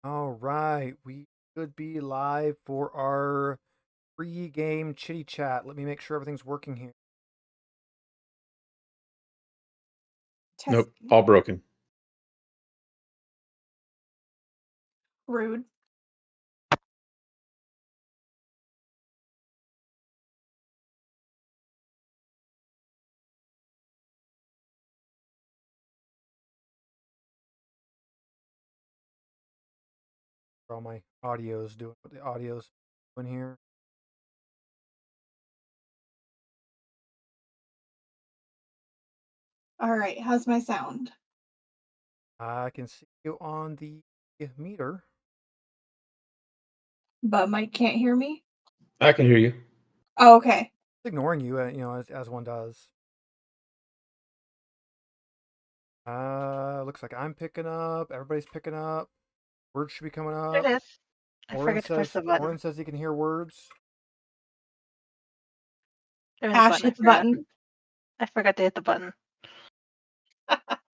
All right, we should be live for our pre-game chitty chat. Let me make sure everything's working here. Nope, Testing. all broken. Rude. All my audio's doing what the audio's doing here. All right, how's my sound? I can see you on the meter. But Mike can't hear me? I can hear you. Oh, okay. It's ignoring you, as one does. Looks like I'm picking up. Everybody's picking up. Words should be coming up. It is. I forgot to press the button. Oren says he can hear words. There was a Ash, button, hit the button. I forgot to hit the button.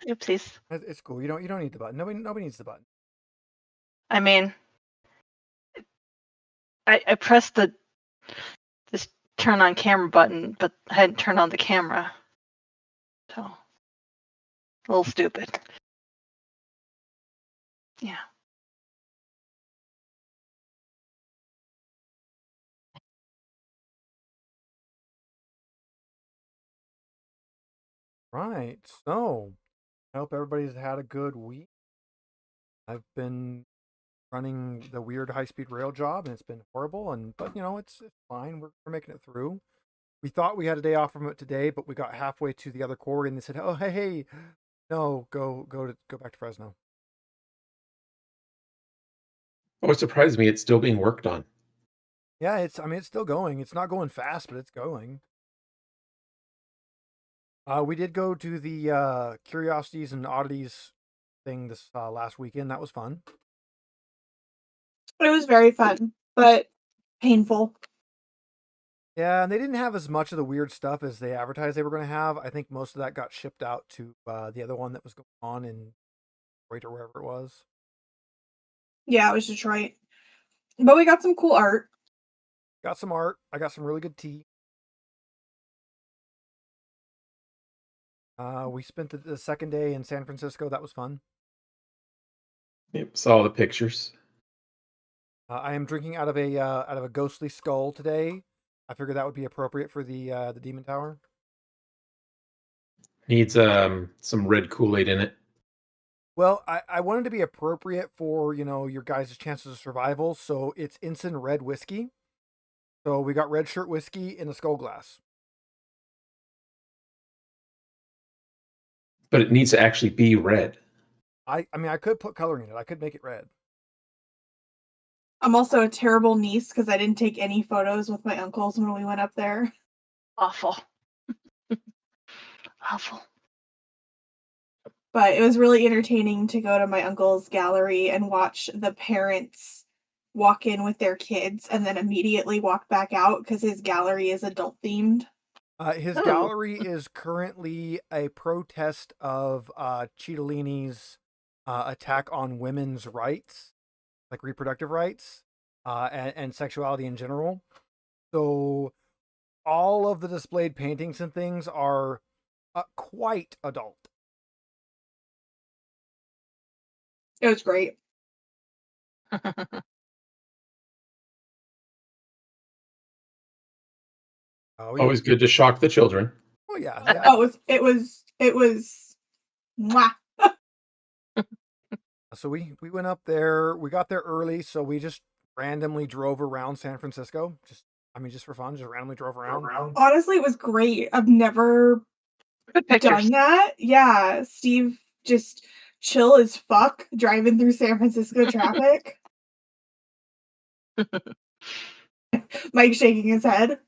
Oopsies. It's cool. You don't need the button. Nobody needs the button. I mean, I pressed this turn on camera button, but I hadn't turned on the camera. So, a little stupid. Yeah. Right. So, I hope everybody's had a good week. I've been running the weird high-speed rail job, and it's been horrible. But it's fine. We're making it through. We thought we had a day off from it today, but we got halfway to the other quarry, and they said, "Oh, hey, no, go back to Fresno." Oh, it surprised me it's still being worked on. Yeah, it's still going. It's not going fast, but it's going. We did go to the Curiosities and Oddities thing this last weekend. That was fun. It was very fun, but painful. Yeah, and they didn't have as much of the weird stuff as they advertised they were going to have. I think most of that got shipped out to the other one that was going on in Detroit or wherever it was. Yeah, it was Detroit. But we got some cool art. Got some art. I got some really good tea. We spent the second day in San Francisco. That was fun. Yep, saw the pictures. I am drinking out of a ghostly skull today. I figured that would be appropriate for the Demon Tower. Needs some red Kool-Aid in it. Well, I wanted to be appropriate for your guys' chances of survival, so it's Ensign Red whiskey. So we got red shirt whiskey in a skull glass. But it needs to actually be red. I mean, I could put coloring in it. I could make it red. I'm also a terrible niece because I didn't take any photos with my uncles when we went up there. Awful. Awful. But it was really entertaining to go to my uncle's gallery and watch the parents walk in with their kids and then immediately walk back out because his gallery is adult themed. His gallery is currently a protest of Cittadini's attack on women's rights, like reproductive rights, and sexuality in general. So all of the displayed paintings and things are quite adult. It was great. Always good to shock the children. Oh yeah. Oh, it was mwah. So we went up there. We got there early, so we just randomly drove around San Francisco. Just for fun, just randomly drove around. Honestly, it was great. I've never done that. Yeah, Steve just chill as fuck driving through San Francisco traffic. Mike shaking his head.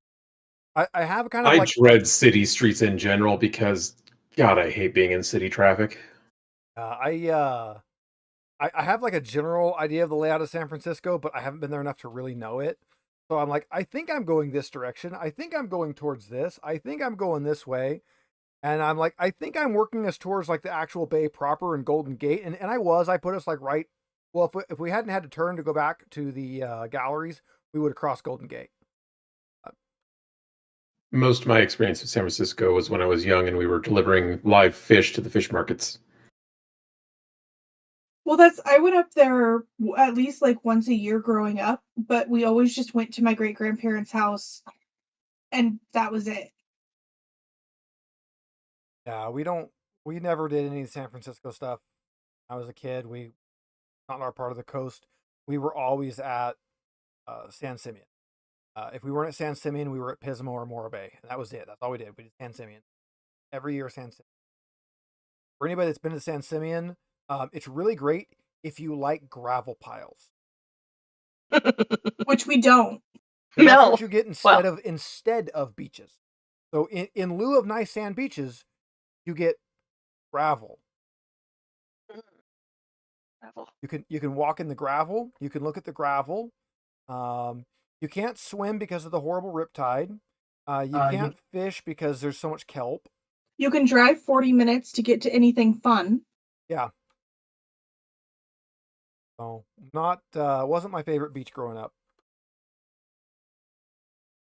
I have kind of I dread city streets in general because, God, I hate being in city traffic. I have like a general idea of the layout of San Francisco, but I haven't been there enough to really know it. So I'm like, I think I'm going this direction. I think I'm going towards this. I think I'm going this way. And I'm like, I think I'm working us towards like the actual bay proper and Golden Gate. And I put us like right Well, if we hadn't had to turn to go back to the galleries, we would have crossed Golden Gate. Most of my experience in San Francisco was when I was young and we were delivering live fish to the fish markets. Well, I went up there at least like once a year growing up, but we always just went to my great grandparents' house, and that was it. Yeah, we never did any San Francisco stuff. I was a kid. We not in our part of the coast. We were always at San Simeon. If we weren't at San Simeon, we were at Pismo or Morro Bay, and that was it. That's all we did. We did San Simeon every year. San Simeon. For anybody that's been to San Simeon, it's really great if you like gravel piles. Which we don't. And that's No. what you get instead of beaches. So in lieu of nice sand beaches, you get gravel. Gravel. You can walk in the gravel. You can look at the gravel. You can't swim because of the horrible riptide. You can't fish because there's so much kelp. You can drive 40 minutes to get to anything fun. Yeah. So not wasn't my favorite beach growing up.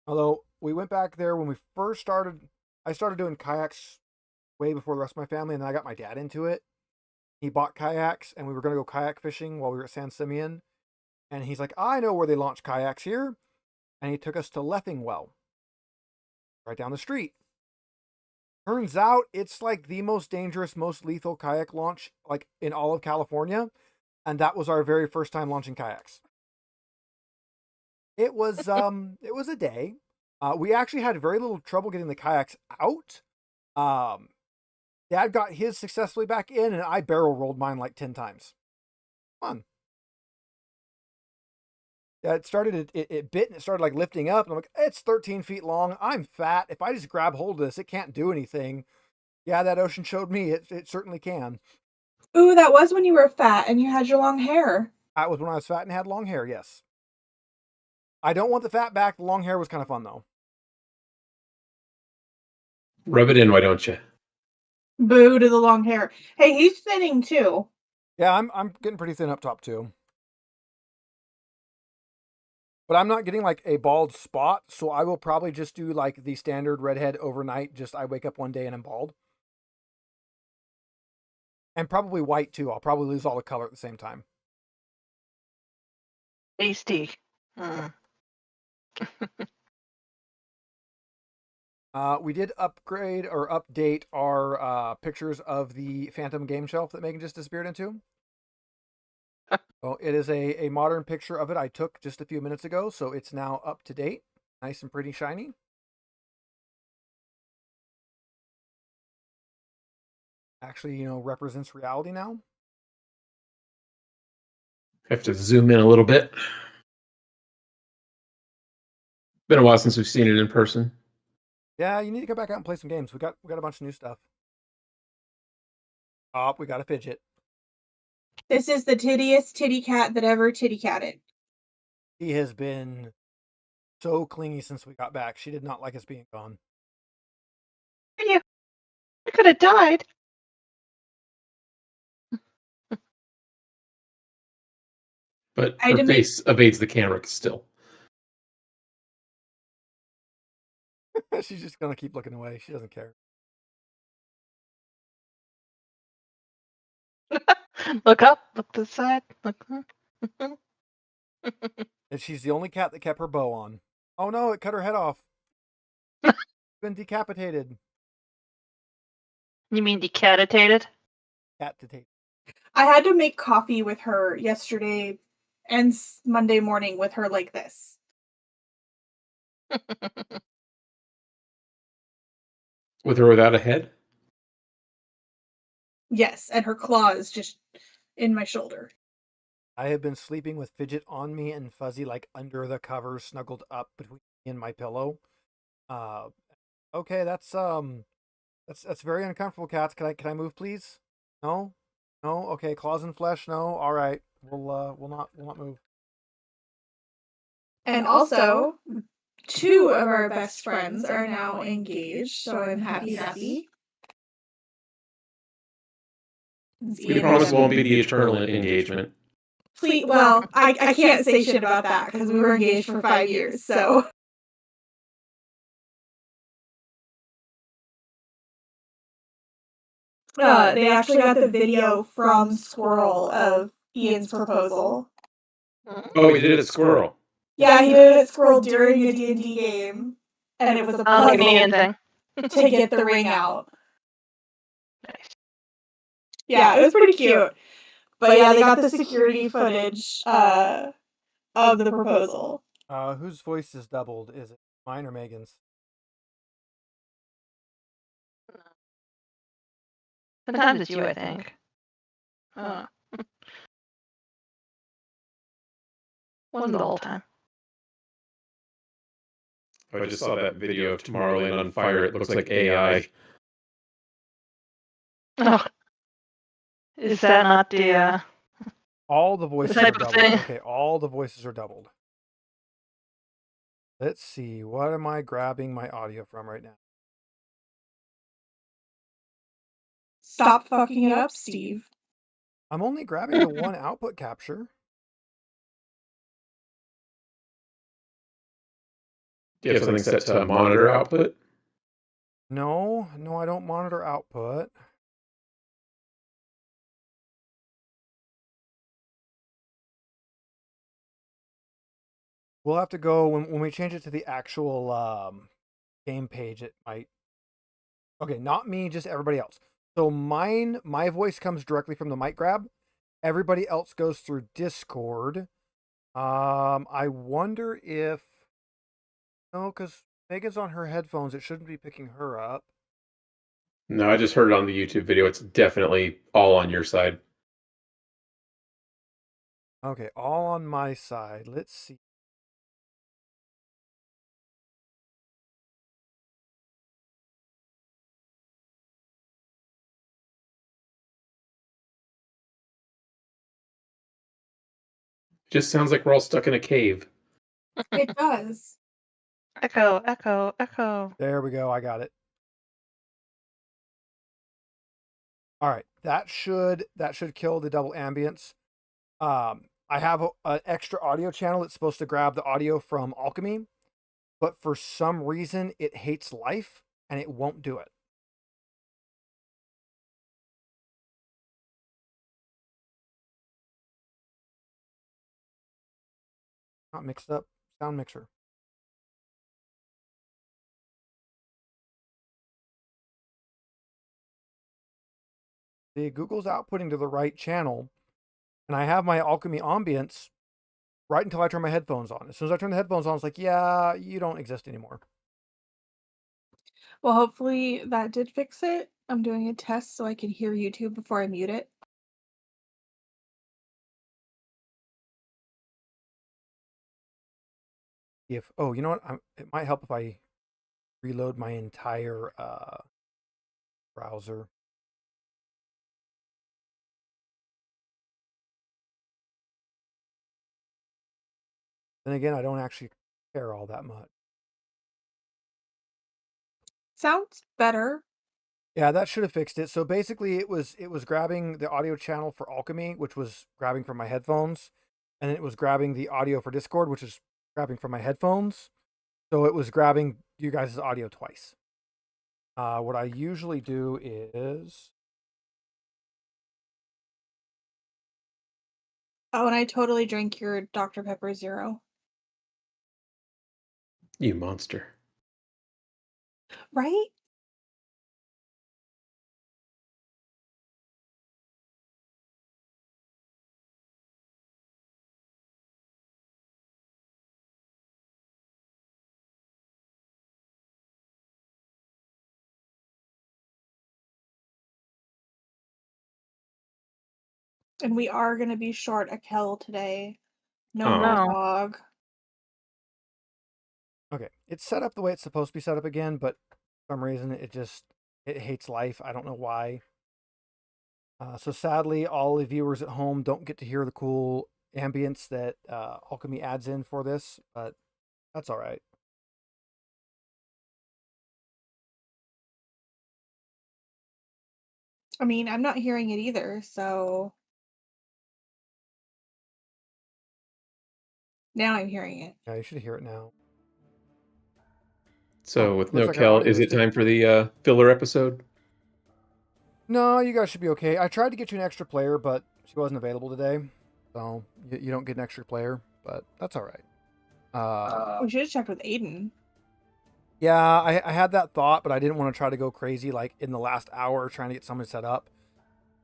Although we went back there when we first started. I started doing kayaks way before the rest of my family, and then I got my dad into it. He bought kayaks, and we were going to go kayak fishing while we were at San Simeon. And he's like, I know where they launch kayaks here. And he took us to Leffingwell, right down the street. Turns out it's like the most dangerous, most lethal kayak launch like in all of California. And that was our very first time launching kayaks. It was a day. We actually had very little trouble getting the kayaks out. Dad got his successfully back in, and I barrel rolled mine like 10 times. Fun. Yeah, it bit and it started like lifting up. And I'm like, it's 13 feet long. I'm fat. If I just grab hold of this, it can't do anything. Yeah, that ocean showed me it certainly can. Ooh, that was when you were fat and you had your long hair. That was when I was fat and had long hair, yes. I don't want the fat back. The long hair was kind of fun, though. Rub it in, why don't you? Boo to the long hair. Hey, he's thinning too. Yeah, I'm getting pretty thin up top, too. But I'm not getting like a bald spot, so I will probably just do like the standard redhead overnight. Just I wake up one day and I'm bald. And probably white, too. I'll probably lose all the color at the same time. Tasty. We did upgrade or update our pictures of the Phantom game shelf that Megan just disappeared into. Well, it is a modern picture of it I took just a few minutes ago, so it's now up to date, nice and pretty shiny. Actually, represents reality now. Have to zoom in a little bit. Been a while since we've seen it in person. Yeah, you need to go back out and play some games. We got a bunch of new stuff. Oh, we got a fidget. This is the tittiest titty cat that ever titty catted. He has been so clingy since we got back. She did not like us being gone. You could have died. But her face evades the camera still. She's just going to keep looking away. She doesn't care. Look up, look to the side, look. And she's the only cat that kept her bow on. Oh no, it cut her head off. Been decapitated. You mean decapitated? Cat-tated. I had to make coffee with her yesterday and Monday morning with her like this. With or without a head? Yes, and her claw is just in my shoulder. I have been sleeping with Fidget on me and Fuzzy like under the covers, snuggled up between me and my pillow. Okay, that's very uncomfortable, cats. Can I move, please? No? Okay, claws and flesh, no. All right. We'll not move. And also, 2 of our best friends are now engaged, so I'm happy. We promise it won't be the eternal engagement. Please, well, I can't say shit about that because we were engaged for 5 years, so. They actually got the video from Squirrel of Ian's proposal. Oh, he did it at Squirrel. Yeah, he did it at Squirrel during a D&D game, and it was a Oh, the puzzle Canadian thing. to get the ring out. Nice. Yeah, it was pretty cute. But yeah, they got the security footage of the proposal. Whose voice is doubled? Is it mine or Megan's? Sometimes it's you, I think. Wasn't the whole time. I just saw that video of Tomorrowland on fire. It looks like AI. Oh. Is that not the All the voices are type of doubled. thing. Okay, all the voices are doubled. Let's see. What am I grabbing my audio from right now? Stop fucking it up, Steve. I'm only grabbing the one output capture. Do you have something set to monitor output? No, I don't monitor output. We'll have to go when we change it to the actual game page. It might. Okay, not me, just everybody else. So my voice comes directly from the mic grab. Everybody else goes through Discord. I wonder if no, because Megan's on her headphones. It shouldn't be picking her up. No, I just heard it on the YouTube video. It's definitely all on your side. Okay, all on my side. Let's see. Just sounds like we're all stuck in a cave. It does. Echo, echo, echo. There we go. I got it. All right, that should kill the double ambience. I have an extra audio channel that's supposed to grab the audio from Alchemy, but for some reason it hates life and it won't do it. Not mixed up. Sound mixer. See, Google's outputting to the right channel, and I have my Alchemy ambience right until I turn my headphones on. As soon as I turn the headphones on, it's like, yeah, you don't exist anymore. Well, hopefully that did fix it. I'm doing a test so I can hear YouTube before I mute it. You know what? It might help if I reload my entire browser. Then again, I don't actually care all that much. Sounds better. Yeah, that should have fixed it. So basically, it was grabbing the audio channel for Alchemy, which was grabbing from my headphones, and it was grabbing the audio for Discord, which is grabbing from my headphones. So it was grabbing you guys' audio twice. What I usually do is Oh, and I totally drank your Dr. Pepper Zero. You monster. Right? And we are going to be short a Kel today. No more No. dog. okay. It's set up the way it's supposed to be set up again, but for some reason it hates life. I don't know why. So sadly, all the viewers at home don't get to hear the cool ambience that Alchemy adds in for this, but that's all right. I mean, I'm not hearing it either, so Now I'm hearing it. Yeah, you should hear it now. So with looks no like our Kel, audio is is it time for the filler episode? No, you guys should be okay. I tried to get you an extra player, but she wasn't available today. So you don't get an extra player, but that's all right. We should have checked with Aiden. Yeah, I had that thought, but I didn't want to try to go crazy like in the last hour trying to get someone set up.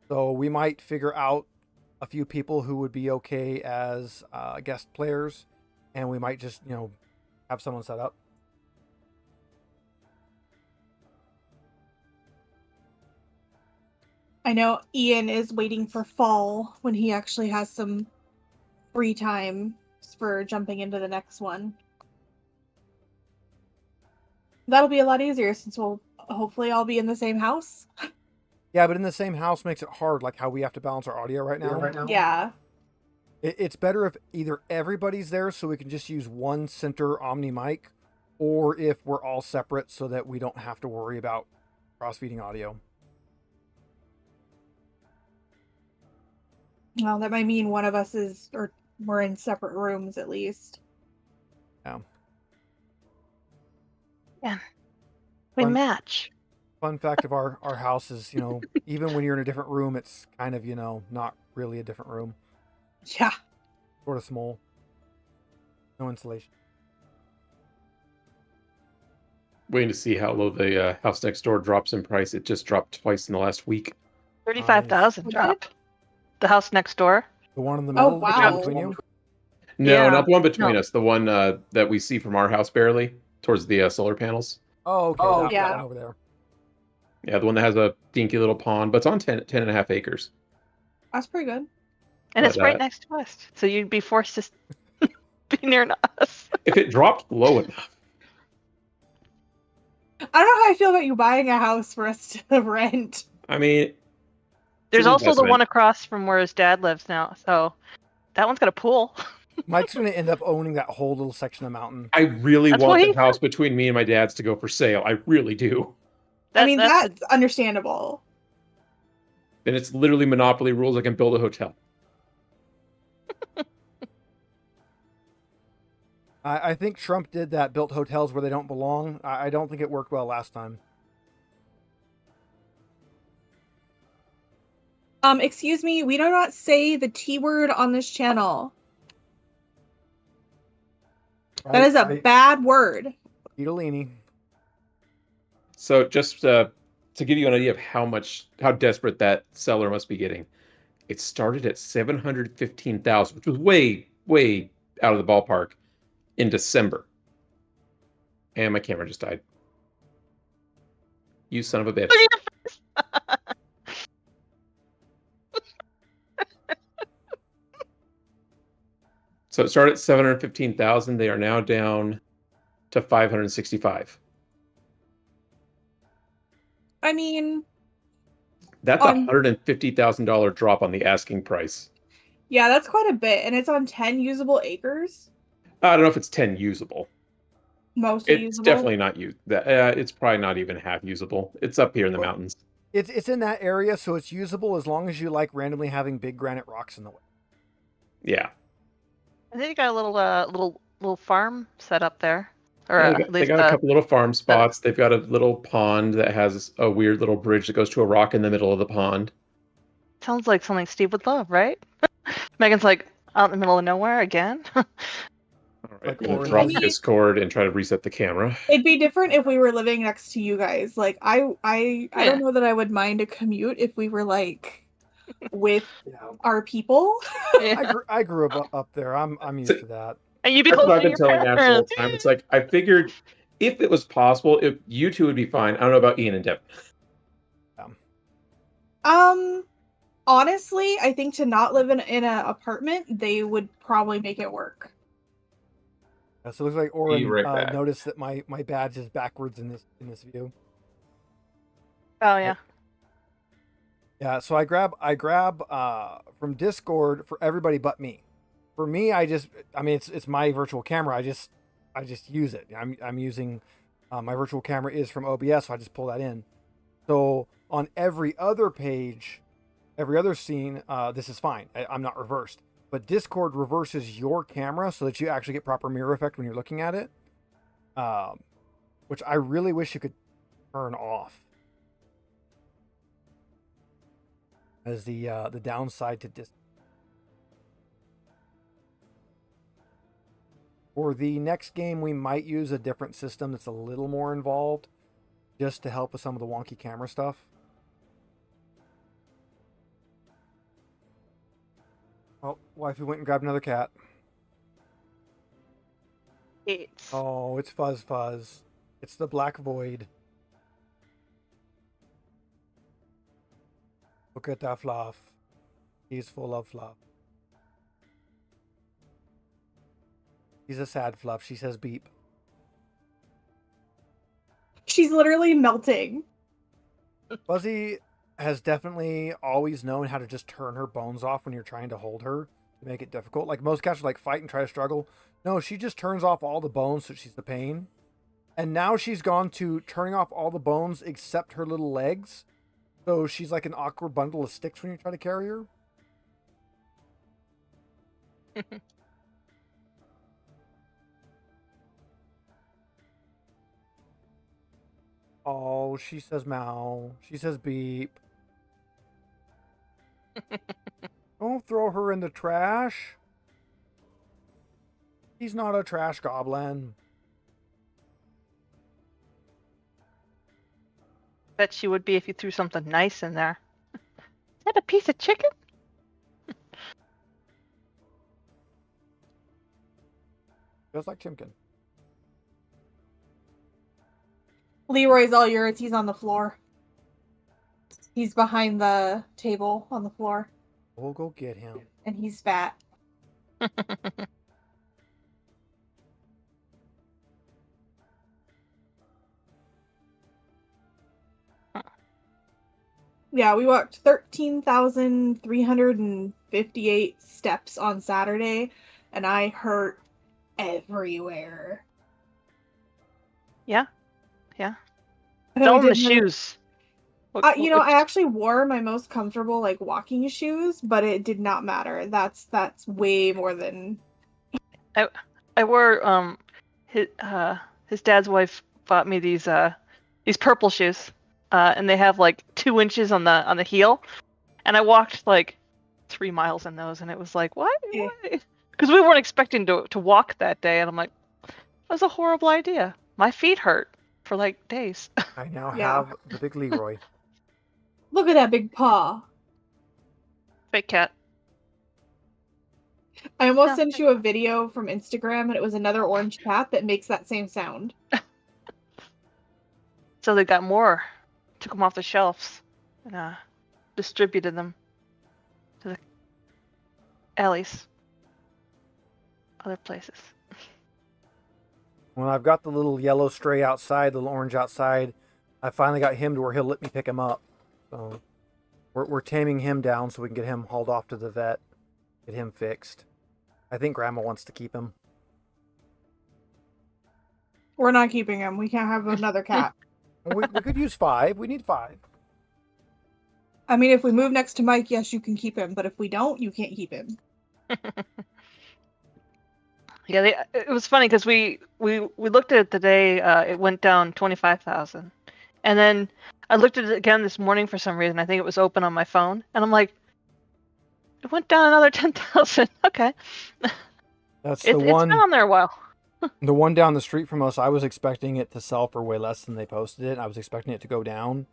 So we might figure out a few people who would be okay as guest players, and we might just, have someone set up. I know Ian is waiting for fall when he actually has some free time for jumping into the next one. That'll be a lot easier since we'll hopefully all be in the same house. Yeah, but in the same house makes it hard, like how we have to balance our audio right now. Yeah. It's better if either everybody's there so we can just use one center Omni mic, or if we're all separate so that we don't have to worry about cross-feeding audio. Well, that might mean one of us we're in separate rooms at least. Yeah. We Fun- match. Fun fact of our house is, even when you're in a different room, it's kind of, not really a different room. Yeah. Sort of small. No insulation. Waiting to see how low the house next door drops in price. It just dropped twice in the last week. 35,000 Nice. drop. The house next door. The one in the middle wow. between you? No, Yeah. not the one between No. us. The one that we see from our house barely towards the solar panels. Oh, okay. That yeah. one over there. Yeah, the one that has a dinky little pond, but it's on 10 and a half acres. That's pretty good. And it's But, right next to us. So you'd be forced to be near us. If it dropped low enough. I don't know how I feel about you buying a house for us to rent. I mean, There's an also the investment. one across from where his dad lives now. So that one's got a pool. Mike's going to end up owning that whole little section of mountain. I really That's want what the he house between me and my dad's to go for sale. I really do. That's understandable. And it's literally monopoly rules. I can build a hotel. I think Trump did that, built hotels where they don't belong. I don't think it worked well last time. Excuse me, we do not say the T word on this channel. That is a bad word. Idolini. So just to give you an idea of how desperate that seller must be getting, it started at 715,000, which was way, way out of the ballpark in December. And my camera just died. You son of a bitch. So it started at 715,000. They are now down to 565. I mean, That's a $150,000 drop on the asking price. yeah, that's quite a bit, and it's on 10 usable acres. I don't know if it's 10 usable. Mostly It's usable. definitely not used. It's probably not even half usable. It's up here in the mountains. It's in that area, so it's usable as long as you like randomly having big granite rocks in the way. Yeah. And then you got a little farm set up there. Or Yeah, at they least got a couple little farm spots. They've got a little pond that has a weird little bridge that goes to a rock in the middle of the pond. sounds like something Steve would love, right? Megan's like out in the middle of nowhere again. All right, Like I'm gonna orange. drop Discord and try to reset the camera. It'd be different if we were living next to you guys. Like, I don't know that I would mind a commute if we were like with our people. Yeah. I grew up there. I'm used to that. And you'd be That's close what I've to been your telling Ash the whole parents. time. It's like I figured if it was possible, if you two would be fine. I don't know about Ian and Deb. Honestly, I think to not live in an apartment, they would probably make it work. So it looks like Be Oren right back. noticed that my badge is backwards in this view. Oh yeah. Yeah, so I grab from Discord for everybody but me. For me, it's my virtual camera. I just use it. I'm using my virtual camera is from OBS, so I just pull that in. So on every other page, every other scene, this is fine. I'm not reversed. but Discord reverses your camera so that you actually get proper mirror effect when you're looking at it, which I really wish you could turn off as the downside to Discord. For the next game, we might use a different system that's a little more involved, just to help with some of the wonky camera stuff. Oh, wifey went and grabbed another cat. Oh, it's Fuzz Fuzz. It's the Black Void. Look at that fluff. He's full of fluff. He's a sad fluff. She says beep. She's literally melting. Fuzzy has definitely always known how to just turn her bones off when you're trying to hold her to make it difficult. Like most cats like fight and try to struggle. No, she just turns off all the bones so she's the pain. And now she's gone to turning off all the bones except her little legs. So she's like an awkward bundle of sticks when you try to carry her. Oh, she says meow. She says beep. Don't throw her in the trash. He's not a trash goblin. Bet she would be if you threw something nice in there. Is that a piece of chicken? Just like Chimkin. Leroy's all yours. He's on the floor. He's behind the table on the floor. We'll go get him. And he's fat. Yeah, we walked 13,358 steps on Saturday, and I hurt everywhere. Yeah. And It's all we in the did really- shoes. I actually wore my most comfortable like walking shoes, but it did not matter. That's way more than. I wore his dad's wife bought me these purple shoes, and they have like 2 inches on the heel, and I walked like 3 miles in those, and it was like what? Yeah. Because we weren't expecting to walk that day, and I'm like, that's a horrible idea. My feet hurt for like days. I now Yeah. have the big Leroy. Look at that big paw. Fake cat. I almost Yeah. sent you a video from Instagram, and it was another orange cat that makes that same sound. So they got more, took them off the shelves, and distributed them to the alleys, other places. When I've got the little yellow stray outside, the little orange outside, I finally got him to where he'll let me pick him up. So we're taming him down so we can get him hauled off to the vet, get him fixed. I think Grandma wants to keep him. We're not keeping him. We can't have another cat. We could use 5. We need 5. I mean, if we move next to Mike, yes, you can keep him. But if we don't, you can't keep him. Yeah, it was funny because we looked at it today. It went down 25,000, and then I looked at it again this morning for some reason. I think it was open on my phone, and I'm like, it went down another 10,000. Okay, That's it's been on there a while. The one down the street from us, I was expecting it to sell for way less than they posted it. I was expecting it to go down.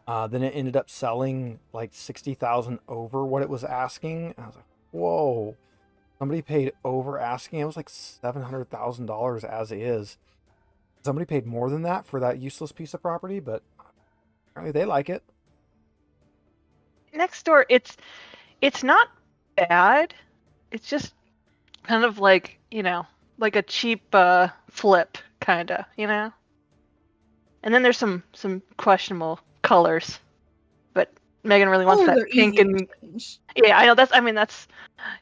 Then it ended up selling like 60,000 over what it was asking. I was like, whoa. Somebody paid over asking. It was like $700,000 as is. Somebody paid more than that for that useless piece of property, but apparently they like it. Next door, it's not bad. It's just kind of like, like a cheap flip, kind of, And then there's some questionable colors, but Megan really wants Colors that are pink easy and to change. yeah, I know that's.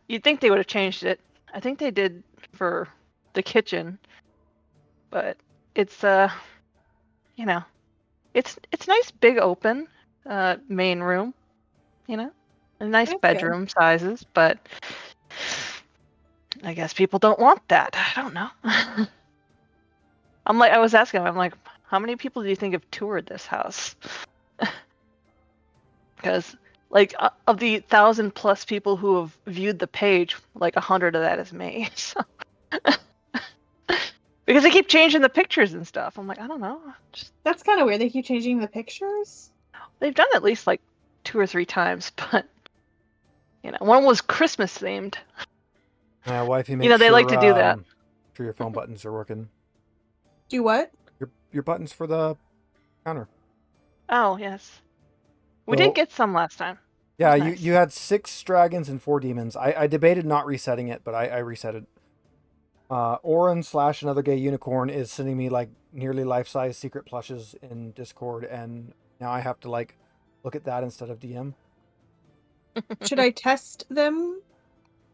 You'd think they would have changed it. I think they did for the kitchen, but it's it's nice big open main room, and nice That's good. bedroom sizes, but I guess people don't want that. I don't know. I was asking him, I'm like, how many people do you think have toured this house? Because, like, of the 1,000+ people who have viewed the page, like 100 of that is me. So. Because they keep changing the pictures and stuff. I'm like, I don't know. That's kind of weird. They keep changing the pictures. They've done it at least like 2 or 3 times, but one was Christmas themed. Wifey, make they sure, like to do that. Sure your phone buttons are working. Do what? Your buttons for the counter. Oh yes, we did get some last time. Yeah, nice. you had 6 dragons and 4 demons. I debated not resetting it, but I reset it. Oren / another gay unicorn is sending me like nearly life-size secret plushes in Discord, and now I have to like look at that instead of DM. Should I test them,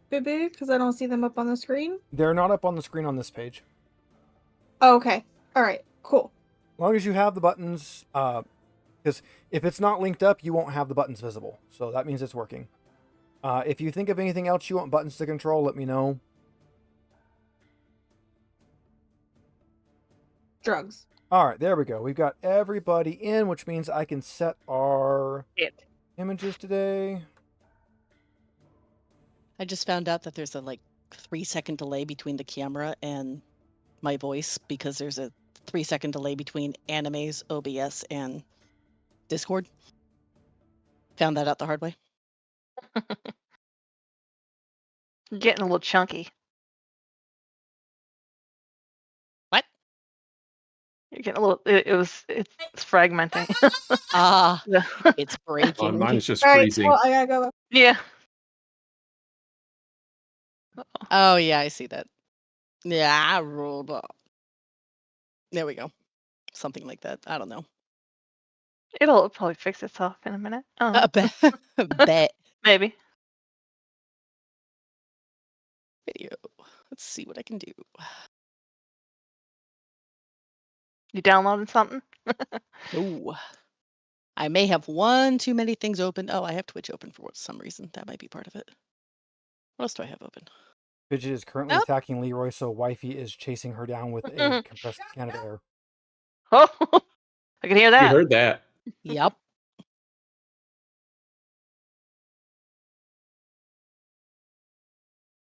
Bibi? Because I don't see them up on the screen. They're not up on the screen on this page. Oh, okay. All right. Cool. As long as you have the buttons, because if it's not linked up, you won't have the buttons visible. So that means it's working. If you think of anything else you want buttons to control, let me know. Drugs. All right, there we go. We've got everybody in, which means I can set our images today. I just found out that there's a 3-second delay between the camera and my voice because there's a 3-second delay between Anime's OBS and Discord. Found that out the hard way. Getting a little chunky. What? You're getting a little. It's fragmenting. It's breaking. Mine is just All right, freezing. well, I gotta go. Yeah. Oh yeah, I see that. Yeah, robot. There we go. Something like that. I don't know. It'll probably fix itself in a minute. Bet. Maybe. Video. Let's see what I can do. You downloading something? Oh, I may have one too many things open. Oh, I have Twitch open for some reason. That might be part of it. What else do I have open? Fidget is currently attacking Leroy, so Wifey is chasing her down with a compressed can of air. Oh, I can hear that. You heard that. Yep.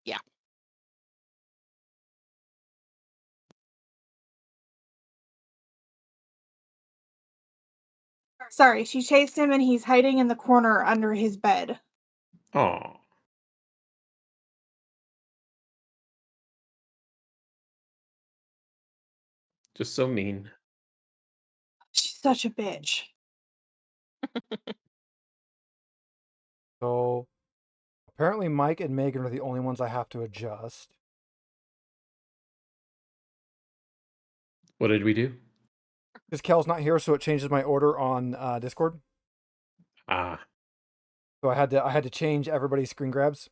Yeah. Sorry, she chased him and he's hiding in the corner under his bed. Oh. Just so mean. She's such a bitch. So apparently Mike and Megan are the only ones I have to adjust. What did we do? Because Kel's not here, so it changes my order on Discord. Ah. So I had to change everybody's screen grabs.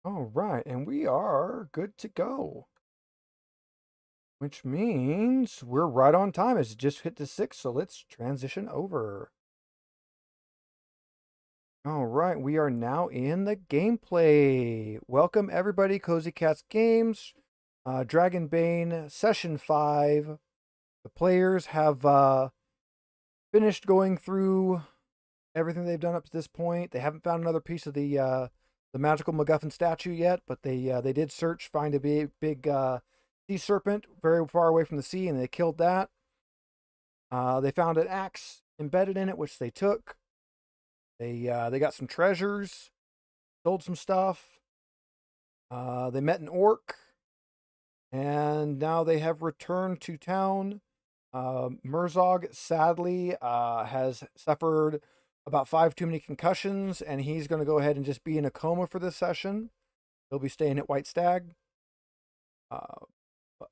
All right, and we are good to go. Which means we're right on time. It's just hit to 6, so let's transition over. All right, we are now in the gameplay. Welcome everybody, Cozy Cats Games, Dragonbane Session 5. The players have finished going through everything they've done up to this point. They haven't found another piece of the magical MacGuffin statue yet, but they did search, find a big sea serpent very far away from the sea, and they killed that. They found an axe embedded in it, which they took. They got some treasures, sold some stuff. They met an orc, and now they have returned to town. Murzog sadly has suffered about 5 too many concussions, and he's going to go ahead and just be in a coma for this session. He'll be staying at White Stag.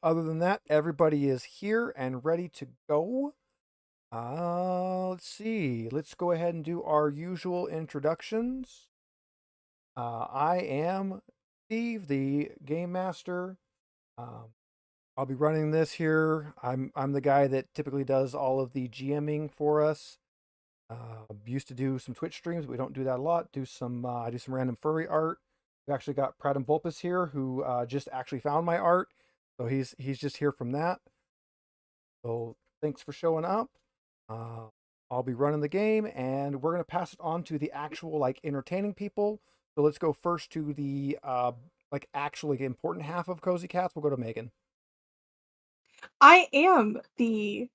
Other than that, everybody is here and ready to go. Let's see. Let's go ahead and do our usual introductions. I am Steve, the game master. I'll be running this here. I'm the guy that typically does all of the GMing for us. Used to do some Twitch streams, but we don't do that a lot. I do some random furry art. We actually got Pradam Vulpus here, who just actually found my art, so he's just here from that. So thanks for showing up. I'll be running the game, and we're gonna pass it on to the actual like entertaining people. So let's go first to the like actually important half of Cozy Cats. We'll go to Megan. I am the,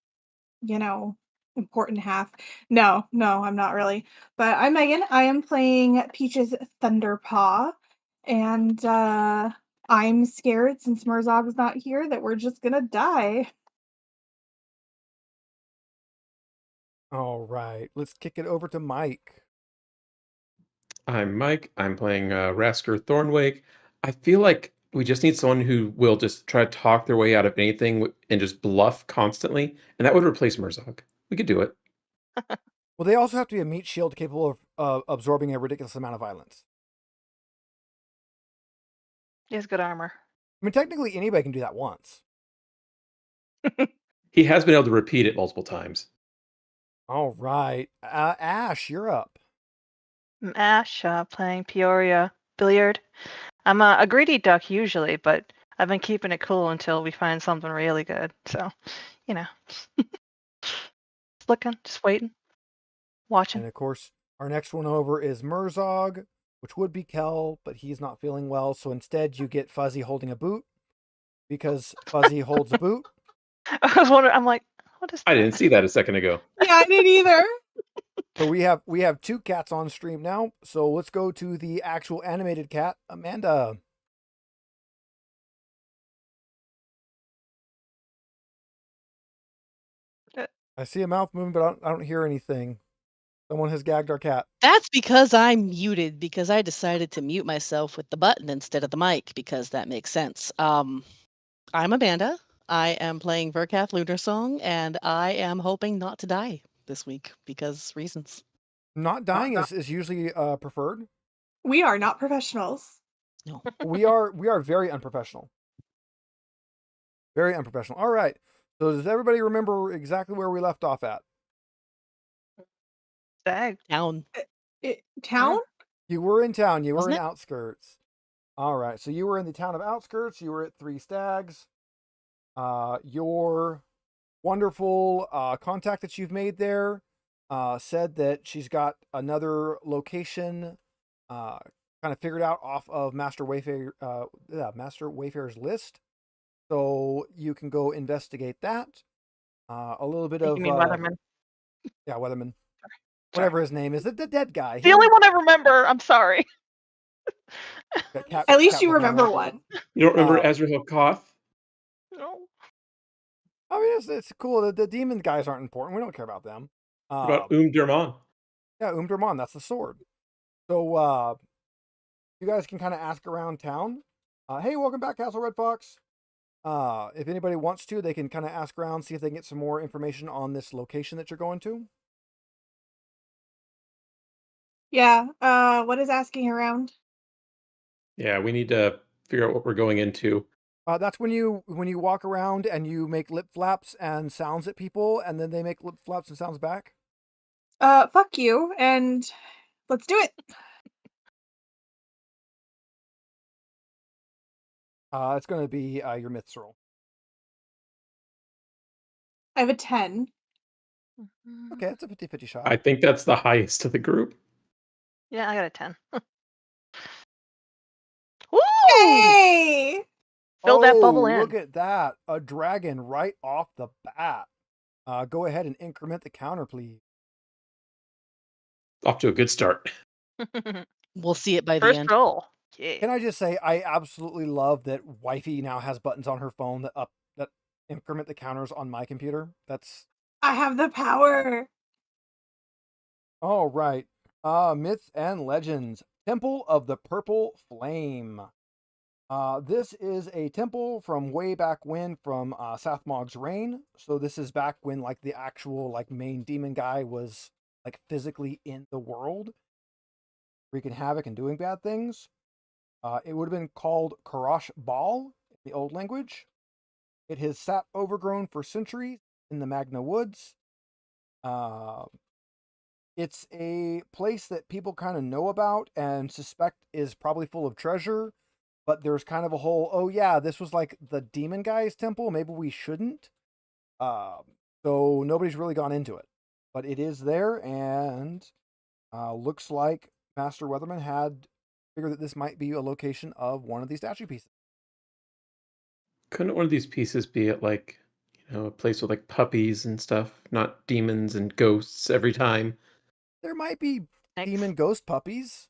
important half. No, I'm not really. But I'm Megan. I am playing Peach's Thunderpaw. And I'm scared, since Murzog's not here, that we're just gonna die. All right, let's kick it over to Mike. I'm Mike. I'm playing Rasker Thornwake. I feel like we just need someone who will just try to talk their way out of anything and just bluff constantly, and that would replace Murzog. We could do it. Well, they also have to be a meat shield capable of absorbing a ridiculous amount of violence. He has good armor. I mean, technically, anybody can do that once. He has been able to repeat it multiple times. All right, Ash, you're up. I'm Ash, playing Peoria Billiard. I'm a greedy duck usually, but I've been keeping it cool until we find something really good. So, just looking, just waiting, watching. And of course, our next one over is Murzog, which would be Kel, but he's not feeling well. So instead, you get Fuzzy holding a boot, because Fuzzy holds a boot. I was wondering. I'm like, what is that? I didn't see that a second ago. Yeah, I didn't either. So we have two cats on stream now. So let's go to the actual animated cat, Amanda. I see a mouth moving, but I don't hear anything. Someone has gagged our cat. That's because I'm muted, because I decided to mute myself with the button instead of the mic, because that makes sense. I'm Amanda. I am playing Verkath Lunarsong, and I am hoping not to die this week because reasons. Not dying is usually preferred. We are not professionals. No. We are very unprofessional. Very unprofessional. All right. So does everybody remember exactly where we left off at? Stag. Down. Town? You were in town. You were Wasn't in it? outskirts. All right. So you were in the town of outskirts. You were at 3 Stags. Your wonderful contact that you've made there said that she's got another location kind of figured out off of Master Wayfarer's list. So you can go investigate that. A little bit of You mean Weatherman? Yeah, Weatherman. Whatever his name is, the dead guy. The only one I remember. I'm sorry. At least you remember one. You don't remember Azrael Koth? No. I mean, it's cool. The demon guys aren't important. We don't care about them. What about Derman? Yeah, Derman. That's the sword. So you guys can kind of ask around town. Hey, welcome back, Castle Red Fox. If anybody wants to, they can kind of ask around, see if they can get some more information on this location that you're going to. Yeah. What is asking around? Yeah, we need to figure out what we're going into. That's when you walk around and you make lip flaps and sounds at people, and then they make lip flaps and sounds back. Fuck you, and let's do it. It's going to be your myths roll. I have a 10. Okay, that's a 50-50 shot. I think that's the highest of the group. Yeah, I got a 10. Woo! Hey! Fill that bubble in. Look at that. A dragon right off the bat. Go ahead and increment the counter, please. Off to a good start. We'll see it by the First end. roll. Yeah. Can I just say, I absolutely love that Wifey now has buttons on her phone that increment the counters on my computer. I have the power. All right. Myths and Legends. Temple of the Purple Flame. This is a temple from way back when, from Sathmog's reign. So this is back when like the actual like main demon guy was like physically in the world. wreaking havoc and doing bad things. It would have been called Karash Bal in the old language. It has sat overgrown for centuries in the Magna Woods. It's a place that people kind of know about and suspect is probably full of treasure, but there's kind of a whole, oh yeah, this was like the demon guy's temple, maybe we shouldn't. So nobody's really gone into it. But it is there, and looks like Master Weatherman had figured that this might be a location of one of these statue pieces. Couldn't one of these pieces be at like, a place with like puppies and stuff, not demons and ghosts every time? There might be Thanks. demon ghost puppies.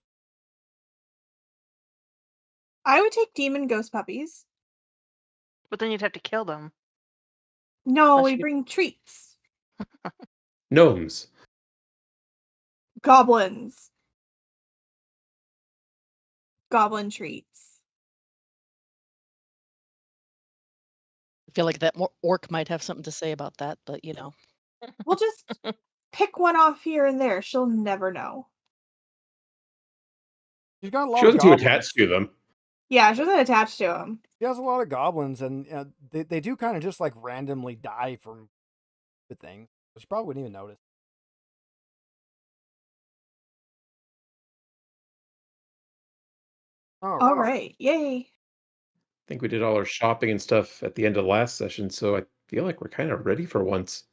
I would take demon ghost puppies. But then you'd have to kill them. No, Unless we you- bring treats. Gnomes. Goblins. Goblin treats. I feel like that orc might have something to say about that, but We'll just pick one off here and there. She'll never know. She's got a lot She of wasn't too goblins. attached to them. Yeah, she wasn't attached to him. She has a lot of goblins, and they do kind of just like randomly die from the thing. She probably wouldn't even notice. All right. Yay. I think we did all our shopping and stuff at the end of the last session, so I feel like we're kind of ready for once.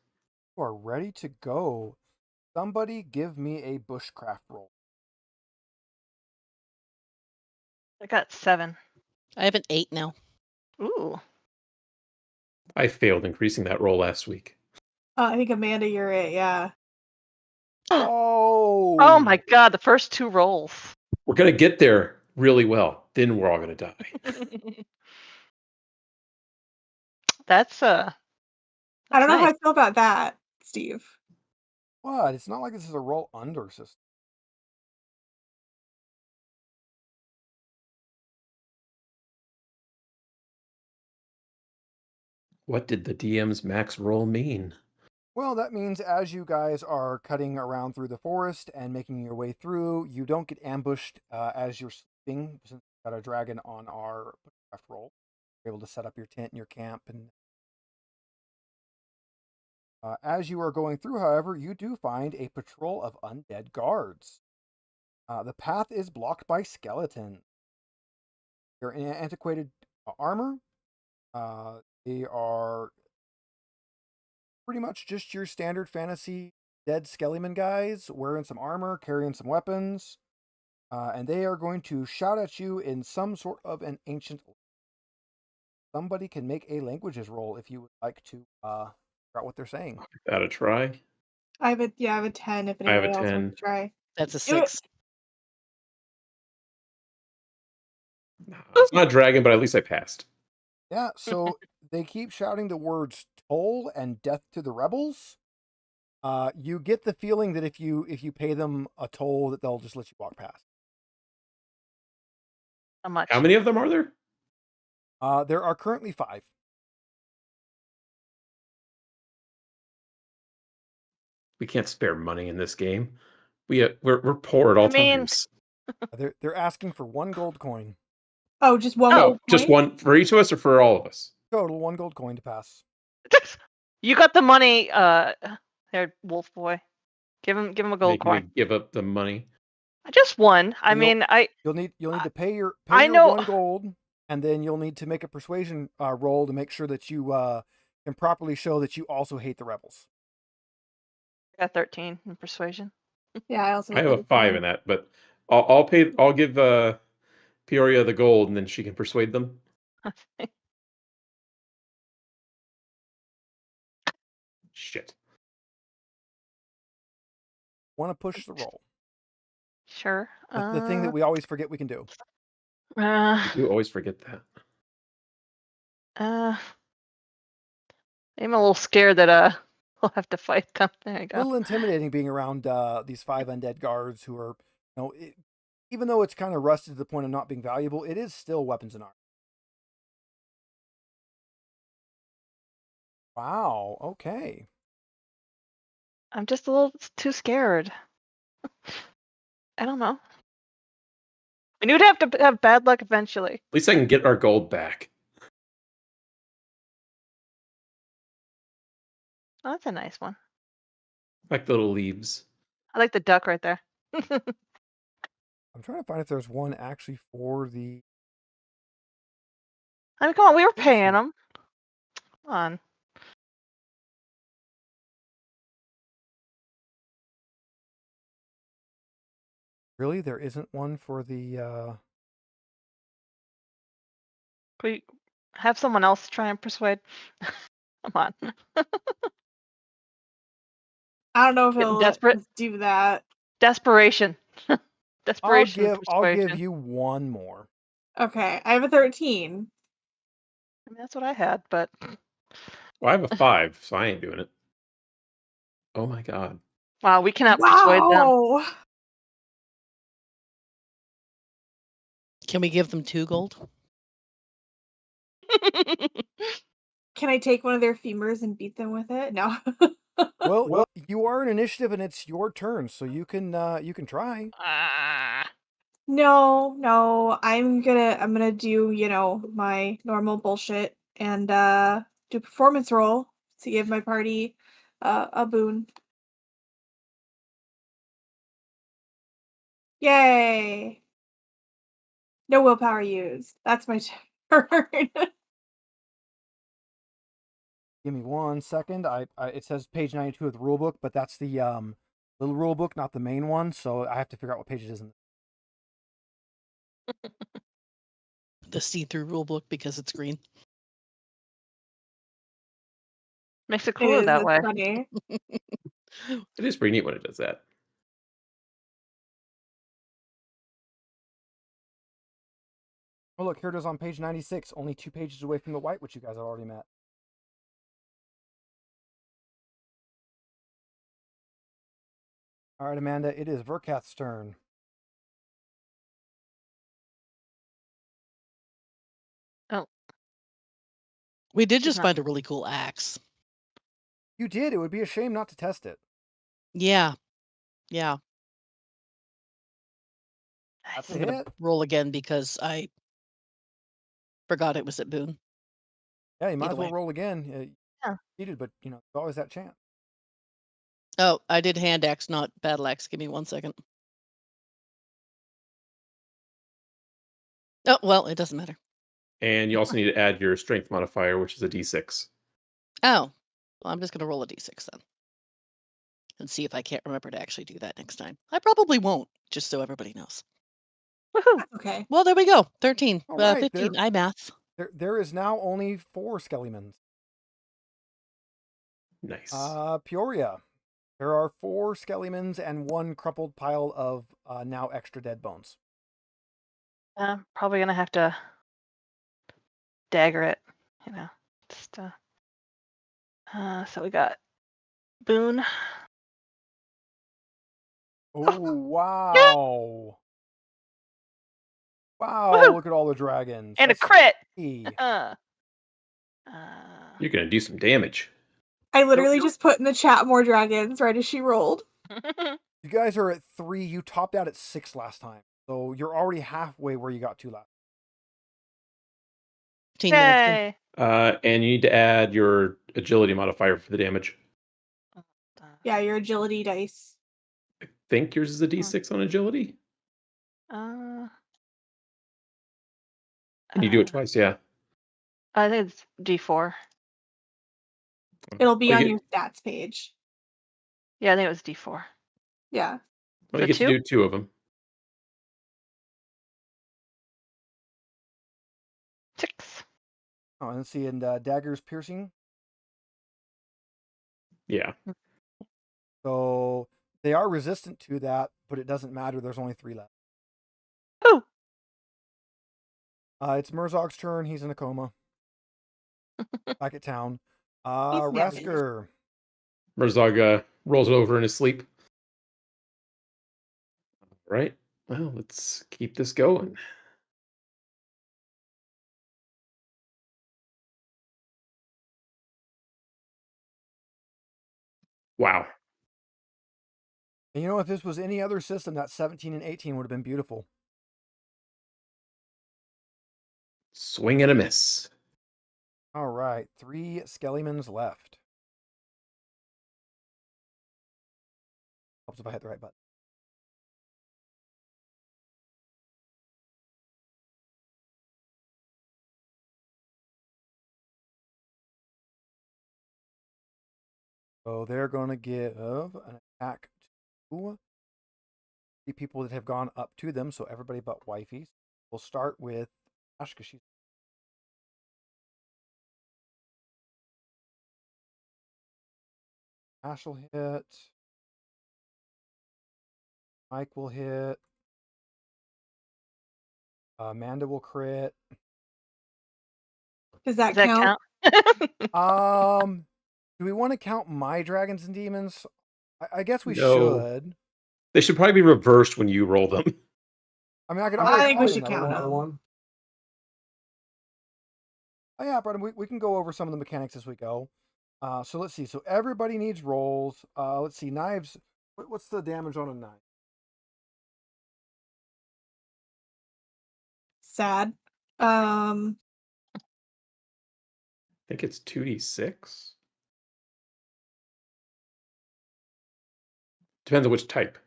You are ready to go. Somebody give me a bushcraft roll. I got 7. I have an 8 now. Ooh. I failed increasing that roll last week. I think Amanda, you're it. Yeah. Oh! Oh my god, the first 2 rolls. We're going to get there really well. Then we're all going to die. That's I don't know how nice. I feel about that, Steve. What? It's not like this is a roll under system. What did the DM's max roll mean? Well, that means as you guys are cutting around through the forest and making your way through, you don't get ambushed as you're sleeping, since we've got a dragon on our bushcraft roll. You're able to set up your tent and your camp. And as you are going through, however, you do find a patrol of undead guards. The path is blocked by skeletons. They're in antiquated armor. They are pretty much just your standard fantasy dead skeleton guys, wearing some armor, carrying some weapons, and they are going to shout at you in some sort of an ancient. Somebody can make a languages roll if you would like to figure out what they're saying. Got to try. I have a 10 if I have a anybody else 10. wants to try. That's a Do it. 6. It's not dragon, but at least I passed. Yeah, so they keep shouting the words "toll" and "death to the rebels." You get the feeling that if you pay them a toll, that they'll just let you walk past. How much? How many of them are there? There are currently 5. We can't spare money in this game. We're poor at all times. They're asking for 1 gold coin. Oh, just one Oh, gold just coin? one for each of us or for all of us? Total 1 gold coin to pass. You got the money, there, wolf boy. Give him a gold Making me coin. give up the money. Just one. I You'll- mean, You'll need to pay your I know- 1 gold, and then you'll need to make a persuasion roll to make sure that you can properly show that you also hate the rebels. I got 13 in persuasion. Yeah, I also I have a 5 in that, but I'll give Peoria the gold, and then she can persuade them. Shit. Want to push the roll? Sure. The thing that we always forget we can do. I do always forget that. I'm a little scared that we'll have to fight them. There you A go. little intimidating being around these 5 undead guards who are, even though it's kind of rusted to the point of not being valuable, it is still weapons and armor. Wow. Okay. I'm just a little too scared. I don't know. And you'd have to have bad luck eventually. At least I can get our gold back. Oh, that's a nice one. Like the little leaves. I like the duck right there. I'm trying to find if there's one actually for the. I mean, come on, we were Yes, paying we- them. Come on. Really, there isn't one for the. Can we have someone else try and persuade? Come on. I don't know if Getting it'll desperate. do that. Desperation. Desperation. I'll give persuasion. you one more. Okay, I have a 13. I mean, that's what I had, but Well, I have a 5, so I ain't doing it. Oh my god. wow, we cannot persuade them. Wow! Can we give them 2 gold? Can I take one of their femurs and beat them with it? No. Well, you are an initiative, and it's your turn, so you can try. Ah. No, I'm gonna do, my normal bullshit and do a performance roll to give my party a boon. Yay! No willpower used. That's my turn. Give me 1 second. It says page 92 of the rule book, but that's the little rule book, not the main one. So I have to figure out what page it is in. The see-through rulebook because it's green. Makes it It cooler is, that it's way. funny. It is pretty neat when it does that. Oh, look, here it is on page 96, only 2 pages away from the white, which you guys have already met. All right, Amanda, it is Verkath's turn. Oh, We did She's just not- find a really cool axe. You did. It would be a shame not to test it. Yeah. That's a I'm gonna hit. roll again because I forgot it was at Boone. Yeah, you might Either as well way. roll again. Yeah. Cheated, but there's always that chance. Oh, I did hand axe, not battle axe. Give me 1 second. Oh, well, it doesn't matter. And you also need to add your strength modifier, which is a d6. Oh, well, I'm just gonna roll a d6 then. And see if I can't remember to actually do that next time. I probably won't, just so everybody knows. Woohoo! Okay. Well, there we go. 13. All right, 15. I math. There is now only 4 skeletons. Nice. Peoria. There are 4 skeletons and 1 crumpled pile of now extra dead bones. Probably gonna have to dagger it. Just so we got Boone. Oh, wow. Wow, Woohoo! look at all the dragons. And a That's crit. E. You're going to do some damage. I literally just put in the chat more dragons right as she rolled. You guys are at 3. You topped out at 6 last time. So you're already halfway where you got 2 last. 15 minutes in. Yay! And you need to add your agility modifier for the damage. Yeah, your agility dice. I think yours is a d6 on agility. Uh, And you do it twice, yeah. I think it's D4. It'll be Well, on you, your stats page. Yeah, I think it was D4. Yeah. well, you For get to do 2 of them. 6. Oh, and let's see, and daggers piercing. Yeah. So they are resistant to that, but it doesn't matter. There's only 3 left. Ooh! It's Murzog's turn. He's in a coma. Back at town. He's napping. Rasker. Merzog rolls over in his sleep. All right. Well, let's keep this going. Wow. And if this was any other system, that 17 and 18 would have been beautiful. Swing and a miss. All right, 3 skeletons left. Helps if I hit the right button. So they're going to give an attack to the people that have gone up to them. So everybody but wifey. We'll start with Ash because she's. Ash will hit. Mike will hit. Amanda will crit. Does that Does that count? Do we want to count my dragons and demons? I guess we No. should. They should probably be reversed when you roll them. I mean, I could I always think we add should another count one. them. Oh yeah, Brendan, we can go over some of the mechanics as we go. So let's see. So everybody needs rolls. Let's see. Knives. What's the damage on a knife? Sad. I think it's 2d6. Depends on which type.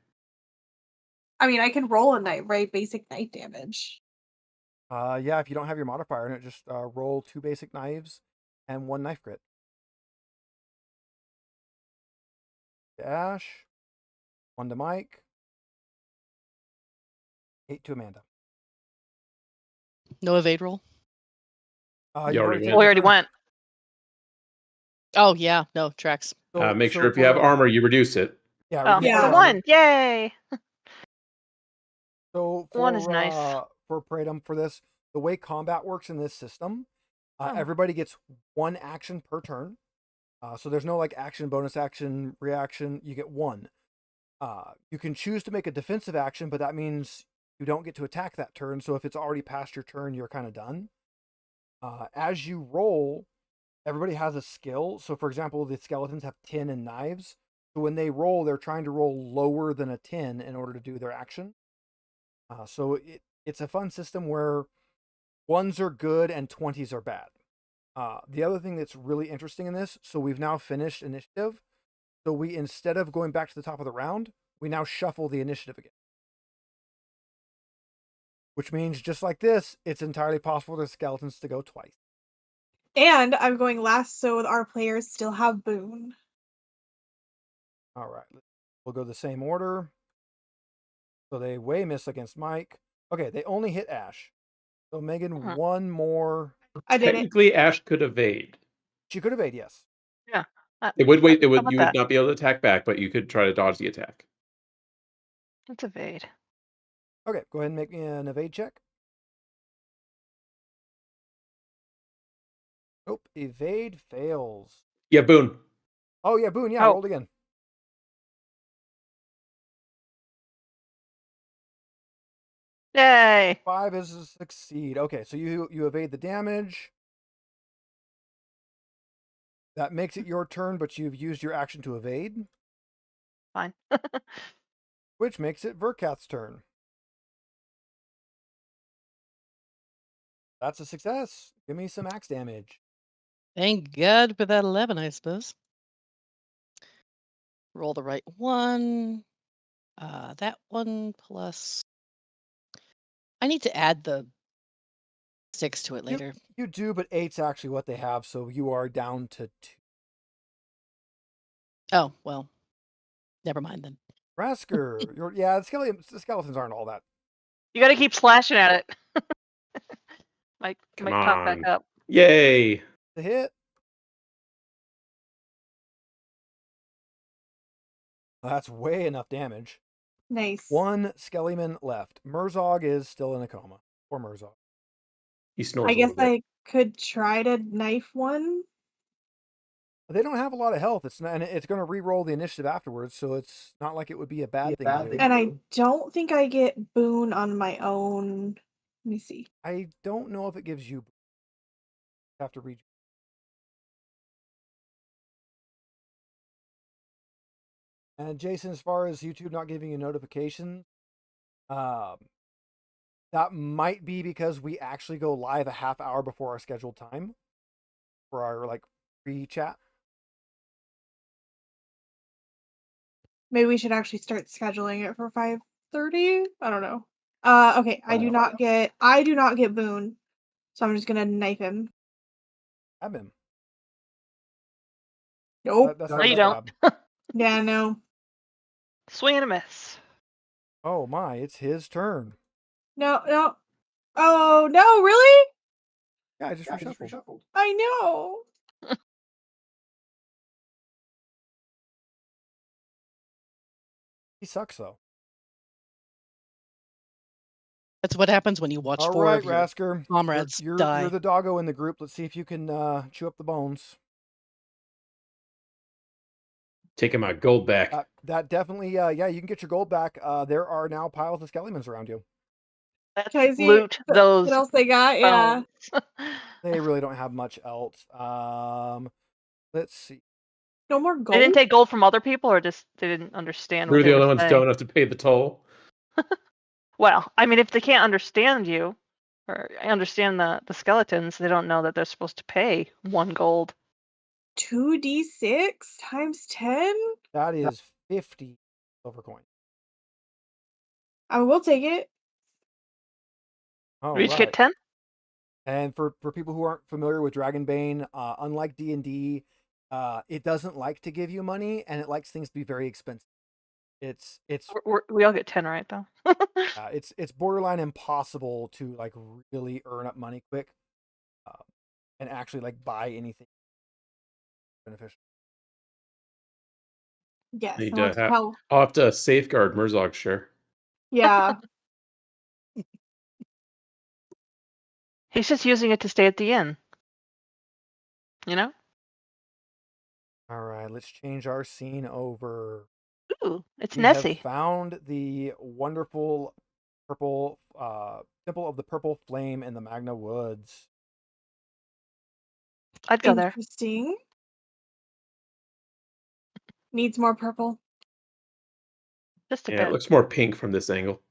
I mean, I can roll a knife, right? Basic knife damage. Yeah, if you don't have your modifier in it, just roll 2 basic knives and 1 knife crit. To Ash, 1 to Mike, 8 to Amanda. No evade roll. You already taken went. We your already turn. went. Oh yeah, no tracks. Make sure if you have armor, you reduce it. Yeah, Oh, reduce Yeah. the armor. 1. Yay! So for 1 is nice. For Praetum, for this, the way combat works in this system, Oh. everybody gets 1 action per turn. So there's no like action, bonus action, reaction. You get 1. You can choose to make a defensive action, but that means you don't get to attack that turn. So if it's already past your turn, you're kind of done. As you roll, everybody has a skill. So for example, the skeletons have 10 and knives. So when they roll, they're trying to roll lower than a 10 in order to do their action. So it's a fun system where 1s are good and 20s are bad. The other thing that's really interesting in this, so we've now finished initiative. So we, instead of going back to the top of the round, we now shuffle the initiative again. Which means, just like this, it's entirely possible for the skeletons to go twice. And I'm going last, so our players still have boon. All right, we'll go the same order. So they way miss against Mike. Okay, they only hit Ash. So Megan, 1 more. I did it. Technically, Ash could evade. She could evade, yes. Yeah. It would wait. How about You that? would not be able to attack back, but you could try to dodge the attack. Let's evade. Okay, go ahead and make me an evade check. Nope, evade fails. Yeah, boon. Oh yeah, boon. Yeah, Oh. rolled again. Yay! 5 is a succeed. Okay, so you evade the damage. That makes it your turn, but you've used your action to evade. Fine. Which makes it Verkath's turn. That's a success. Give me some axe damage. Thank God for that 11, I suppose. Roll the right one. That one plus. I need to add the 6 to it later. You do, but 8's actually what they have, so you are down to 2. Oh, well. Never mind then. Rasker, the skeletons aren't all that. You gotta keep slashing at it. Might Come pop back on. up. Yay! The hit. That's way enough damage. Nice. 1 skeleton left. Murzog is still in a coma. Poor Murzog. He snores I a guess little bit. I could try to knife one. They don't have a lot of health. It's not, and it's going to re-roll the initiative afterwards, so it's not like it would be a bad thing to do. And I don't think I get boon on my own. Let me see. I don't know if it gives you. Have to read. And Jason, as far as YouTube not giving you notifications, That might be because we actually go live a half hour before our scheduled time for our like pre-chat. Maybe we should actually start scheduling it for 5:30. I don't know. Okay. I do not get Boone, so I'm just gonna knife him. Have him. Nope. That's No, not you his don't. tab. Yeah, no. Swing and a miss. Oh my, it's his turn. No, no. Oh no, really? Yeah, I just reshuffled. I know. He sucks though. That's what happens when you watch All four right, of your Rasker. comrades You're die. the doggo in the group. Let's see if you can chew up the bones. Taking my gold back. That definitely, yeah, you can get your gold back. There are now piles of skeletons around you. Let's Can I see loot those what else they got? Yeah. bones. They really don't have much else. Let's see. No more They gold. didn't take gold from other people, or just they didn't understand what We're they the were only ones saying? don't have to pay the toll. Well, I mean, if they can't understand you or understand the skeletons, they don't know that they're supposed to pay 1 gold. 2d6 times 10. That is 50 silver coin. I will take it. All We each right. get 10? And for people who aren't familiar with Dragonbane, unlike D&D, it doesn't like to give you money, and it likes things to be very expensive. It's We all get 10, right, though? it's borderline impossible to like really earn up money quick, and actually like buy anything beneficial. Yes. Need I want to to tell. I'll have to safeguard Murzog's share. Yeah. He's just using it to stay at the inn. You know? All right, let's change our scene over. Ooh, it's We have Nessie. found the wonderful purple temple of the purple flame in the Magna Woods. I'd go there. Interesting. Needs more purple. Just a Yeah, it bit. looks more pink from this angle.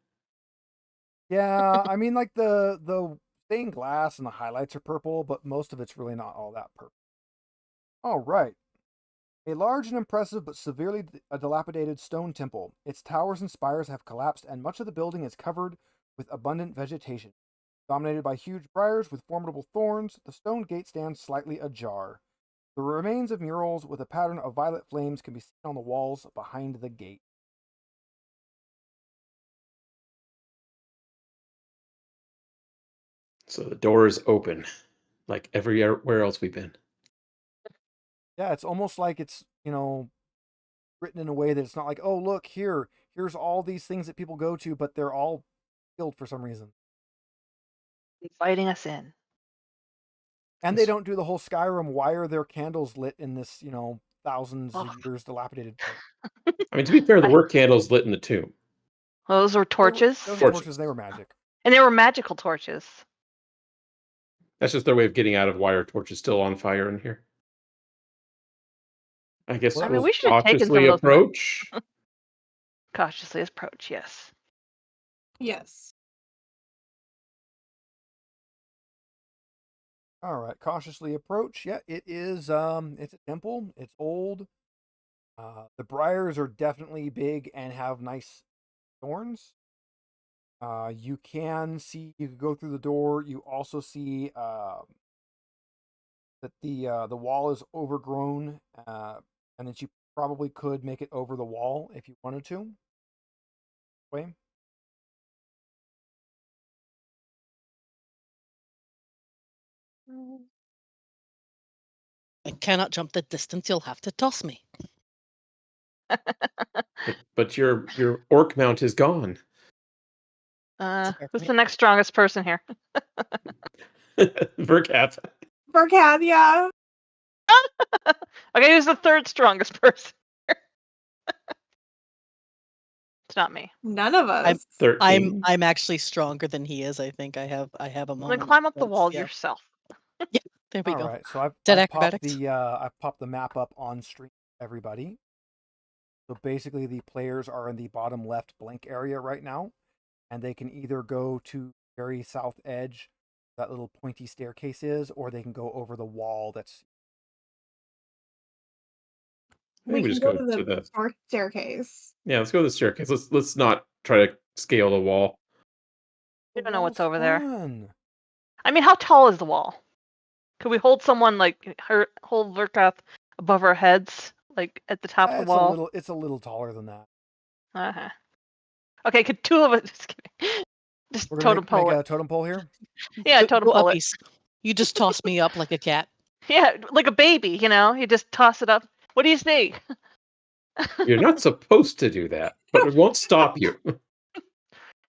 Yeah, I mean, like the stained glass and the highlights are purple, but most of it's really not all that purple. All right. A large and impressive but severely dilapidated stone temple. Its towers and spires have collapsed, and much of the building is covered with abundant vegetation. Dominated by huge briars with formidable thorns, the stone gate stands slightly ajar. The remains of murals with a pattern of violet flames can be seen on the walls behind the gate. So the door is open, like everywhere else we've been. Yeah, it's almost like it's, written in a way that it's not like, oh, look, here's all these things that people go to, but they're all sealed for some reason. Inviting us in. And they don't do the whole Skyrim, why are there candles lit in this, thousands of years dilapidated place? I mean, to be fair, there were candles lit in the tomb. Those were torches. Those were torches, they were magic. And they were magical torches. That's just their way of getting out of why our torch is still on fire in here. I guess Well, I mean, we'll we should have taken some cautiously of those. approach. Cautiously approach, yes. Yes. All right, cautiously approach. Yeah, it is. It's a temple. It's old. The briars are definitely big and have nice thorns. You can see. You could go through the door. You also see that the wall is overgrown, and that you probably could make it over the wall if you wanted to. Wait. I cannot jump the distance. You'll have to toss me. But your orc mount is gone. Who's the next strongest person here? Vercat. Vercat, yeah. Okay, who's the third strongest person? It's not me. None of us. 13. I'm actually stronger than he is. I think I have a moment. Then climb up the That's- wall yeah. yourself. Yeah, there we All go. right, so I've Dead popped acrobatics. I've popped the map up on stream for everybody. So basically, the players are in the bottom left blank area right now, and they can either go to very south edge, that little pointy staircase is, or they can go over the wall that's... I think we can just go go to to the the north staircase. yeah. Let's go to the staircase. Let's not try to scale the wall. You The don't know what's wall's over there. fun. I mean, how tall is the wall? Could we hold someone like hold Verkath above our heads, like at the top of the wall? It's a little taller than that. Uh-huh. Okay, could two of us just kidding. Just We're gonna totem make pole a it. totem pole here. Yeah, totem Go pole it. uppies. You just toss me up like a cat. Yeah, like a baby, you know. You just toss it up. What do you think? You're not supposed to do that, but it won't stop you.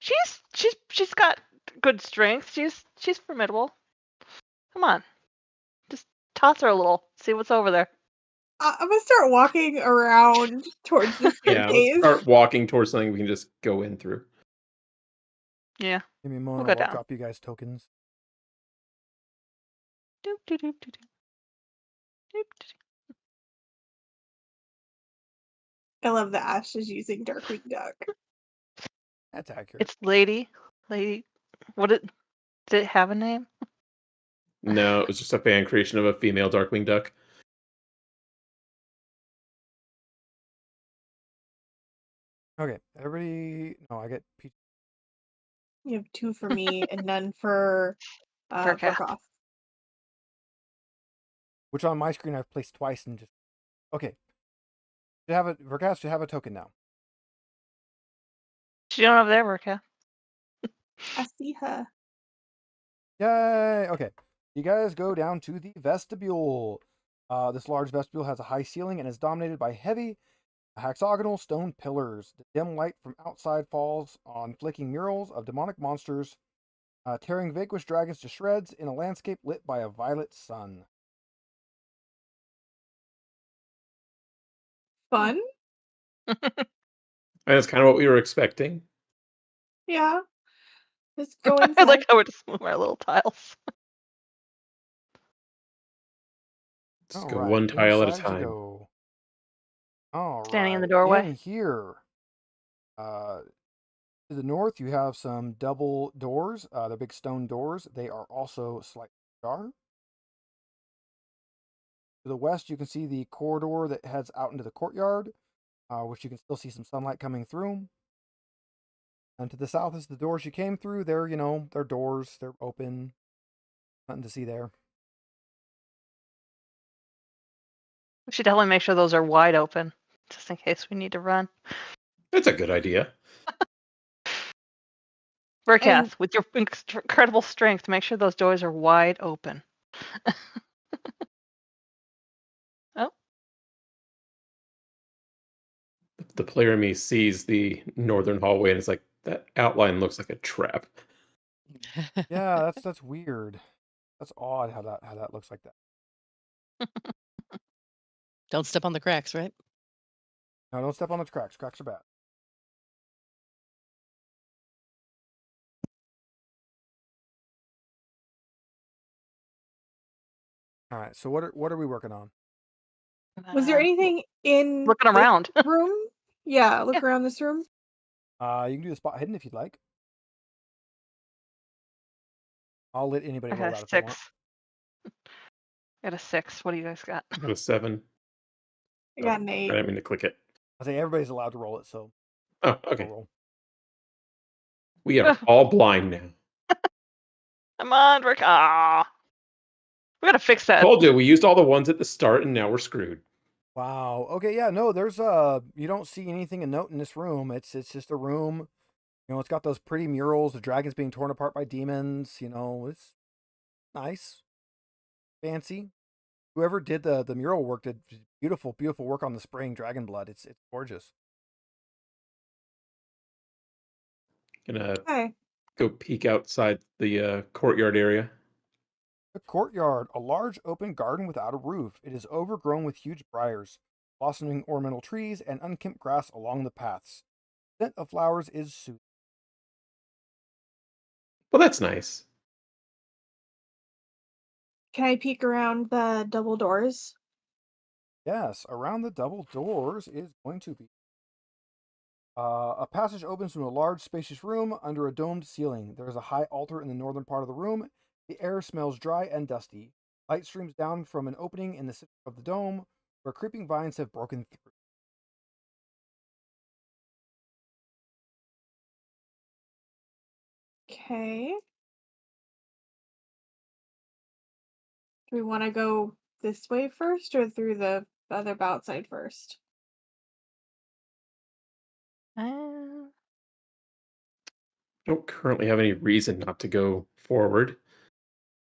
She's got good strength. She's formidable. Come on, just toss her a little. See what's over there. I'm gonna start walking around towards the Yeah, let's staircase. start walking towards something we can just go in through. Yeah. Give me a We'll moment. go I'll down. drop you guys tokens. Doop, doop, doop, doop, doop. Doop, doop. I love that Ash is using Darkwing Duck. That's accurate. It's lady. Did it have a name? No, it was just a fan creation of a female Darkwing Duck. Okay, everybody. No, I get Peach. You have 2 for me and none for Verkath. Verkath. Which on my screen I've placed twice and just... Okay. Verkath should have a token now. She don't have there, Verkath. I see her. Yay! Okay. You guys go down to the vestibule. This large vestibule has a high ceiling and is dominated by heavy hexagonal stone pillars. The dim light from outside falls on flicking murals of demonic monsters, tearing vanquished dragons to shreds in a landscape lit by a violet sun. Fun? And that's kind of what we were expecting. Yeah. Let's go inside. I like how we just move our little tiles. Just go one tile at a time. All Standing in the right, doorway. In here, to the north, you have some double doors. They're big stone doors. They are also slightly ajar. To the west, you can see the corridor that heads out into the courtyard, which you can still see some sunlight coming through. And to the south is the doors you came through. They're, they're doors. They're open. Nothing to see there. We should definitely make sure those are wide open, just in case we need to run. That's a good idea. Verkath, with your incredible strength, make sure those doors are wide open. Oh. The player in me sees the northern hallway and it's like, that outline looks like a trap. Yeah, that's weird. That's odd how that looks like that. Don't step on the cracks, right? No, don't step on the cracks. Cracks are bad. All right. So what are we working on? Was there anything in Looking around? this room? Yeah, look Yeah. around this room. You can do the spot hidden if you'd like. I'll let anybody I roll got that a if they want. 6. I got a 6. What do you guys got? I got a 7. I got an I 8. didn't mean to click it. I say everybody's allowed to roll it, so Oh, okay. roll. We are all blind now. Come on, Rick. Ah. We gotta fix that. Told you, we used all the ones at the start and now we're screwed. Wow. Okay, yeah, no, there's you don't see anything of note in this room. It's just a room. It's got those pretty murals, the dragons being torn apart by demons, it's nice. Fancy. Whoever did the mural work did beautiful work on the spraying dragon blood. It's gorgeous. Gonna Okay. go peek outside the courtyard area. The courtyard, a large open garden without a roof. It is overgrown with huge briars, blossoming ornamental trees, and unkempt grass along the paths. The scent of flowers is soothing. Well, that's nice. Can I peek around the double doors? Yes, around the double doors is going to be A passage opens into a large, spacious room under a domed ceiling. There is a high altar in the northern part of the room. The air smells dry and dusty. Light streams down from an opening in the center of the dome, where creeping vines have broken through. Okay. Do we want to go this way first or through the other outside first? Don't currently have any reason not to go forward,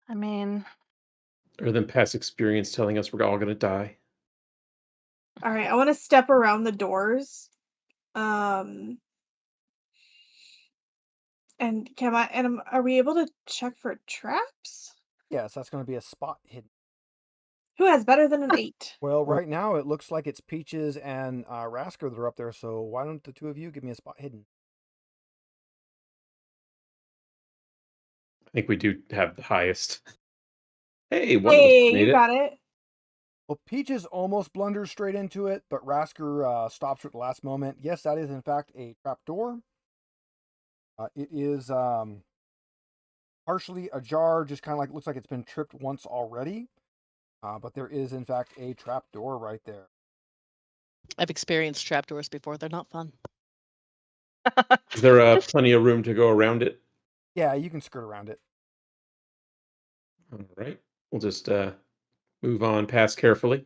I mean, other than past experience telling us we're all going to die. All right, I want to step around the doors. And are we able to check for traps? Yes, that's going to be a spot hidden. Who has better than an 8? Well, right now it looks like it's Peaches and Rasker that are up there, so why don't the two of you give me a spot hidden? I think we do have the highest. Hey, one Hey, of us made you it. got it. Well, Peaches almost blunders straight into it, but Rasker stops her at the last moment. Yes, that is in fact a trapdoor. It is partially ajar, just kind of like looks like it's been tripped once already. But there is in fact a trapdoor right there. I've experienced trapdoors before. They're not fun. Is there plenty of room to go around it? Yeah, you can skirt around it. All right. We'll just move on past carefully.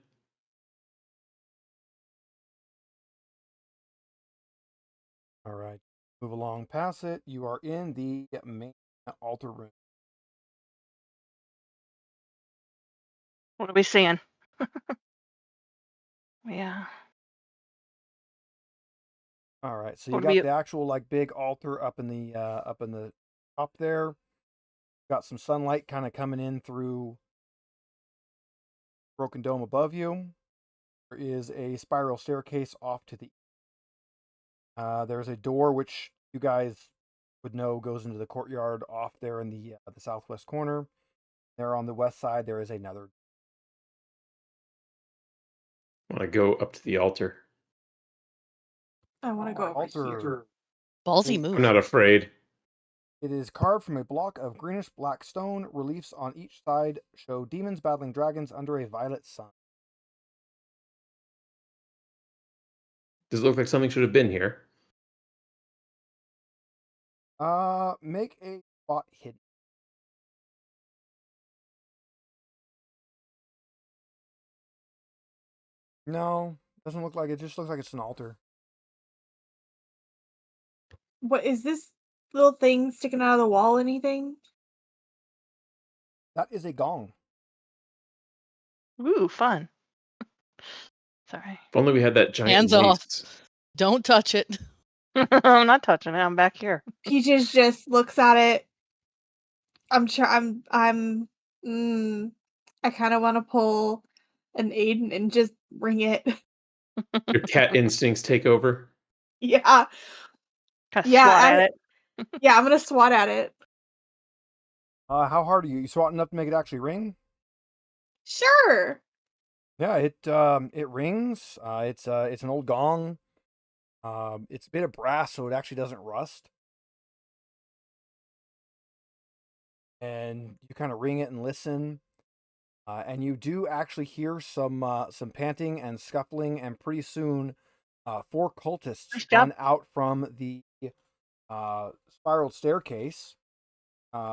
All right. Move along past it. You are in the main altar room. what are we seeing? Yeah. All right. So you What got we the actual like big altar up in the top there. Got some sunlight kind of coming in through broken dome above you. There is a spiral staircase off to the there's a door which you guys would know goes into the courtyard off there in the southwest corner. There on the west side there is another. I want to go up to the altar. I want to go over Altar. here. Ballsy I'm move. not afraid. It is carved from a block of greenish black stone. Reliefs on each side show demons battling dragons under a violet sun. Does it look like something should have been here? Make a spot hidden. No, doesn't look like it. Just looks like it's an altar. What is this little thing sticking out of the wall? Anything? That is a gong. Ooh, fun. Sorry. If only we had that giant Hands off. waist. Don't touch it. I'm not touching it. I'm back here. Peaches just looks at it. I kind of want to pull an Aiden and just bring it. Your cat instincts take over. Yeah. Kind of Yeah, swat at it. Yeah, I'm gonna swat at it. How hard are you? You swatting enough to make it actually ring? Sure. Yeah, it rings. It's an old gong. It's a bit of brass, so it actually doesn't rust. And you kind of ring it and listen, and you do actually hear some panting and scuffling, and pretty soon, 4 cultists Nice job. run out from the spiraled staircase.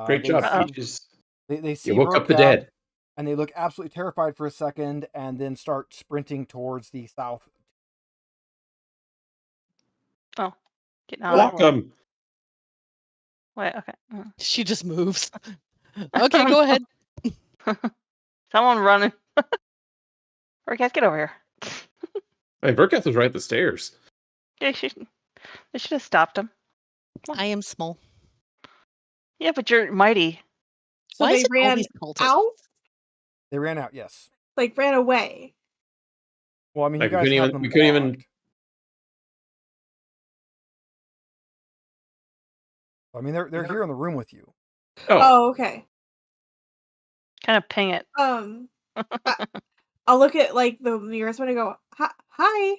Great they job, see- Peaches. They see You woke up the Vercat, dead. and they look absolutely terrified for a second, and then start sprinting towards the south. Oh, getting out of Block the way. them. Wait, okay. She just moves. Okay, go ahead. Someone running. Or guys, get over here. Hey, Verkath was right at the stairs. They should have stopped him. I am small. Yeah, but you're mighty. So Why they is it all ran these cultists? out, They ran out. Yes. like ran away. Well, I mean, Like, you we guys couldn't have even- them we couldn't even- blocked. I mean, they're here in the room with you. Oh, okay. Kind of ping it. I'll look at like the nearest one and go, hi.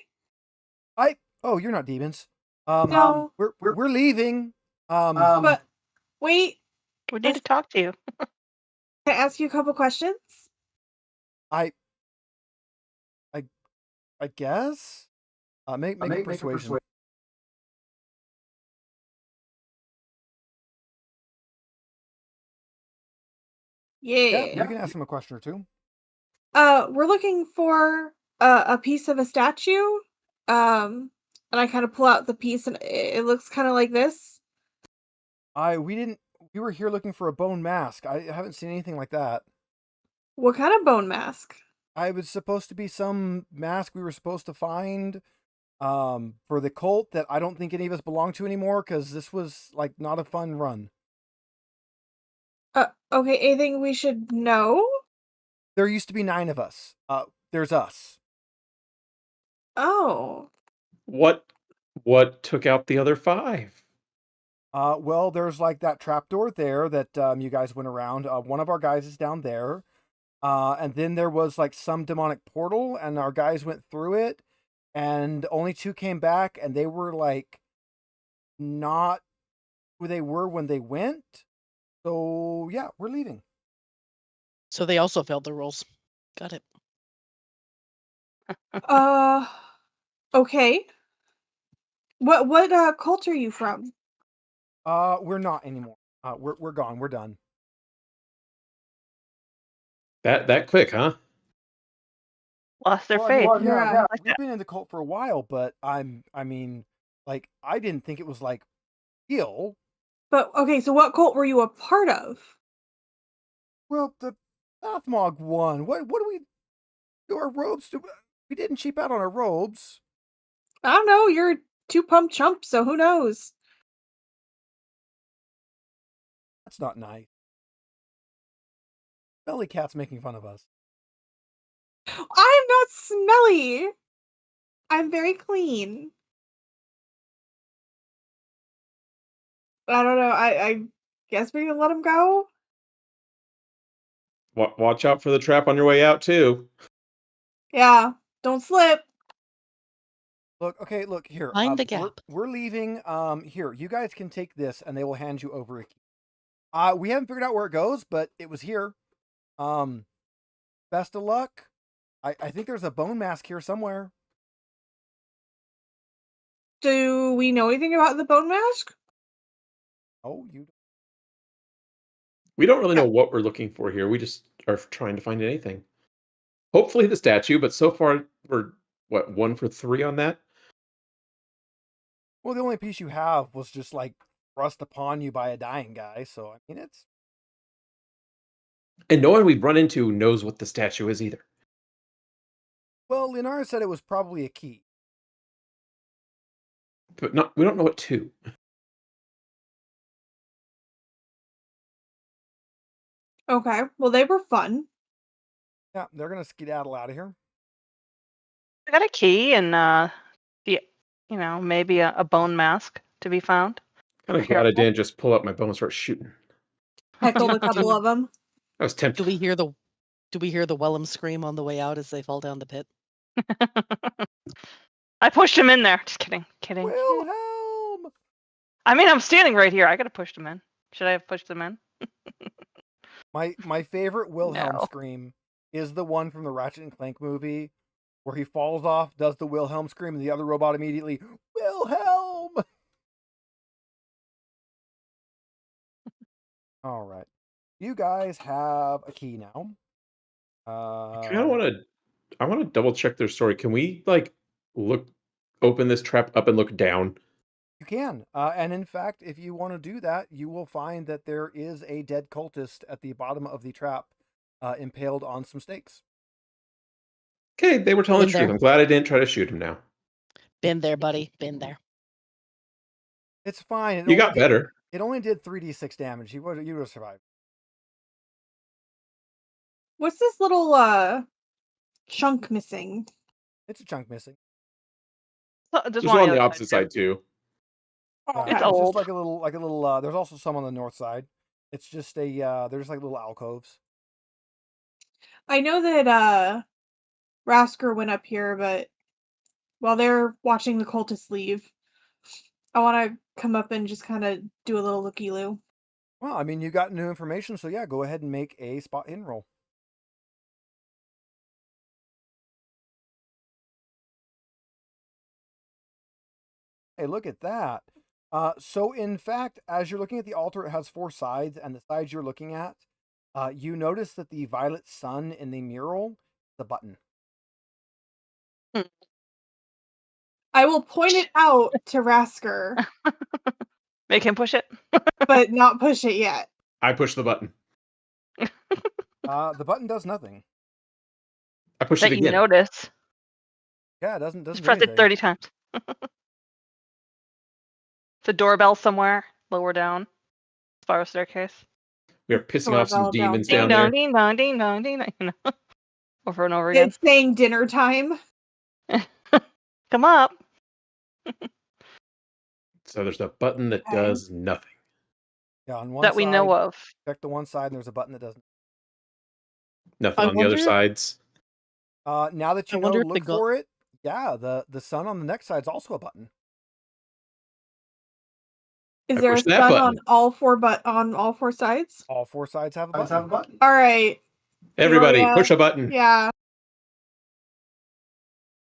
Oh, you're not demons. No, We're leaving. but wait, We need to talk to you. can I ask you a couple questions? I guess. Make a persuasion. Yeah, you can ask him a question or two. We're looking for a piece of a statue. And I kind of pull out the piece, and it looks kind of like this. We were here looking for a bone mask. I haven't seen anything like that. What kind of bone mask? I was supposed to be some mask we were supposed to find for the cult that I don't think any of us belong to anymore, because this was like not a fun run. Okay, anything we should know? There used to be 9 of us. There's us. Oh. What took out the other 5? Well, there's like that trapdoor there that you guys went around. One of our guys is down there. And then there was like some demonic portal, and our guys went through it, and only 2 came back, and they were like not who they were when they went. So yeah, we're leaving. So they also failed the rules. Got it. Okay. What cult are you from? We're not anymore. We're gone. We're done. That quick, huh? Lost their Well, faith. Yeah. we've been in the cult for a while, but I didn't think it was like real. But okay, so what cult were you a part of? Well, the Athmog one. What do we do? Our robes? We didn't cheap out on our robes. I don't know, you're a 2-pump chump, so who knows? That's not nice. Belly Cat's making fun of us. I'm not smelly. I'm very clean. I don't know. I guess we can let him go. Watch out for the trap on your way out too. Yeah, don't slip. Look here. Mind the gap. We're leaving. Here, you guys can take this, and they will hand you over a key. We haven't figured out where it goes, but it was here. Best of luck. I think there's a bone mask here somewhere. Do we know anything about the bone mask? Oh, you. We don't really know what we're looking for here. We just are trying to find anything. Hopefully the statue, but so far we're 1 for 3 on that. Well, the only piece you have was just like thrust upon you by a dying guy. So I mean, it's. And no one we've run into knows what the statue is either. Well, Linara said it was probably a key. But we don't know what to. Okay, well, they were fun. Yeah, they're gonna skedaddle out of here. I got a key and maybe a bone mask to be found. Kind of glad I didn't just pull up my bow and start shooting. Heckled a couple of them. I was tempted. Do we hear the Wellham scream on the way out as they fall down the pit? I pushed him in there. Just kidding. Wilhelm! I mean, I'm standing right here. I could have pushed him in. Should I have pushed him in? My favorite Wilhelm No. scream is the one from the Ratchet and Clank movie where he falls off, does the Wilhelm scream, and the other robot immediately, Wilhelm! All right. You guys have a key now. I want to double check their story. Can we open this trap up and look down? You can. And in fact, if you want to do that, you will find that there is a dead cultist at the bottom of the trap, impaled on some stakes. Okay, they were telling the Been truth. there. I'm glad I didn't try to shoot him now. Been there, buddy. Been there. It's fine. You got better. It only did 3d6 damage. You would have survived. What's this little chunk missing? It's a chunk missing. There's one on the opposite side too. Okay. It's It's old. just like a little. There's also some on the north side. It's just they're just like little alcoves. I know that Rasker went up here, but while they're watching the cultists leave, I want to come up and just kind of do a little looky-loo. Well, I mean, you got new information, so yeah, go ahead and make a spot hidden roll. Hey, look at that. So in fact, as you're looking at the altar, it has 4 sides, and the sides you're looking at, you notice that the violet sun in the mural, the button. I will point it out to Rasker, Make him push it. but not push it yet. I push the button. The button does nothing. I push That it you again. notice. Yeah, it doesn't Just do press it anything. 30 times. It's a doorbell somewhere lower down. Spiral staircase. We are pissing off some Doorbell demons down. down Ding dong, there. ding dong, ding dong, ding dong. You know, over and over again. It's saying dinner time. Come up. So there's a button that Okay. does nothing. Yeah, on one That side, we know of. check the one side, and there's a button that doesn't. Nothing I on the other wonder- sides. Now that you I know wonder to if the look go- for it, yeah, the sun on the next side is also a button. Is I there a push that sun button. on all 4 sides? All 4 sides have a button. All right. Everybody, Peoria. push a button. Yeah.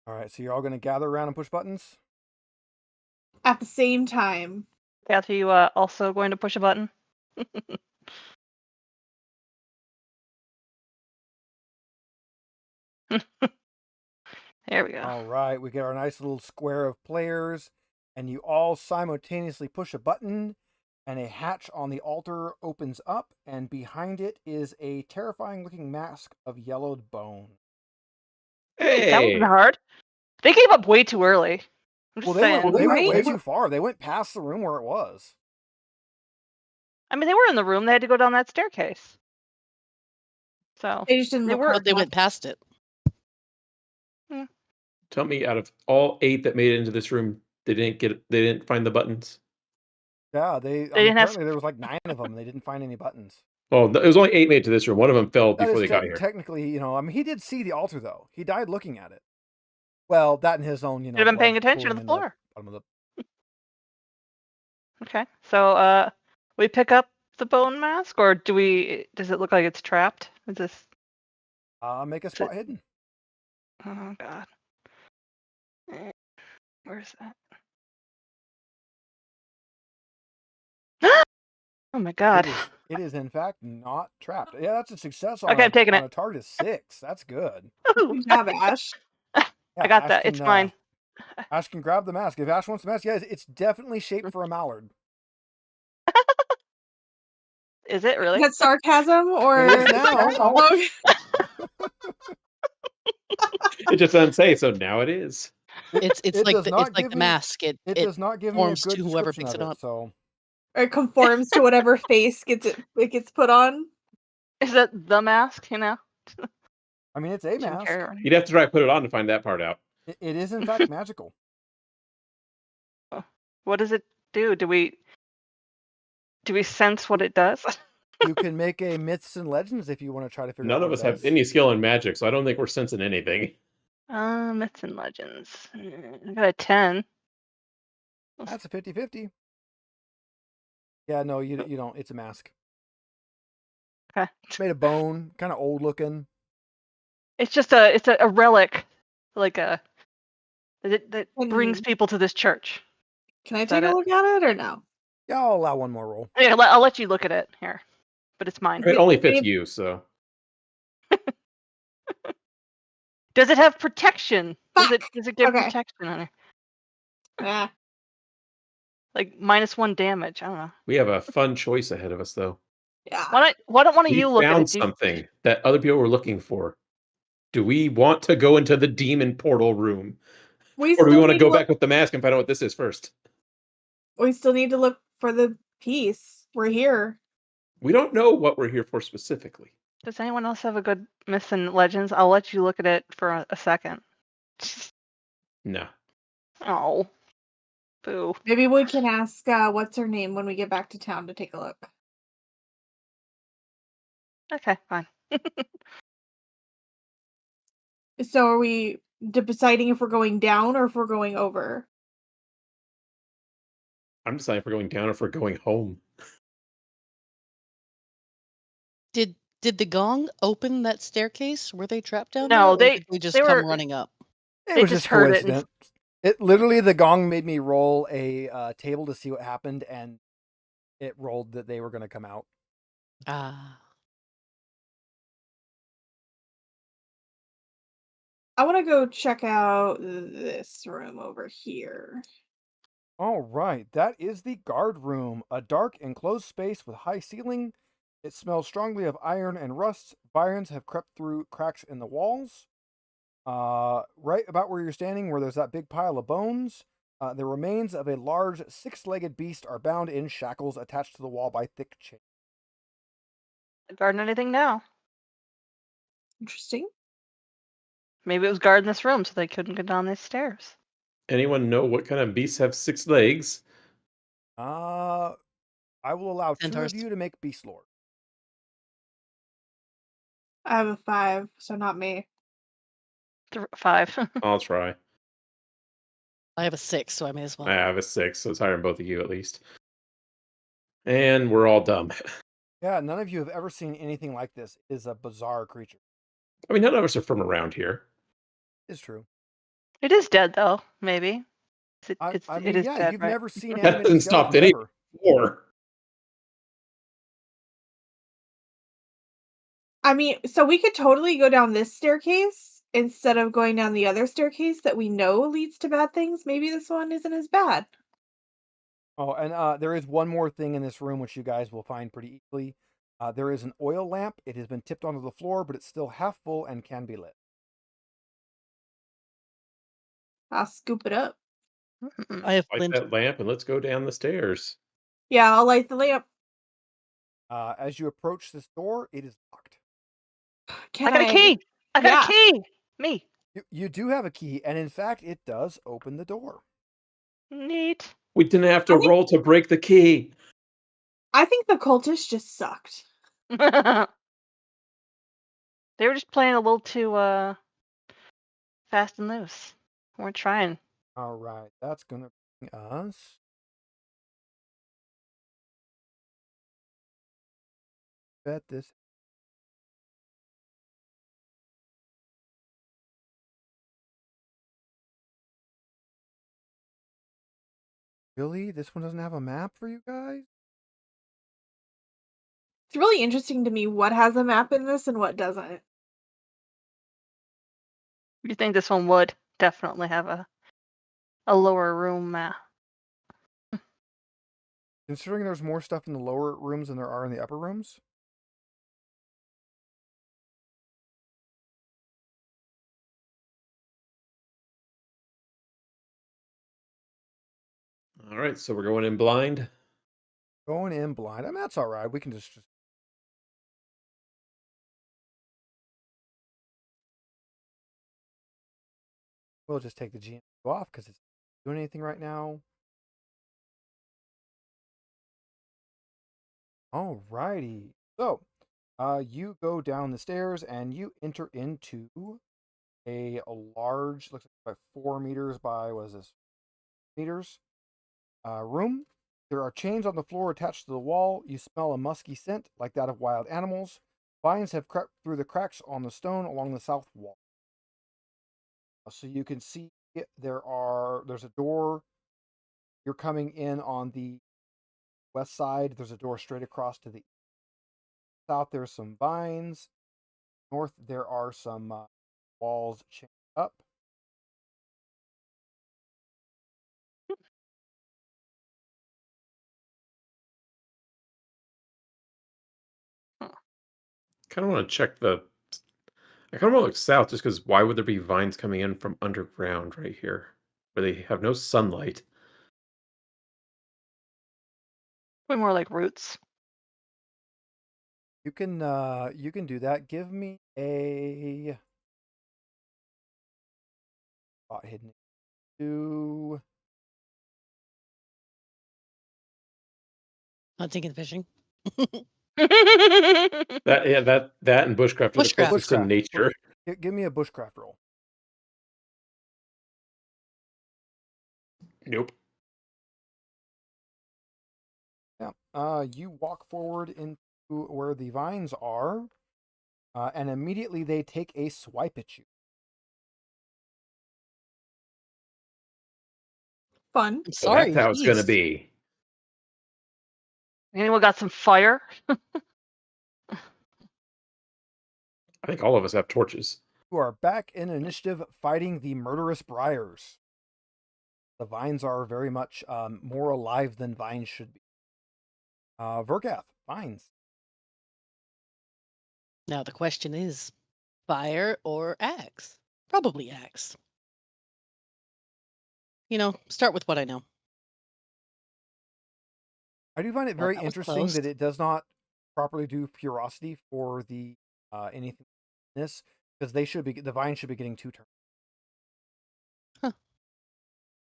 All right, so you're all going to gather around and push buttons? At the same time. Kathy, you also going to push a button? There we go. All right, we get our nice little square of players, and you all simultaneously push a button, and a hatch on the altar opens up, and behind it is a terrifying looking mask of yellowed bone. Hey, that Hey, wasn't hard. They gave up way too early. I'm just Well, saying. they went way Right? too far. They went past the room where it was. I mean, they were in the room. They had to go down that staircase. So They just didn't They look were- hard But they enough. went past it. tell me, out of all 8 that made it into this room, they didn't find the buttons. Yeah, didn't have- apparently there was like 9 of them. And they didn't find any buttons. Well, it was only 8 made it to this room. One of them fell That before is they got here. technically, I mean, he did see the altar though. He died looking at it. Well, that and his own, Should have been paying blood attention to the pooling into floor. bottom of Okay. So we pick up the bone mask, or does it look like it's trapped? Is this? make a spot hidden. Oh god. Where's that? Oh my god. It is in fact not trapped. Yeah, that's a success on, Okay, I'm taking on it. a target of 6. That's good. Ooh, Good job, Ash. Yeah, I got Ash that. It's can, mine. Ash can grab the mask. If Ash wants the mask, yeah, it's definitely shaped for a mallard. Is it really? Is that sarcasm or? It is now. Oh, It just doesn't say, so now it is. It's It like does the, not it's like give the me- mask. It does not give me a conforms good to whoever description picks of it it, up. so or it conforms to whatever face it gets put on. Is that the mask? You know. I mean, it's a Jim mask. Carrey. You'd have to try to put it on to find that part out. It is in fact magical. What does it do? Do we sense what it does? You can make a myths and legends if you want to try to figure out None of what us it have does. any skill in magic, so I don't think we're sensing anything. Myths and legends. I got a 10. That's a 50-50. Yeah, no, you don't. It's a mask. Okay. It's made of bone, kind of old looking. It's just a relic, like that brings Mm. people to this church. Can I Is that take a it? look at it or no? Yeah, I'll allow one more roll. Yeah, I'll let you look at it here, but it's mine. It only fits Maybe- you, so. Does it have protection? Does Fuck! it give Okay. protection on it? Ah, Like -1 damage? I don't know. We have a fun choice ahead of us, though. yeah. Why don't one of We you look at found it? something that other people were looking for. Do we want to go into the demon portal room? Or do we still want to need go look- back with the mask and find out what this is first? We still need to look for the piece. We're here. We don't know what we're here for specifically. Does anyone else have a good myths and legends? I'll let you look at it for a second. No. Oh, boo. Maybe we can ask what's her name when we get back to town to take a look. Okay, fine. So are we deciding if we're going down or if we're going over? I'm deciding if we're going down or if we're going home. Did the gong open that staircase? Were they trapped down No, there, or they- did they just they come were- running up? It They was just just heard it and- coincidence. It literally, the gong made me roll a table to see what happened, and it rolled that they were going to come out. Ah. I want to go check out this room over here. All right, that is the guard room, a dark enclosed space with high ceiling. It smells strongly of iron and rust. Vines have crept through cracks in the walls. Right about where you're standing, where there's that big pile of bones, the remains of a large six-legged beast are bound in shackles attached to the wall by thick chains. Guarding anything now? Interesting. Maybe it was guarding this room so they couldn't get down these stairs. Anyone know what kind of beasts have 6 legs? I will allow 2 of Centaurs. you to make beast lore. I have a 5, so not me. 5. I'll try. I have a 6, so I may as well. I have a 6, so it's higher than both of you at least. And we're all dumb. Yeah, none of you have ever seen anything like this. It is a bizarre creature. I mean, none of us are from around here. It's true. It is dead though, maybe. It I mean, is yeah, dead, you've right? never seen That animated hasn't stopped skeletons any- ever. Or I mean, so we could totally go down this staircase instead of going down the other staircase that we know leads to bad things. Maybe this one isn't as bad. Oh, and there is one more thing in this room which you guys will find pretty easily. There is an oil lamp. It has been tipped onto the floor, but it's still half full and can be lit. I'll scoop it up. I have light flint. that lamp and let's go down the stairs. Yeah, I'll light the lamp. As you approach this door, it is locked. Can I got a key. I got Yeah. a key. Me. You do have a key, and in fact, it does open the door. Neat. We didn't have to I think- roll to break the key. I think the cultists just sucked. They were just playing a little too fast and loose. We're trying. All right, that's gonna bring us. Bet this. Really? This one doesn't have a map for you guys? It's really interesting to me what has a map in this and what doesn't. You think this one would definitely have a lower room map? Considering there's more stuff in the lower rooms than there are in the upper rooms? All right, so we're going in blind. Going in blind. I mean, that's all right. We can just. We'll just take the GM off because it's not doing anything right now. All righty. So, you go down the stairs and you enter into a large, looks like 4 meters by, what is this, meters, room. There are chains on the floor attached to the wall. You smell a musky scent like that of wild animals. Vines have crept through the cracks on the stone along the south wall. So you can see there's a door. You're coming in on the west side. There's a door straight across to the south. There's some vines. North, there are some walls chained up. Kind of want to check the. I kind of want to look south just because why would there be vines coming in from underground right here where they have no sunlight? Way more like roots. You can do that. Give me a spot hidden. Do Hunting and fishing. That and bushcraft are the Bushcraft. closest to nature. give me a bushcraft roll. Nope. You walk forward into where the vines are, and immediately they take a swipe at you. Fun. I'm So that's sorry. how it's going to Jeez. be. Anyone got some fire? I think all of us have torches. You are back in initiative fighting the murderous briars. The vines are very much more alive than vines should be. Vergath, vines. Now the question is, fire or axe? Probably axe. Start with what I know. I do find it Well, very that was interesting close. that it does not properly do ferocity for the anything this, because the vines should be getting 2 turns.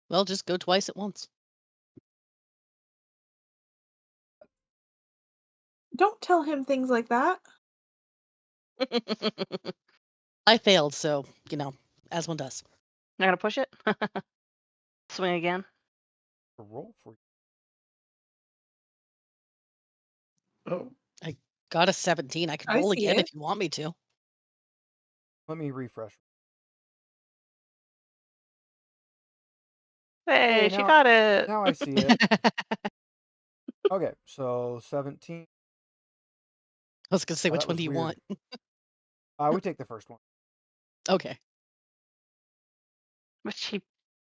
Well, just go twice at once. Don't tell him things like that. I failed, so, as one does. Not gonna push it? Swing again. A roll for you. Oh, I got a 17. I could I roll see again it. if you want me to. Let me refresh. Hey, Hey, she now- got it. Now I see it. Okay, so 17. I was going to say, Oh, which that one was do you weird. want? We take the first one. Okay. But she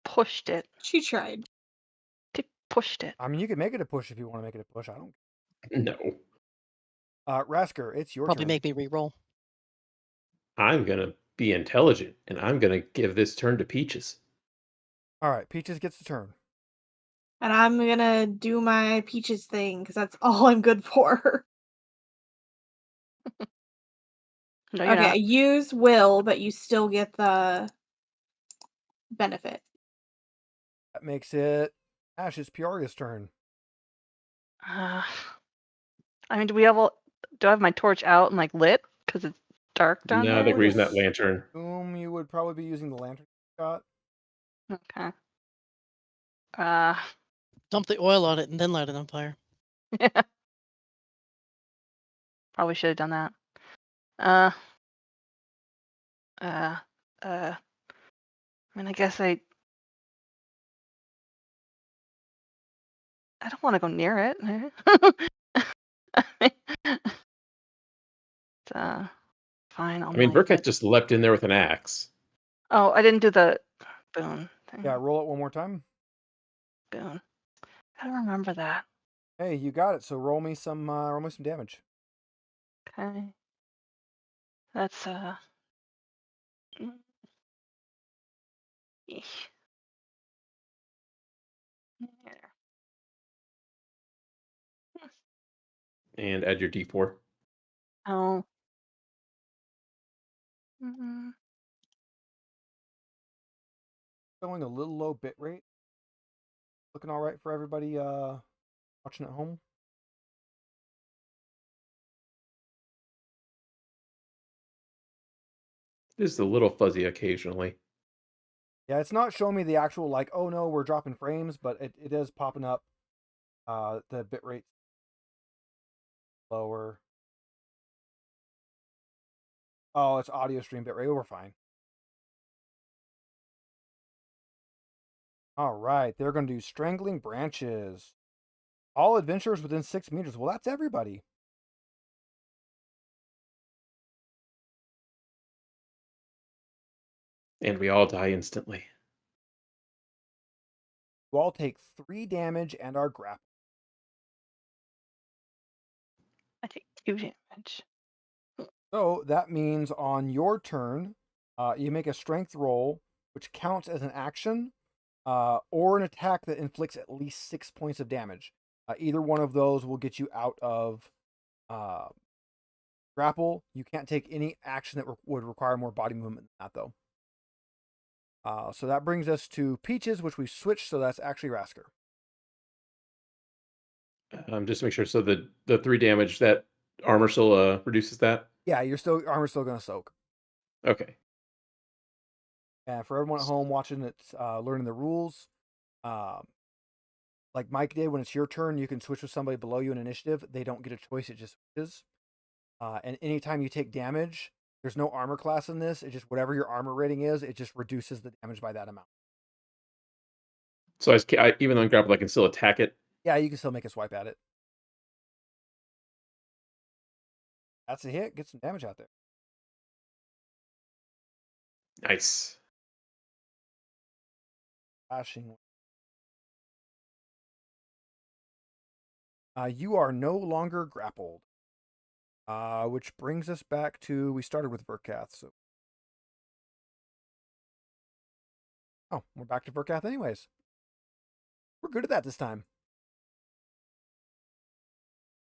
pushed it. She tried. She pushed it. I mean, you can make it a push if you want to make it a push. I don't. no. Rasker, it's your Probably turn. make me re-roll. I'm going to be intelligent, and I'm going to give this turn to Peaches. All right, Peaches gets the turn. And I'm gonna do my Peaches thing because that's all I'm good for. No, you're Okay, not. use will, but you still get the benefit. That makes it Ash's Peoria's turn. I mean, do I have my torch out and lit? Because it's dark down No, I there? think we're using that lantern. You would probably be using the lantern shot. Okay. Dump the oil on it and then light it on fire. Probably should have done that. I mean, I guess I don't want to go near it. It's, fine. I mean, knife Burkett it. just leapt in there with an axe. Oh, I didn't do the boon thing. Yeah, roll it one more time. Boon. I don't remember that. Hey, you got it. So roll me some damage. Okay. That's eesh. Yeah. And add your D4. Oh. Mm-mm. Showing a little low bit rate. Looking all right for everybody watching at home. Just a little fuzzy occasionally. Yeah, it's not showing me the actual oh no, we're dropping frames, but it is popping up the bit rate lower. Oh, it's audio stream bit rate. We're fine. All right, they're going to do strangling branches. All adventurers within 6 meters. Well, that's everybody. And we all die instantly. You all take 3 damage and are grappled. I take 2 damage. So that means on your turn, you make a strength roll, which counts as an action, or an attack that inflicts at least 6 points of damage. Either one of those will get you out of grapple. You can't take any action that would require more body movement than that, though. So that brings us to Peaches, which we switched, so that's actually Rasker. Just to make sure. So the 3 damage, that armor still reduces that? Yeah, armor's still going to soak. Okay. And for everyone at home watching, it's learning the rules. like Mike did, when it's your turn, you can switch with somebody below you in initiative. They don't get a choice; it just switches. And anytime you take damage, there's no armor class in this. It just whatever your armor rating is, it just reduces the damage by that amount. So even though I'm grappled, I can still attack it. Yeah, you can still make a swipe at it. That's a hit. Get some damage out there. Nice. Flashing. You are no longer grappled. Which brings us back to, we started with Verkath, so. Oh, we're back to Verkath anyways. We're good at that this time.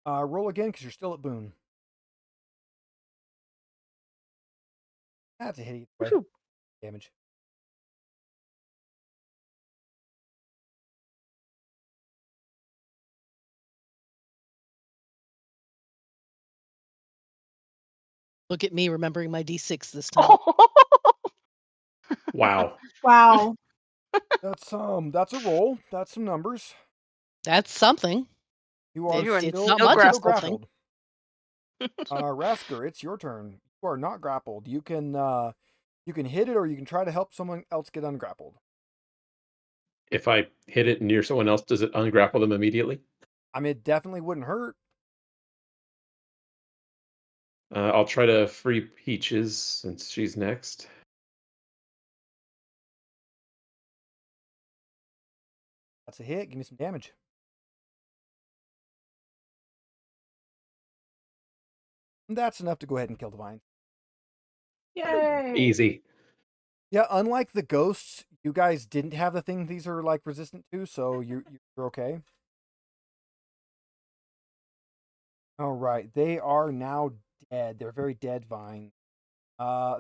Roll again, because you're still at Boone. That's a hit either way. Woo-hoo. Damage. Look at me remembering my D6 this time. Wow. Wow. That's a roll. That's some numbers. That's something. You are You are still, not still much of grappled. something. Rasker, it's your turn. You are not grappled. You can hit it, or you can try to help someone else get ungrappled. If I hit it near someone else, does it ungrapple them immediately? I mean, it definitely wouldn't hurt. I'll try to free Peaches since she's next. That's a hit. Give me some damage. And that's enough to go ahead and kill the vine. Yay. Easy. Yeah, unlike the ghosts, you guys didn't have the thing these are like resistant to, so you're okay. All right, they are now dead. They're very dead vines.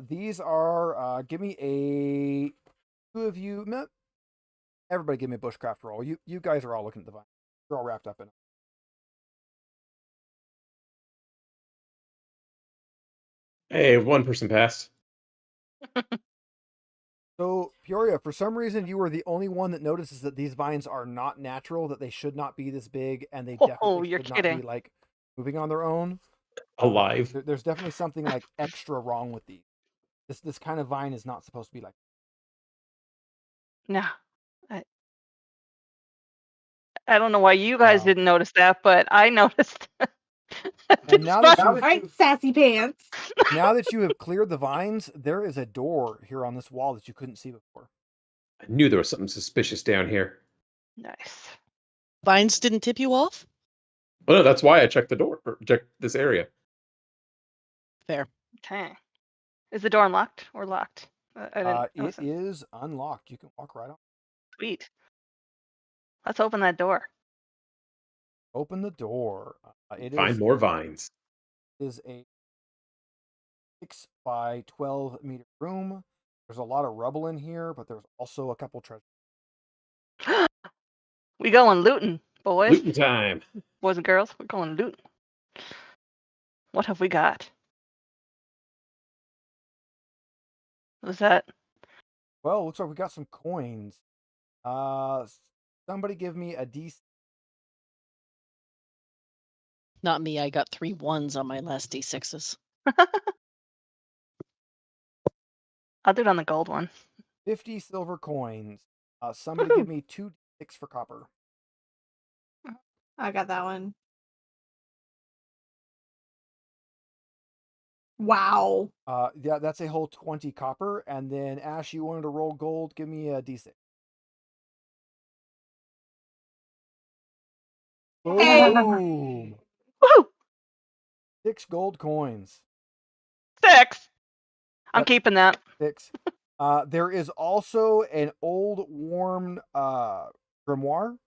These are give me a two of you. Everybody, give me a bushcraft roll. You guys are all looking at the vine. You're all wrapped up in it. Hey, one person passed. So, Peoria, for some reason, you were the only one that notices that these vines are not natural, that they should not be this big, and they definitely you're should not kidding. be, like, moving on their own. Alive. There's definitely something, like, extra wrong with these. This kind of vine is not supposed to be like. No. I don't know why you guys didn't notice that, but I noticed. And now that All right, sassy pants. now that you have cleared the vines, there is a door here on this wall that you couldn't see before. I knew there was something suspicious down here. Nice. Vines didn't tip you off? Well, no, that's why I checked the door, or checked this area. Fair. Okay. Is the door unlocked or locked? I didn't. It is unlocked. You can walk right on. Sweet. Let's open that door. Open the door. Find more vines. Is a 6 by 12 meter room. There's a lot of rubble in here, but there's also a couple treasures. We going looting, boys. Looting time. Boys and girls, we're going looting. What have we got? What's that? Well, looks like we got some coins. Somebody give me a D. Not me. I got 3 1s on my last D6s. I'll do it on the gold one. 50 silver coins. Somebody give me 2 D6 for copper. I got that one. Wow. Yeah, that's a whole 20 copper. And then Ash, you wanted to roll gold. Give me a D6. Hey. Boom! Woohoo! 6 gold coins. 6. I'm Yep. keeping that. 6. There is also an old worn grimoire.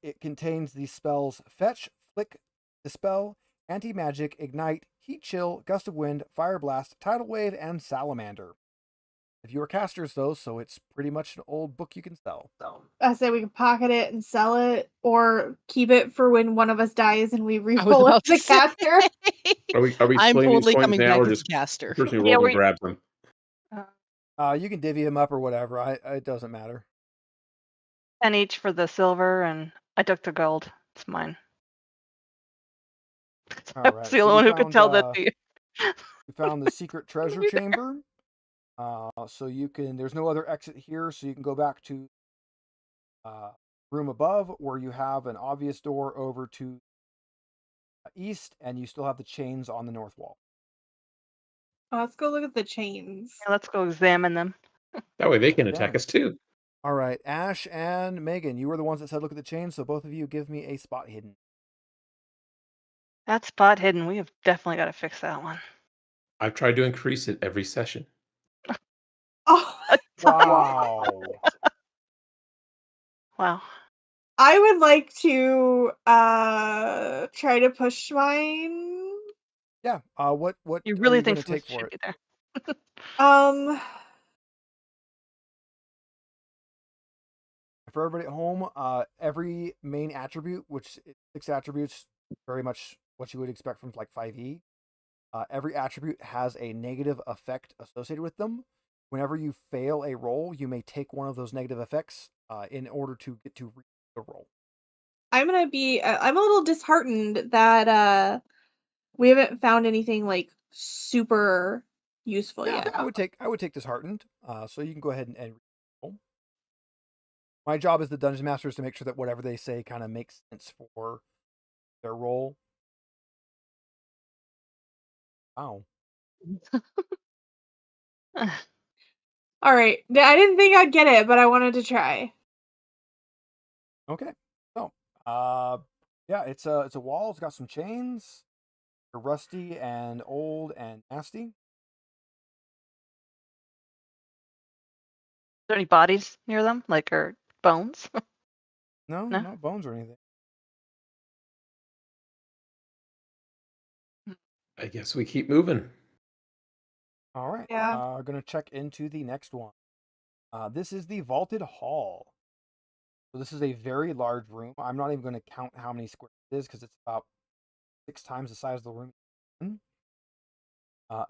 It contains the spells Fetch, Flick, Dispel, Anti-Magic, Ignite, Heat Chill, Gust of Wind, Fire Blast, Tidal Wave, and Salamander. If you are casters, though, so it's pretty much an old book you can sell. I say we can pocket it and sell it, or keep it for when one of us dies and we I was re-roll about as the to say. caster. Are we I'm splitting totally these coins coming now, back or as just a caster. the person who Yeah, rolls we- and grabs them? You can divvy them up or whatever. It doesn't matter. 10 each for the silver and I took the gold. It's mine. I All was right. the So only we one who could found tell that the. we found the secret treasure chamber. So you can. There's no other exit here, so you can go back to room above where you have an obvious door over to east, and you still have the chains on the north wall. Let's go look at the chains. Yeah, let's go examine them. That way they can attack Damn. us too. All right, Ash and Megan, you were the ones that said look at the chains, so both of you give me a spot hidden. That spot hidden. We have definitely got to fix that one. I've tried to increase it every session. Oh, Wow. Wow. I would like to try to push mine. Yeah. What You are really you think going to take something for should it? be there? For everybody at home, every main attribute, which 6 attributes, very much what you would expect from like 5e. Every attribute has a negative effect associated with them. Whenever you fail a roll, you may take one of those negative effects in order to get to reach the roll. I'm gonna be. I'm a little disheartened that we haven't found anything like super useful Yeah, yet. I would take disheartened. So you can go ahead and roll. My job as the dungeon master is to make sure that whatever they say kind of makes sense for their role. Wow. All right, I didn't think I'd get it, but I wanted to try. Okay. So, yeah, it's a wall. It's got some chains. They're rusty and old and nasty. Is there any bodies near them, like or bones? No, No? not bones or anything. I guess we keep moving. All right. Yeah. Gonna check into the next one. This is the vaulted hall. So this is a very large room. I'm not even going to count how many squares it is because it's about 6 times the size of the room.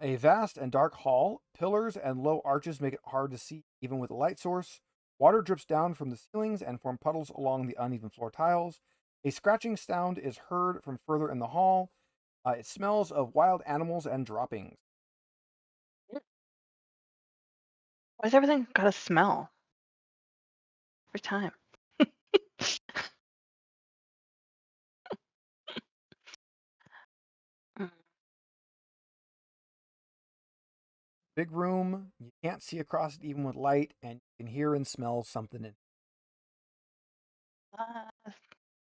A vast and dark hall. Pillars and low arches make it hard to see even with a light source. Water drips down from the ceilings and form puddles along the uneven floor tiles. A scratching sound is heard from further in the hall. It smells of wild animals and droppings. Why does everything gotta smell? Every time. Big room. You can't see across it even with light, and you can hear and smell something in.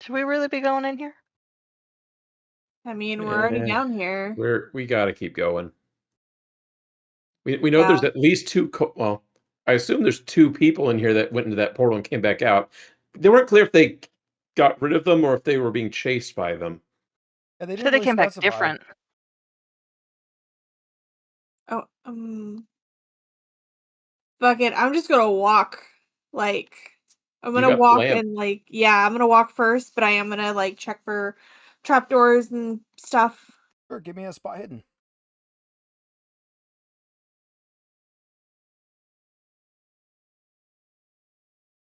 Should we really be going in here? I mean, we're already Eh, down here. we got to keep going. We know Yeah. there's at least well, I assume there's 2 people in here that went into that portal and came back out. They weren't clear if they got rid of them or if they were being chased by them. Yeah, they Said didn't they really came back specify. different. Oh, fuck it. I'm just gonna walk. Like, I'm You gonna got the walk lamp. and like, yeah, I'm gonna walk first, but I am gonna like check for trapdoors and stuff. Sure, give me a spot hidden.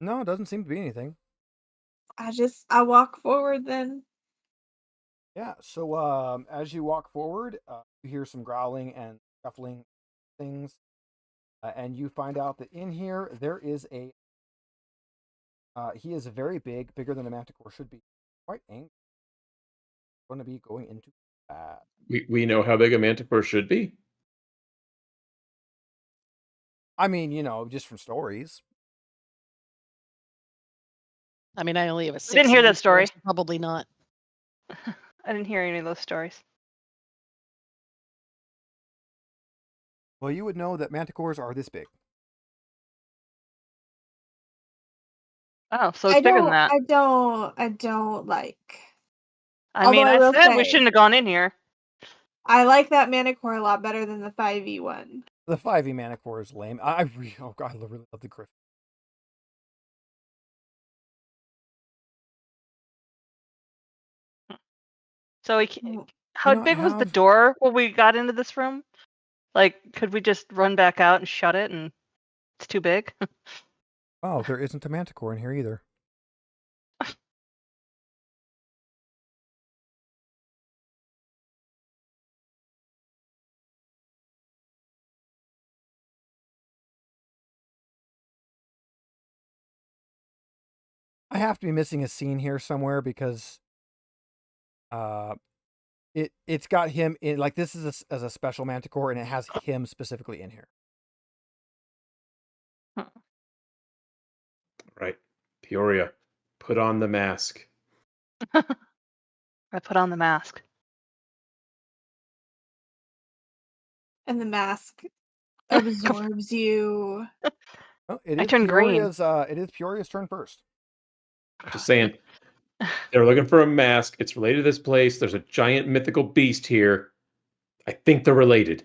No, it doesn't seem to be anything. I walk forward then. Yeah, so as you walk forward, you hear some growling and scuffling things, and you find out that in here there is a. He is very big, bigger than a manticore should be. Quite angry. Going to be going into that. We know how big a manticore should be. I mean, just from stories. I mean, I only have a 6. I didn't hear that story. Probably not. I didn't hear any of those stories. Well, you would know that manticores are this big. Oh, so it's bigger than that. I don't like. I Although mean, I I will said we say- shouldn't have gone in here. I like that Manicore a lot better than the 5e one. The 5e manicore is lame. Oh god, I really love the griffin. So how know, I big was the have- door when we got into this room? Like, could we just run back out and shut it and it's too big? Oh, there isn't a manticore in here either. I have to be missing a scene here somewhere because it's got him in, like, this is as a special Manticore, and it has him specifically in here. Right. Peoria, put on the mask. I put on the mask. And the mask absorbs you. Oh, it I is turned green. Peoria's turn first. Just saying. They're looking for a mask. It's related to this place. There's a giant mythical beast here. I think they're related.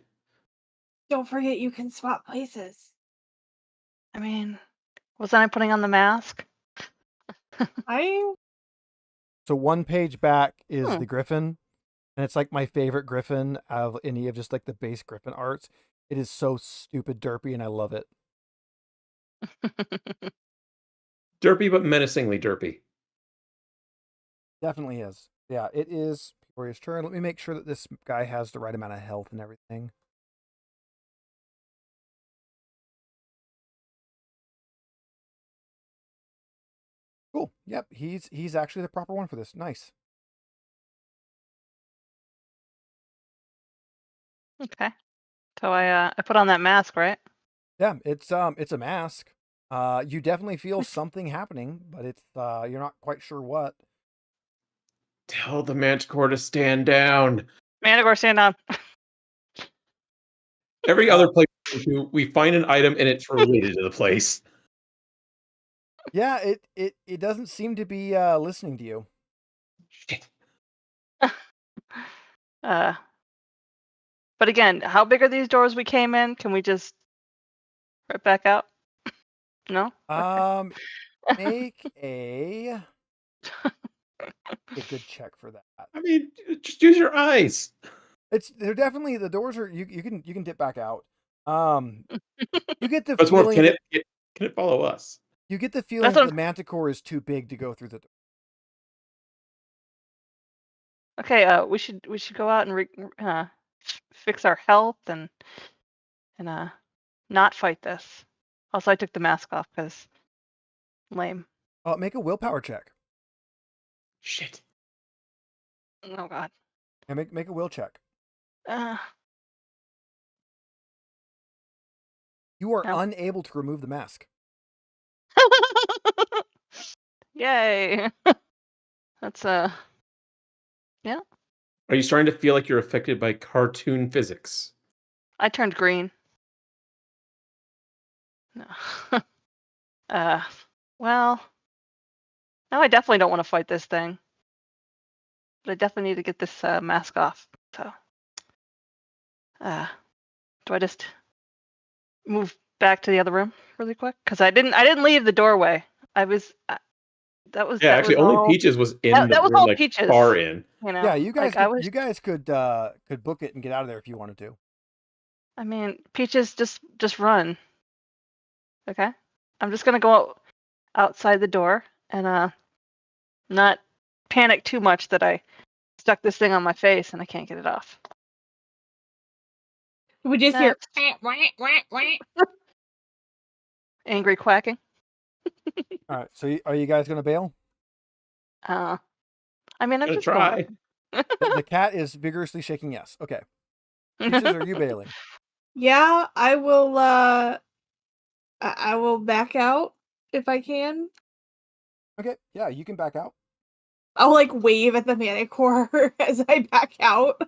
Don't forget you can swap places. I mean, wasn't I putting on the mask? So one page back is Hmm. the Griffin, and it's like my favorite Griffin out of any of just like the base Griffin arts. It is so stupid derpy, and I love it. Derpy, but menacingly derpy. Definitely is. Yeah, it is Peoria's turn. Let me make sure that this guy has the right amount of health and everything. Cool. Yep, he's actually the proper one for this. Nice. Okay. So I put on that mask, right? Yeah, it's a mask. You definitely feel something happening, but it's you're not quite sure what. Tell the Manticore to stand down. Manticore, stand down. Every other place we find an item and it's related to the place. Yeah, it doesn't seem to be listening to you. Shit. But again, how big are these doors we came in? Can we just rip back out? No? Make a good check for that. I mean, just use your eyes. They're definitely, the doors are, you can dip back out. You get the What's more, feeling can it follow us? you get the feeling that the Manticore is too big to go through the door. Okay, we should go out and fix our health and not fight this. Also, I took the mask off because lame. Make a willpower check. Shit. Oh god. And make a will check. You are unable to remove the mask. Yay. That's yeah. Are you starting to feel like you're affected by cartoon physics? I turned green. No. Well, now I definitely don't want to fight this thing. But I definitely need to get this mask off. So, do I just move back to the other room really quick? Because I didn't leave the doorway. That was Actually, only all, Peaches was in the that was room, all like Peaches. far in. You know, yeah, you guys like could book it and get out of there if you wanted to. I mean, Peaches, just run. Okay, I'm just gonna go outside the door and not panic too much that I stuck this thing on my face and I can't get it off. We just hear angry quacking. All right, so are you guys gonna bail? I mean, I'm just try. The cat is vigorously shaking yes. Okay. Peaches, are you bailing? Yeah, I will. I will back out if I can. Okay, yeah, you can back out. I'll like wave at the Manticore as I back out.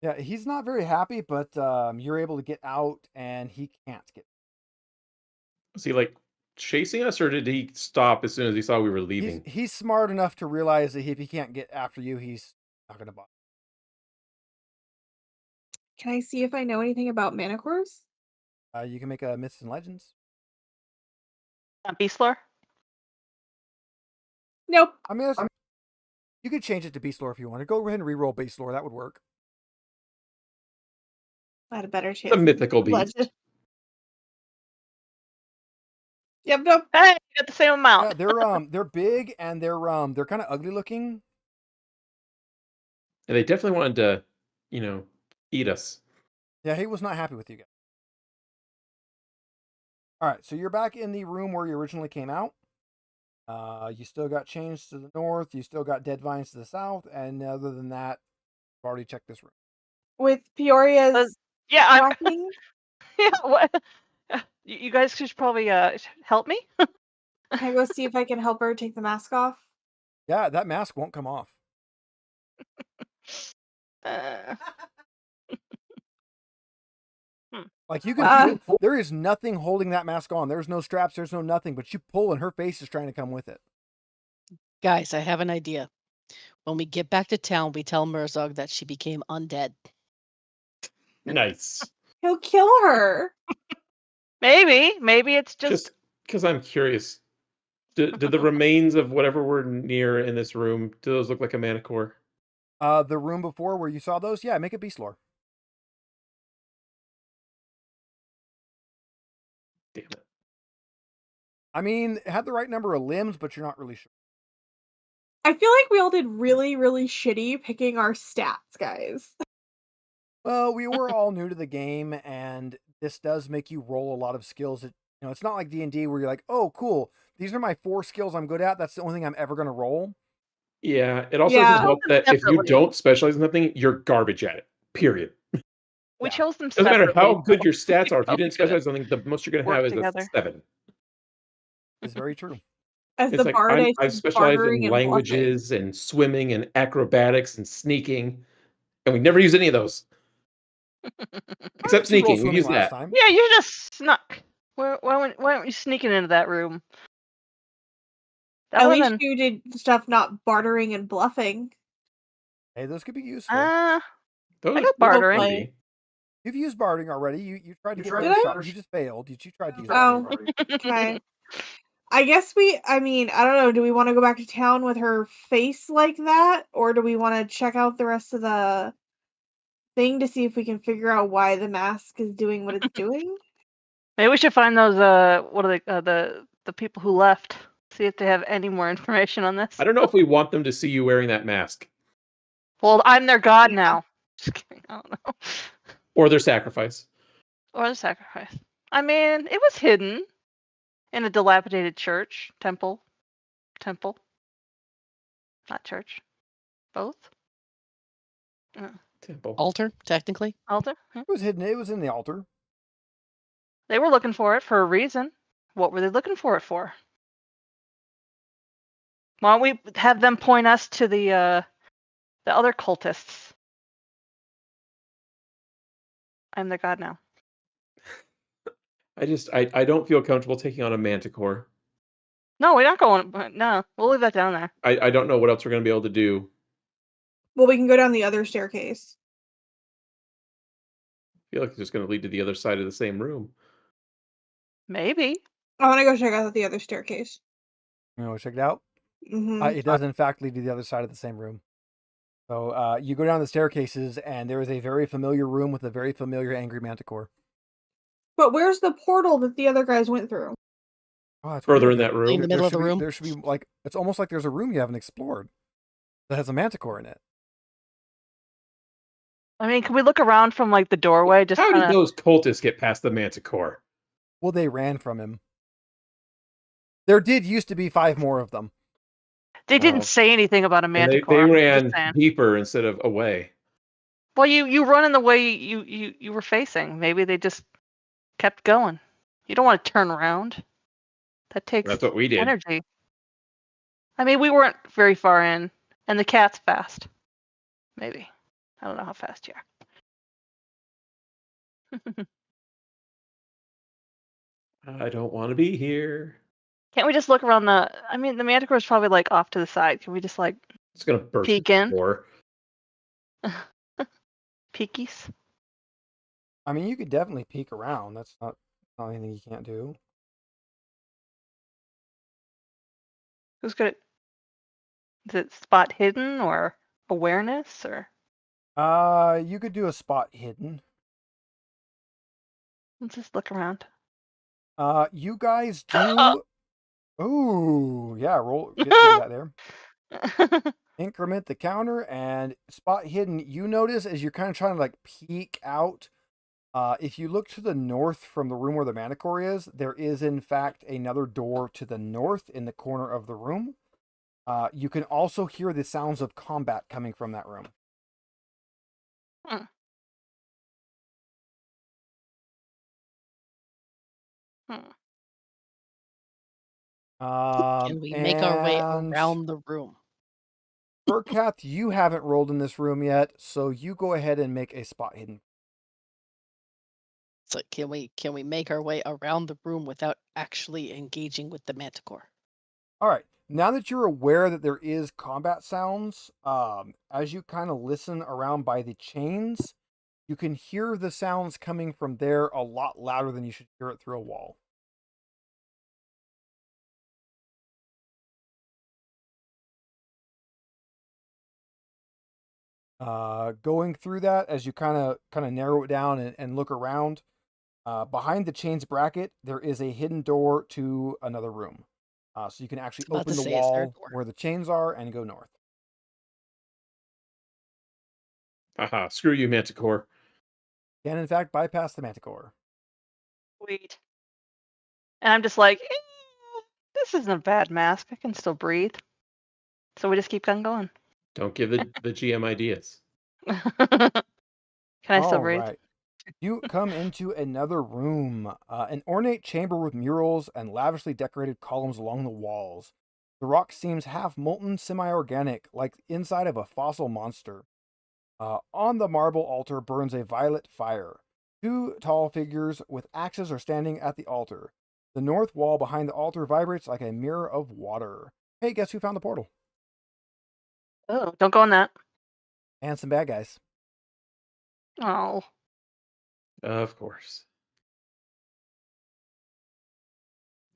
Yeah, he's not very happy, but you're able to get out, and he can't get. Was he like chasing us, or did he stop as soon as he saw we were leaving? He's smart enough to realize that if he can't get after you, he's not going to bother. Can I see if I know anything about Manticores? You can make a Myths and Legends. Beast lore? Nope. I mean, you could change it to Beast lore if you want to. Go ahead and reroll Beast lore. That would work. I had a better chance. The mythical beast. Yep, nope. Hey, you got the same amount. Yeah, they're big and they're kind of ugly looking. And they definitely wanted to, eat us. Yeah, he was not happy with you guys. All right, so you're back in the room where you originally came out. You still got chains to the north. You still got dead vines to the south. And other than that, I've already checked this room. With Peoria's Yeah, I'm. tracking, Yeah, what? You guys should probably help me. can I go see if I can help her take the mask off? Yeah, that mask won't come off. Like you can pull, there is nothing holding that mask on. There's no straps, there's no nothing, but you pull and her face is trying to come with it. Guys, I have an idea. When we get back to town, we tell Mirzog that she became undead. Nice. He'll kill her. Maybe it's just because I'm curious. Do the remains of whatever were near in this room, do those look like a manticore? The room before where you saw those, yeah, make it beast lore. Damn it. I mean, it had the right number of limbs, but you're not really sure. I feel like we all did really, really shitty picking our stats, guys. Well, we were all new to the game, and this does make you roll a lot of skills. That, it's not like D&D where you're like, oh, cool, these are my 4 skills I'm good at. That's the only thing I'm ever going to roll. Yeah, it also doesn't help that if you Separately. don't specialize in something, you're garbage at it. Period. We chose them Doesn't separately. matter how good your stats are. If you Oh, didn't specialize in something, the most you're going to have is together. a 7. It's very true. As It's the like bard, I've specialized in languages and swimming and acrobatics and sneaking, and we never use any of those. Except sneaking, we use that. Time. Yeah, you just snuck. Why weren't you sneaking into that room? At least you did stuff not bartering and bluffing. Hey, those could be useful. I Those got bartering. handy. You've used bartering already. You tried to Did use I? shot. You just failed. You tried to use Oh, bartering. okay. I guess I don't know, do we want to go back to town with her face like that? Or do we want to check out the rest of the thing to see if we can figure out why the mask is doing what it's doing? Maybe we should find those what are they the people who left. See if they have any more information on this. I don't know if we want them to see you wearing that mask. Well, I'm their god now. Just kidding. I don't know. Or their sacrifice. Or the sacrifice. I mean, it was hidden in a dilapidated church, temple, not church, both. Temple. Altar, technically. Altar. It was hidden. It was in the altar. They were looking for it for a reason. What were they looking for it for? Why don't we have them point us to the other cultists? I'm the god now. I don't feel comfortable taking on a manticore. No, we're not going. No, we'll leave that down there. I don't know what else we're going to be able to do. Well, we can go down the other staircase. I feel like it's just going to lead to the other side of the same room. Maybe. I want to go check out the other staircase. You know, check it out. Mm-hmm. It does, in fact, lead to the other side of the same room. So you go down the staircases, and there is a very familiar room with a very familiar angry manticore. But where's the portal that the other guys went through? Oh, it's Further weird. in that room. In the middle of the room. There should be like, it's almost like there's a room you haven't explored that has a manticore in it. I mean, can we look around from like the doorway? Just How kinda... did those cultists get past the manticore? Well, they ran from him. There did used to be 5 more of them. They didn't say anything about a And manticore. they ran deeper instead of away. Well, you run in the way you were facing. Maybe they just kept going. You don't want to turn around. That takes That's what we did. energy. I mean, we weren't very far in, and the cat's fast. Maybe. I don't know how fast you are. I don't want to be here. Can't we just look around the... I mean, the manticore is probably like off to the side. Can we just like It's going to burst peek the in? door. Peekies? I mean, you could definitely peek around. That's not anything you can't do. Who's good at... Is it spot hidden or awareness or... You could do a spot hidden. Let's just look around. You guys do... Ooh, yeah, roll. Get that there. Increment the counter and spot hidden. You notice as you're kind of trying to like peek out, If you look to the north from the room where the manticore is, there is in fact another door to the north in the corner of the room. You can also hear the sounds of combat coming from that room. Hmm. Hmm. Can we make our way And around the room? Burkath, you haven't rolled in this room yet, so you go ahead and make a spot hidden. So can we make our way around the room without actually engaging with the manticore? All right. Now that you're aware that there is combat sounds, as you kind of listen around by the chains, you can hear the sounds coming from there a lot louder than you should hear it through a wall. Going through that, as you kind of narrow it down and look around, behind the chains bracket, there is a hidden door to another room. So you can actually About open to the say, is there a wall door? where the chains are and go north. Haha, screw you, Manticore. Can in fact bypass the manticore. Sweet. And I'm just like, this isn't a bad mask. I can still breathe. So we just keep on going. Don't give the GM ideas. Can I still All breathe? right. You come into another room, an ornate chamber with murals and lavishly decorated columns along the walls. The rock seems half molten, semi-organic, like inside of a fossil monster. On the marble altar burns a violet fire. Two tall figures with axes are standing at the altar. The north wall behind the altar vibrates like a mirror of water. Hey, guess who found the portal? Oh, don't go on that. And some bad guys. Oh. Of course.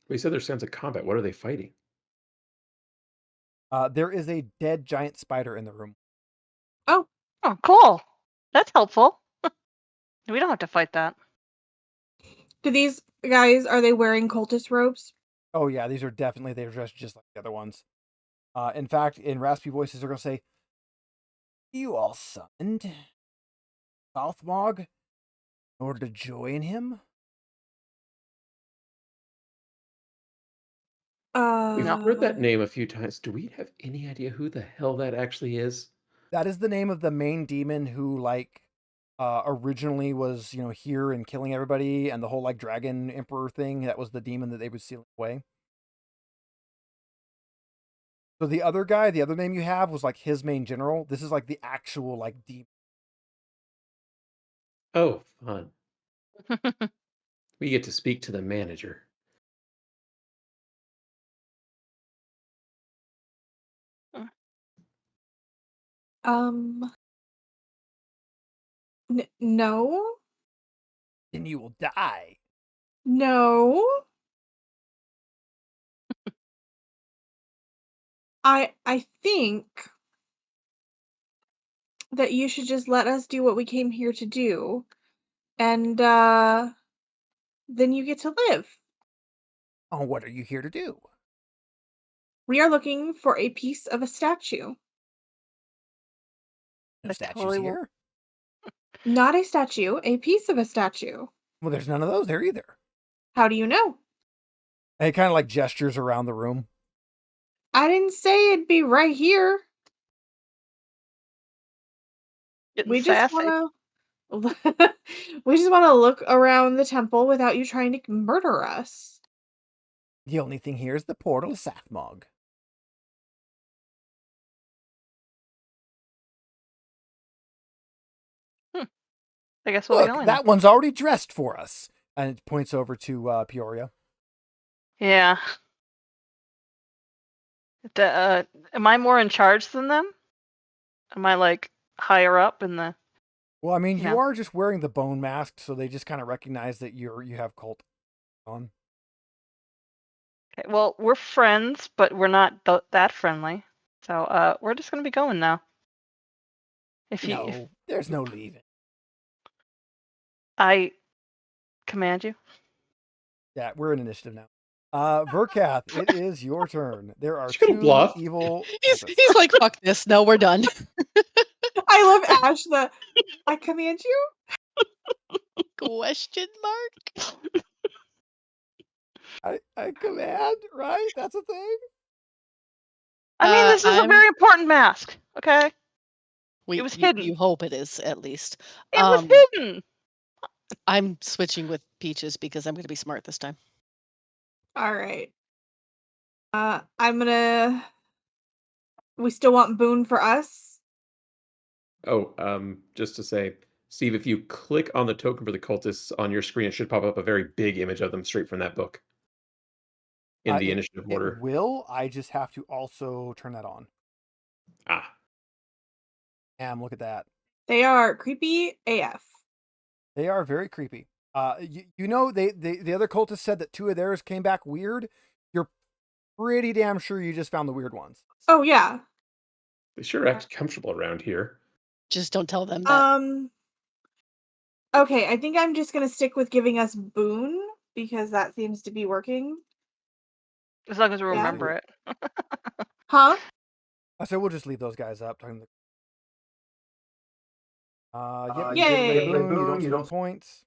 We said there's sounds of combat. What are they fighting? There is a dead giant spider in the room. Oh, Oh, cool. That's helpful. We don't have to fight that. do these guys, are they wearing cultist robes? Oh yeah, they're dressed just like the other ones. In fact, in raspy voices, they're gonna say, "You all summoned Southmog in order to join him?" We've heard that Uh, name a few times. Do we have any idea who the hell that actually is? That is the name of the main demon who, originally was, here and killing everybody, and the whole, dragon emperor thing. That was the demon that they would seal away. So the other guy, the other name you have, was, his main general. This is, the actual, demon. Oh, fun. We get to speak to the manager. no, Then you will die. no. I think that you should just let us do what we came here to do, and then you get to live. Oh, what are you here to do? We are looking for a piece of a statue. No That statues totally will- here. Not a statue, a piece of a statue. Well, there's none of those there either. How do you know? And he kind of gestures around the room. I didn't say it'd be right here. Getting We just sassy. want to we just want to look around the temple without you trying to murder us. The only thing here is the portal to Southmog. I guess we'll be Look, going. that one's already dressed for us. And it points over to Peoria. Yeah. Am I more in charge than them? Am I higher up in the? Well, I mean, you No. are just wearing the bone mask, so they just kind of recognize that you have cult on. Okay, well, we're friends, but we're not that friendly. So we're just gonna be going now. If There's no leaving. I command you. Yeah, we're in initiative now. Verkath, it is your turn. There are She's gonna two bluff. evil. He's cultists. like, fuck this. No, we're done. I love Ash. I command you. Question mark? I command, right? That's a thing. I mean, this is a very important mask. Okay, it was hidden. You hope it is, at least. It was hidden. I'm switching with Peaches because I'm going to be smart this time. All right. I'm gonna. We still want Boone for us. Oh, just to say, Steve, if you click on the token for the cultists on your screen, it should pop up a very big image of them straight from that book in the initiative order. It will. I just have to also turn that on. Ah. Damn, look at that. They are creepy AF. They are very creepy. You know, the other cultists said that 2 of theirs came back weird. You're pretty damn sure you just found the weird ones. Oh yeah. They sure act comfortable around here. Just don't tell them that. Okay, I think I'm just gonna stick with giving us Boone because that seems to be working. As long as we remember it. Huh? I said we'll just leave those guys up. Yep, Yay! Boone, you don't points.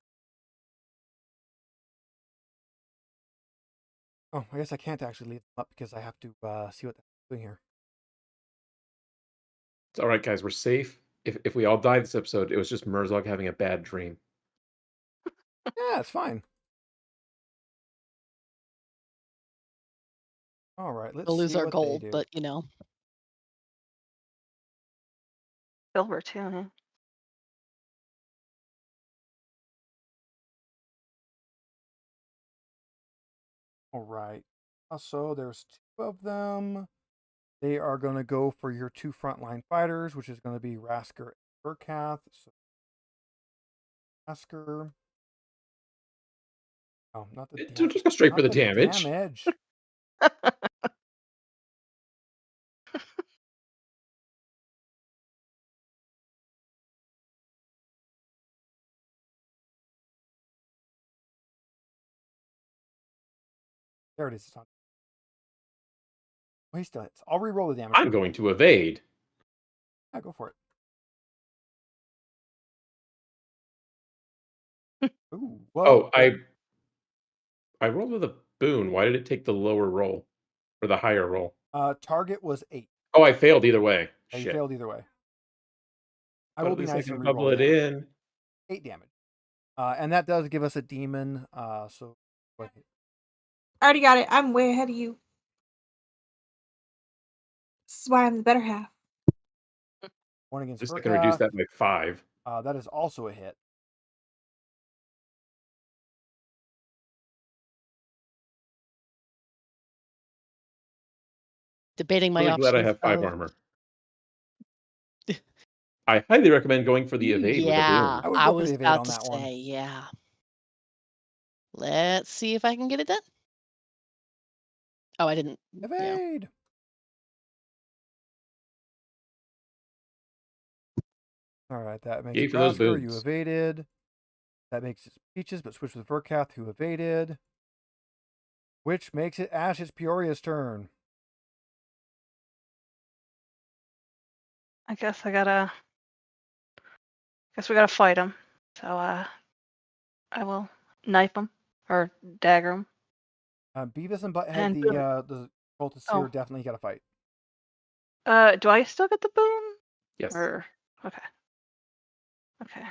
Oh, I guess I can't actually leave them up because I have to see what they're doing here. It's all right, guys. We're safe. If we all die this episode, it was just Merzog having a bad dream. Yeah, it's fine. All right, let's We'll lose see our what gold, they do. but you know. Silver too. Huh? All right. So there's 2 of them. They are going to go for your 2 frontline fighters, which is going to be Rasker and Burkath. So Rasker. Oh, not the damage. Just go straight for the damage. There it is. It's on. Oh, he still hits. I'll re-roll the damage. I'm going to evade. Yeah, go for it. Ooh, whoa. Oh, I rolled with a boon. Why did it take the lower roll or the higher roll? Target was 8. Oh, I failed either way. Yeah, you Shit. failed either way. I But will at be least nice I can and bubble re-roll it in. 8 damage. And that does give us a demon. So what? Already got it. I'm way ahead of you. This is why I'm the better half. 1 against Just I can reduce Burkath. that by 5. That is also a hit. Debating my Really options. glad I have 5 armor. I highly recommend going for the evade with a boon. I would I go for was the evade about on to that say, one. yeah. Let's see if I can get it done. Oh, I didn't. Evade. All right, that makes Yay for those Rasker, you boons. evaded. That makes it Peaches, but switch with Verkath, who evaded. Which makes it Ash's Peoria's turn. I guess we gotta fight him. So I will knife him or dagger him. Beavis and Butthead, And the cultists here, definitely got to fight. Do I still get the boon? Yes. Or okay. Okay.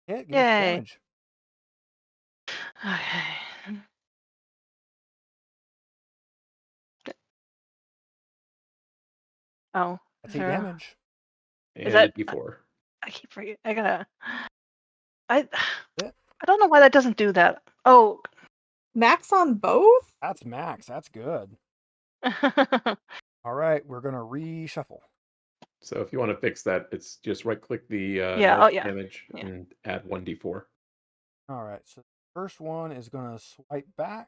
Yeah, give us the Yay. damage. Okay. Oh. That's 8 damage. And Is that D4. I keep forgetting. I gotta. I don't know why that doesn't do that. Oh. Max on both? That's max. That's good. All right, we're gonna reshuffle. So if you want to fix that, it's just right-click the damage and add 1d4. All right, so the first one is gonna swipe back.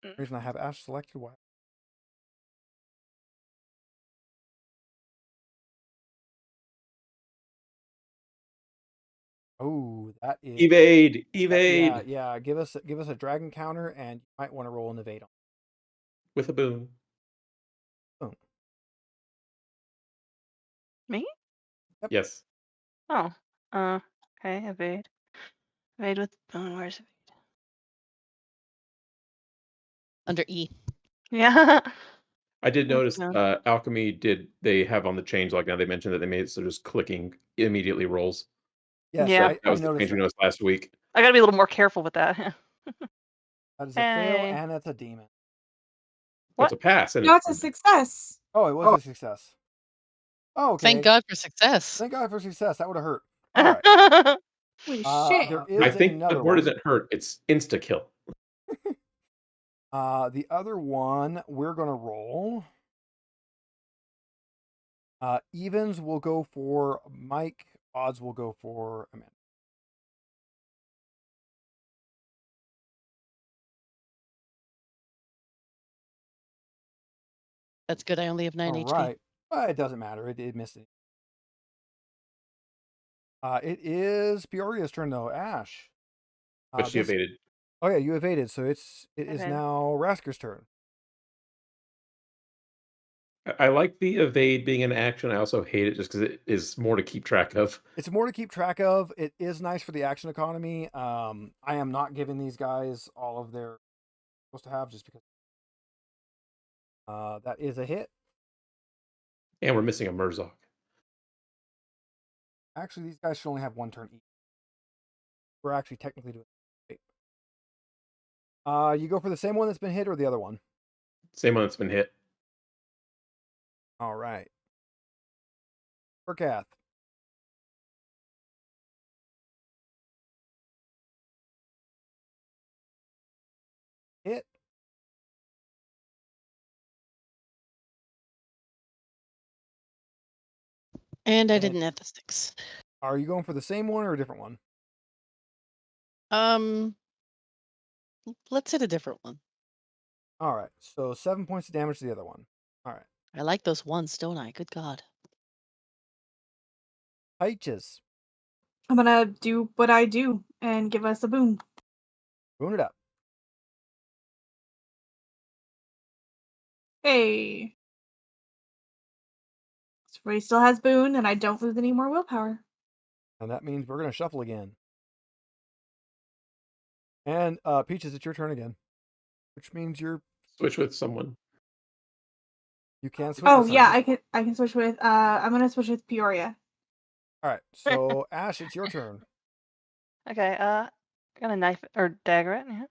The reason I have Ash selected. Why? Oh, that is evade. Yeah, give us a dragon counter, and you might want to roll an evade on. with a boon. Me? Yes. Oh. Okay, evade. Evade with boon. Where's evade? Under E. Yeah. I did With notice boon. Alchemy they have on the change log now. They mentioned that they made it so just clicking immediately rolls. Yes, Yeah. That was I the noticed change we that. noticed last week. I gotta be a little more careful with that. That is a fail, Hey. and that's a demon. What's a pass? And No, it's a success. Oh, it was a success. Oh, okay. Thank God for success. Thank God for success. That would have hurt. All right. Holy shit. There I is think the another word one. isn't hurt; it's insta kill. The other one we're gonna roll. Evens will go for Mike. Odds will go for Amanda. That's good. I only have 9 All HP. right. It doesn't matter. It missed it. It is Peoria's turn though. Ash. But she evaded. Oh yeah, you evaded, so it is Okay. now Rasker's turn. I like the evade being an action. I also hate it just because it is more to keep track of. It's more to keep track of. It is nice for the action economy. I am not giving these guys all of their supposed to have just because. That is a hit. And we're missing a Murzok. Actually, these guys should only have one turn each. We're actually technically doing. You go for the same one that's been hit or the other one? Same one that's been hit. All right. For Kath. Hit. And I And- didn't have the sticks. Are you going for the same one or a different one? Let's hit a different one. All right. So 7 points of damage to the other one. All right. I like those ones, don't I? Good God. Peaches. I'm gonna do what I do and give us a boon. Boon it up. Hey. Spray still has boon, and I don't lose any more willpower. And that means we're going to shuffle again. And Peaches, it's your turn again. Which means Switch with someone. you can switch. Oh with yeah, somebody. I can switch with I'm gonna switch with Peoria. All right. So Ash, it's your turn. Okay. Got a knife or dagger it. Yeah.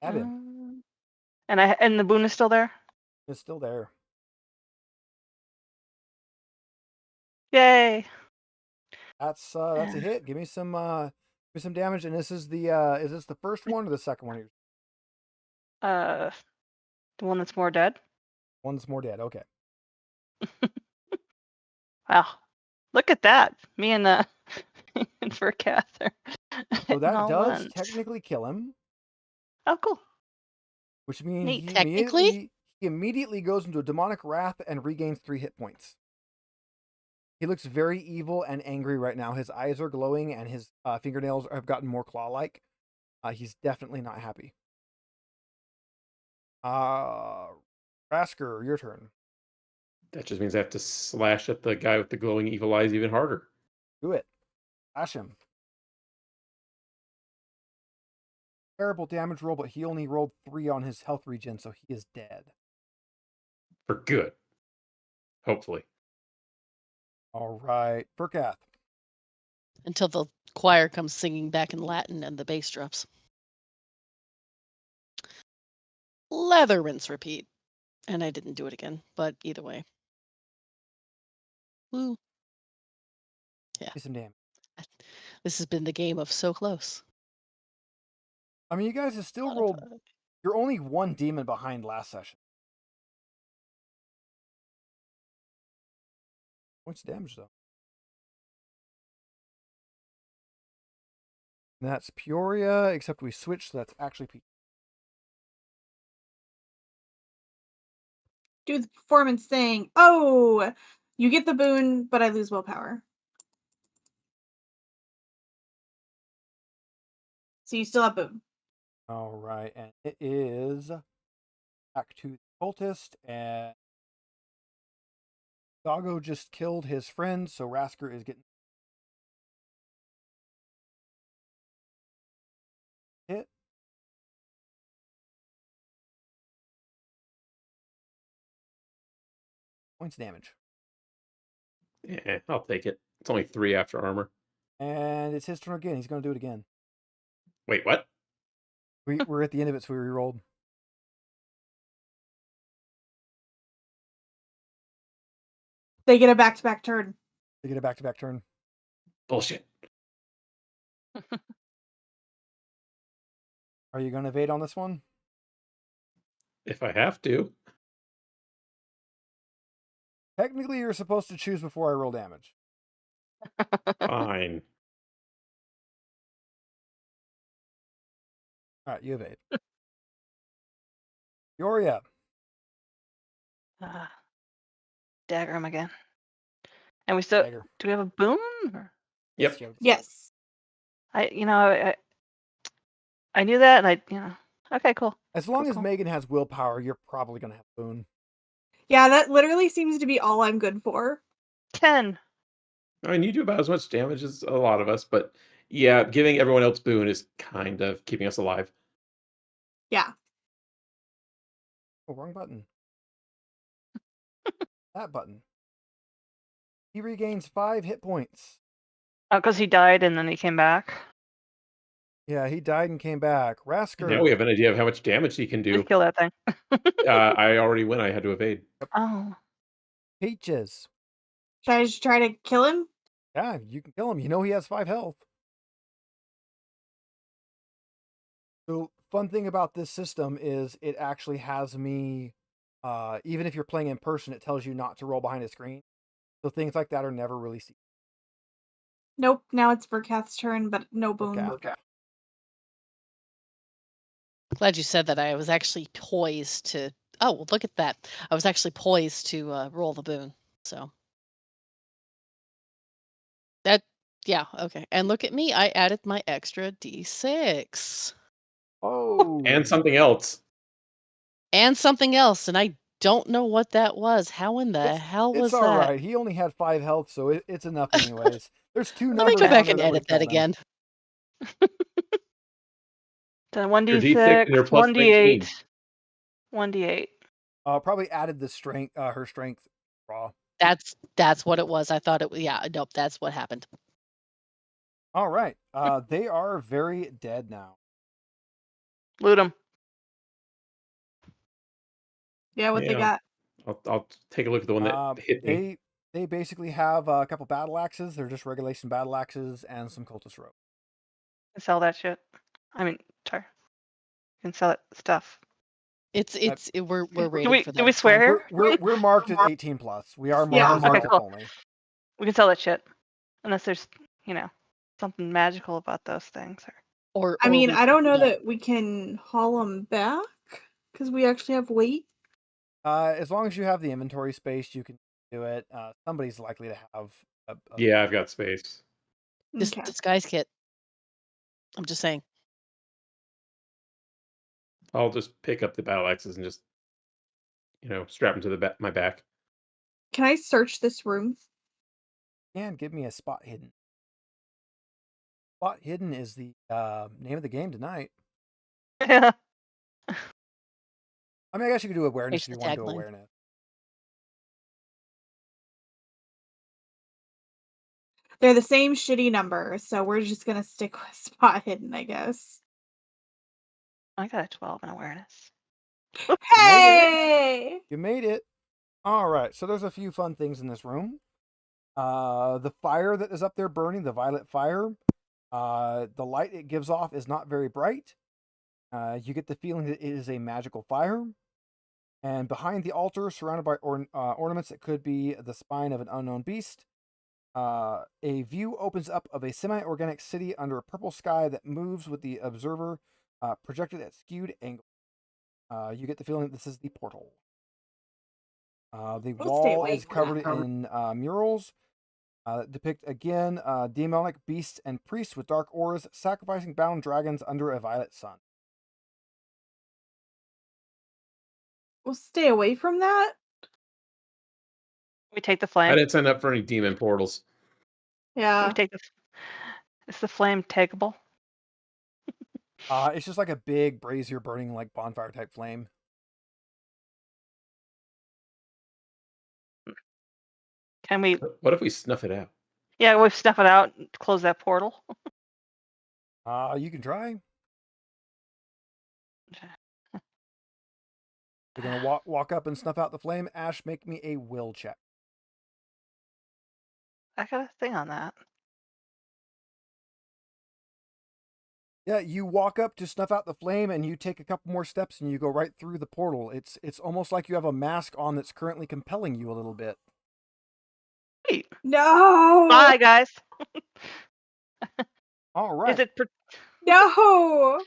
Add him. And the boon is still there. It's still there. Yay. That's a hit. Give me some damage. And this is is this the first one or the second one? The one that's more dead. One's more dead. Okay. Wow. Look at that. Me and the and for Cather. So that does technically kill him. Oh, cool. Which means Neat. he immediately goes into a demonic wrath and regains 3 hit points. He looks very evil and angry right now. His eyes are glowing and his fingernails have gotten more claw-like. He's definitely not happy. Rasker, your turn. That just means I have to slash at the guy with the glowing evil eyes even harder. Do it. Slash him. Terrible damage roll, but he only rolled 3 on his health regen, so he is dead. For good. Hopefully. All right. Furkath. Until the choir comes singing back in Latin and the bass drops. Lather, rinse, repeat. And I didn't do it again, but either way. Woo. Yeah. Do some damage. This has been the game of so close. I mean, you guys have still rolled. You're only 1 demon behind last session. Points of damage, though. And that's Peoria, except we switched, so that's actually Peach. Do the performance thing. Oh, you get the boon, but I lose willpower. So you still have boon. All right, and it is back to the cultist, and Doggo just killed his friend, so Rasker is getting hit. Points of damage. Yeah, I'll take it. It's only 3 after armor. And it's his turn again. He's going to do it again. Wait, what? We're at the end of it, so we rerolled. They get a back-to-back turn. They get a back-to-back turn. Bullshit. Are you going to evade on this one? If I have to. Technically, you're supposed to choose before I roll damage. Fine. All right, you evade. Yoria. Dagger him again. And we still Dagger. do we have a boon? Or? Yep. Yes. I knew that, and okay, cool. As long Cool, as cool. Megan has willpower, you're probably going to have boon. Yeah, that literally seems to be all I'm good for. 10. I mean, you do about as much damage as a lot of us, but yeah, giving everyone else boon is kind of keeping us alive. Yeah. Oh, wrong button. That button. He regains 5 hit points. Oh, because he died and then he came back. Yeah, he died and came back. Rasker. Now we have an idea of how much damage he can do. Just kill that thing. I already went. I had to evade. Oh. Peaches. Should I just try to kill him? Yeah, you can kill him. You know he has 5 health. So, fun thing about this system is it actually has me, even if you're playing in person, it tells you not to roll behind a screen. So things like that are never really seen. Nope. Now it's Verkath's turn, but no boon. Verkath. Glad you said that. I was actually poised to. Oh, well, look at that. I was actually poised to roll the boon. So that, yeah, okay. And look at me. I added my extra D6 Oh. And something else. and something else, and I don't know what that was. How in the hell was It's all that? right. He only had 5 health, so it's enough anyways. There's 2 Let numbers. me go back on and there edit would that kill them. again. So Your D6 and your 1d6, plus 1d8, 1d8. Probably added the strength, her strength raw. That's what it was. I thought it was. Yeah, nope. That's what happened. All right. They are very dead now. Loot him. Yeah, what they Yeah. got? I'll take a look at the one that hit me. They basically have a couple battle axes. They're just regulation battle axes and some cultist rope. Sell that shit. I mean, sorry. You can sell it stuff. We're rated Do we, for that. do we swear here? We're marked at 18 plus. We are Yeah. marked as Okay, adult cool. only. We can sell that shit. Unless there's, something magical about those things. I mean, I don't know that we can haul them back because we actually have weight. As long as you have the inventory space, you can do it. Somebody's likely to have Yeah, I've got space. This Okay. disguise kit. I'm just saying. I'll just pick up the battle axes and just, strap them to my back. Can I search this room? And give me a spot hidden. Spot hidden is the name of the game tonight. Yeah. I mean, I guess you could do awareness Here's if you the want to do tagline. awareness. They're the same shitty number, so we're just gonna stick with spot hidden, I guess. I got a 12 in awareness. Hey! You made it. All right. So there's a few fun things in this room. The fire that is up there burning, the violet fire. The light it gives off is not very bright. You get the feeling that it is a magical fire. And behind the altar, surrounded by ornaments that could be the spine of an unknown beast, a view opens up of a semi-organic city under a purple sky that moves with the observer projected at skewed angles. You get the feeling that this is the portal. The wall is covered in murals that depict, again, demonic beasts and priests with dark auras sacrificing bound dragons under a violet sun. We'll stay away from that. We take the I flame. didn't sign up for any demon portals. Yeah. We take the. Is the flame takeable? It's just like a big brazier burning like bonfire type flame. Can we? What if we snuff it out? Yeah, we snuff it out and close that portal. You can try. You're gonna walk up and snuff out the flame. Ash, make me a will check. I got a thing on that. Yeah, you walk up to snuff out the flame, and you take a couple more steps, and you go right through the portal. It's almost like you have a mask on that's currently compelling you a little bit. Sweet. No. Bye, guys. All right. Is it? No.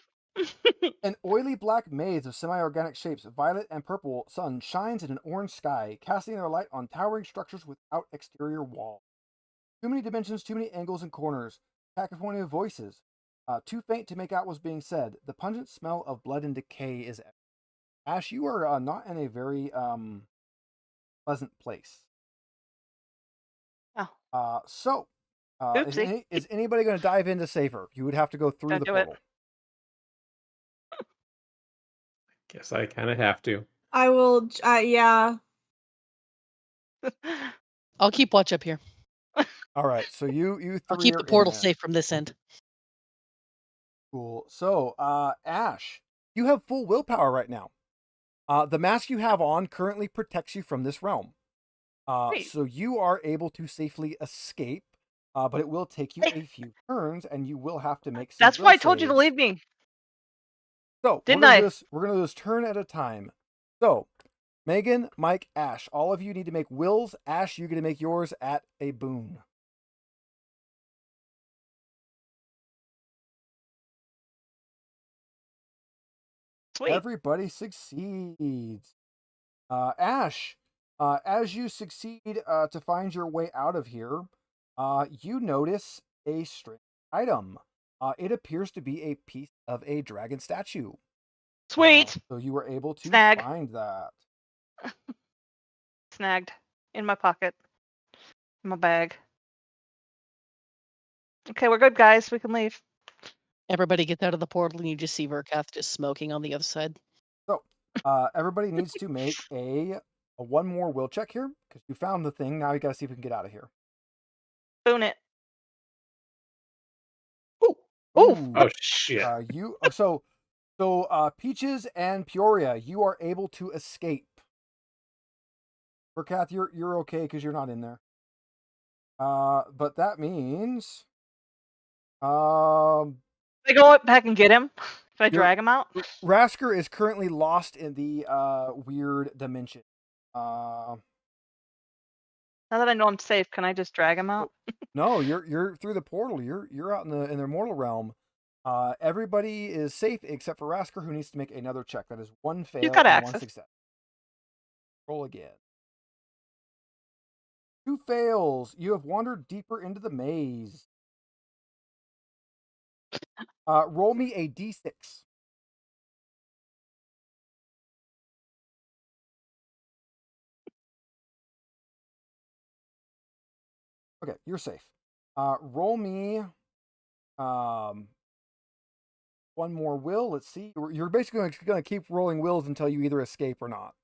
An oily black maze of semi-organic shapes, violet and purple sun shines in an orange sky, casting their light on towering structures without exterior wall. Too many dimensions, too many angles and corners. Cacophony of voices. Too faint to make out what's being said. The pungent smell of blood and decay is. Ash, you are not in a very pleasant place. Oh. Is anybody going to dive in to save her? You would have to go through the portal. Guess I kind of have to. I will. Yeah. I'll keep watch up here. All right, so you three I'll keep the portal safe from this end. Cool. So, Ash, you have full willpower right now. The mask you have on currently protects you from this realm. So you are able to safely escape, but it will take you a few turns, and you will have to make some. That's why I told you to leave me. So, Didn't I? We're going to do this turn at a time. So, Megan, Mike, Ash, all of you need to make wills. Ash, you're going to make yours at a boon. Sweet. Everybody succeeds. Ash, as you succeed to find your way out of here, you notice a strange item. It appears to be a piece of a dragon statue. Sweet. So you were able to Snag. find that. Snagged in my pocket, in my bag. Okay, we're good, guys. We can leave. Everybody gets out of the portal, and you just see Verkath just smoking on the other side. So, everybody needs to make a one more will check here because you found the thing. Now you got to see if we can get out of here. Boon it. Ooh. Oh shit. So Peaches and Peoria, you are able to escape. Verkath, you're okay because you're not in there. But that means I go back and get him. If I drag him out. Rasker is currently lost in the weird dimension. Now that I know I'm safe, can I just drag him out? No, you're through the portal. You're out in the mortal realm. Everybody is safe except for Rasker, who needs to make another check. That is one fail You've got and access. one success. Roll again. 2 fails. You have wandered deeper into the maze. Roll me a d6. Okay, you're safe. Roll me one more will. Let's see. You're basically going to keep rolling wills until you either escape or not.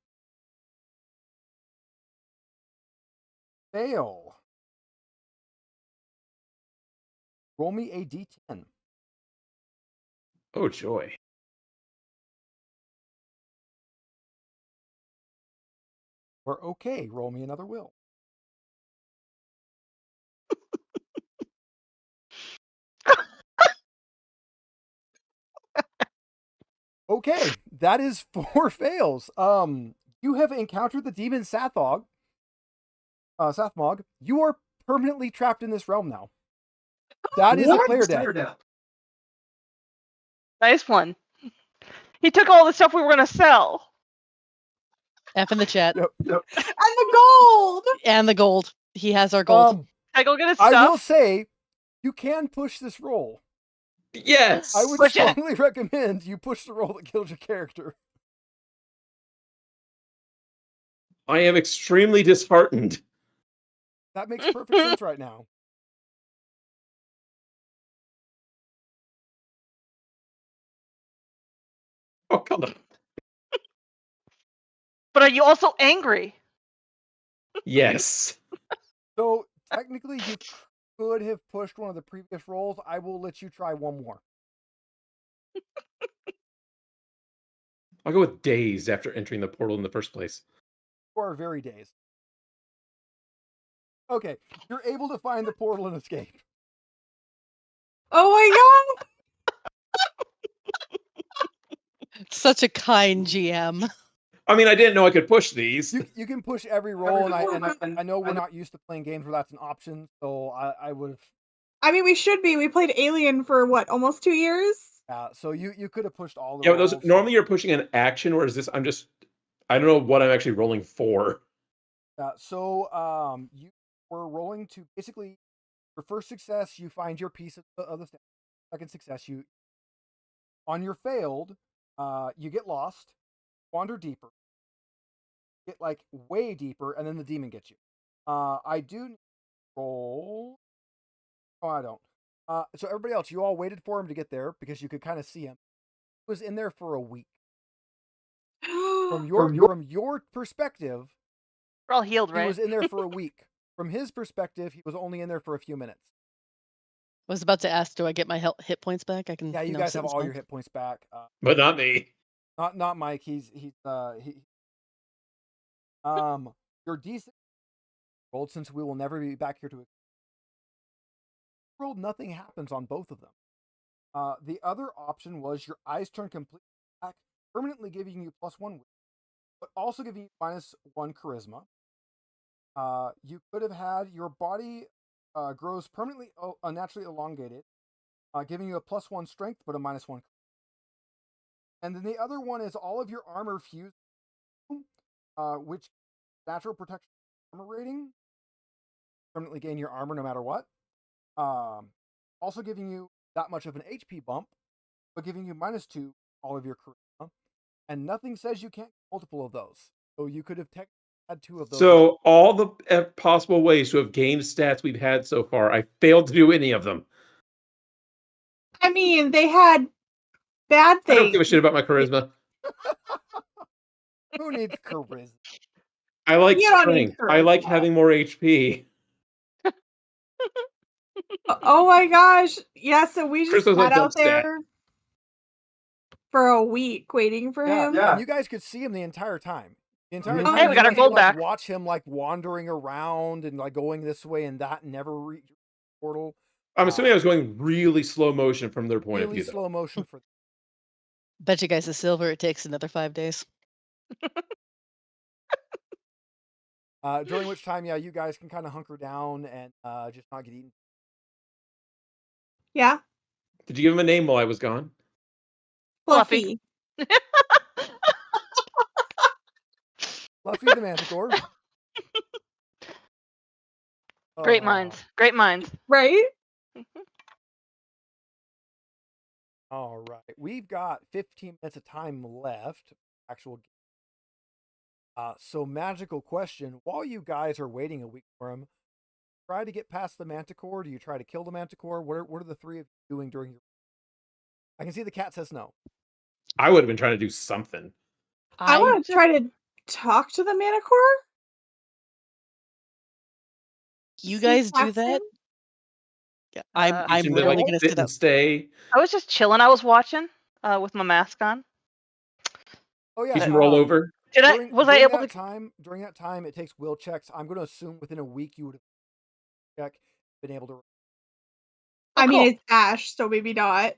Fail. Roll me a d10. Oh joy. Or okay, roll me another will. Okay, that is 4 fails. You have encountered the demon Sathmog. You are permanently trapped in this realm now. That is a player death. Nice one. He took all the stuff we were gonna sell. F in the chat. Yep. And the gold. And the gold. He has our gold. Can I go get his stuff? I will say, you can push this roll. Yes. I would strongly recommend you push the roll that kills your character. I am extremely disheartened. That makes perfect sense right now. Oh, come on. But are you also angry? Yes. So technically, you could have pushed one of the previous rolls. I will let you try one more. I'll go with dazed after entering the portal in the first place. You are very dazed. Okay, you're able to find the portal and escape. Oh my god! Such a kind GM. I mean, I didn't know I could push these. You can push every roll, and I know we're not used to playing games where that's an option, so I would have. I mean, we should be. We played Alien for what, almost 2 years? So you could have pushed all the Yeah, rolls. those normally you're pushing an action, whereas this I don't know what I'm actually rolling for. You were rolling to basically your first success, you find your piece of the stat. Second success, you on your failed, you get lost, wander deeper, get like way deeper, and then the demon gets you. I do roll. Oh, I don't. So everybody else, you all waited for him to get there because you could kind of see him. He was in there for a week. From your perspective, We're all healed, he right? was in there for a week. From his perspective, he was only in there for a few minutes. I was about to ask, do I get my hit points back? I can. Yeah, you guys have all your hit points back. But not me. Not Mike. He your decent rolled, since we will never be back here to rolled, nothing happens on both of them. The other option was your eyes turn completely black, permanently giving you +1, but also giving you -1 charisma. You could have had your body grows permanently unnaturally elongated, giving you a +1 strength but a -1. And then the other one is all of your armor fused, which natural protection armor rating, permanently gain your armor no matter what. Also giving you that much of an HP bump, but giving you -2 all of your charisma. And nothing says you can't get multiple of those. So you could have had 2 of those. So all the possible ways to have gained stats we've had so far, I failed to do any of them. I mean, they had bad things. I don't give a shit about my charisma. Who needs charisma? I like You don't need strength. I like charisma. having more HP. Oh my gosh. Yeah, so we just Charisma's a sat dumb out stat. there for a week waiting for him. Yeah, and you guys could see him the entire time. The entire time. Hey, we got our you gold could, like, back. watch him like wandering around and like going this way and that, and never reach the portal. I'm assuming I was going really slow motion from their point of Really view. slow motion for. Bet you guys the silver it takes another 5 days. During which time, yeah, you guys can kind of hunker down and just not get eaten. Yeah. Did you give him a name while I was gone? Fluffy. Fluffy the Manticore. Great minds. Great minds. Right? All right. We've got 15 minutes of time left. Actual. So magical question. While you guys are waiting a week for him, try to get past the Manticore? Do you try to kill the Manticore? What are the three of you doing during your... I can see the cat says no. I would have been trying to do something. I want to try to talk to the Manticore. You guys do that? Yeah, I'm Seem really to, gonna sit sit and up. stay. I was just chilling. I was watching with my mask on. Oh yeah. You can roll over. Was I able to? During that time, it takes will checks. I'm going to assume within a week you would have been able to. I cool. mean, it's Ash, so maybe not.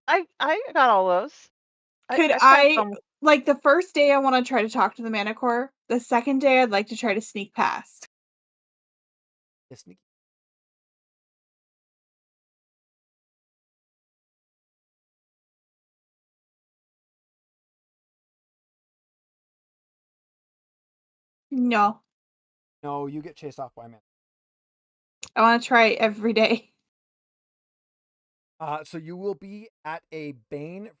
I got all those. Could I like the first day I want to try to talk to the Manticore. The second day I'd like to try to sneak past. Sneak. No. No, you get chased off by a man. I want to try every day. So you will be at a Bane for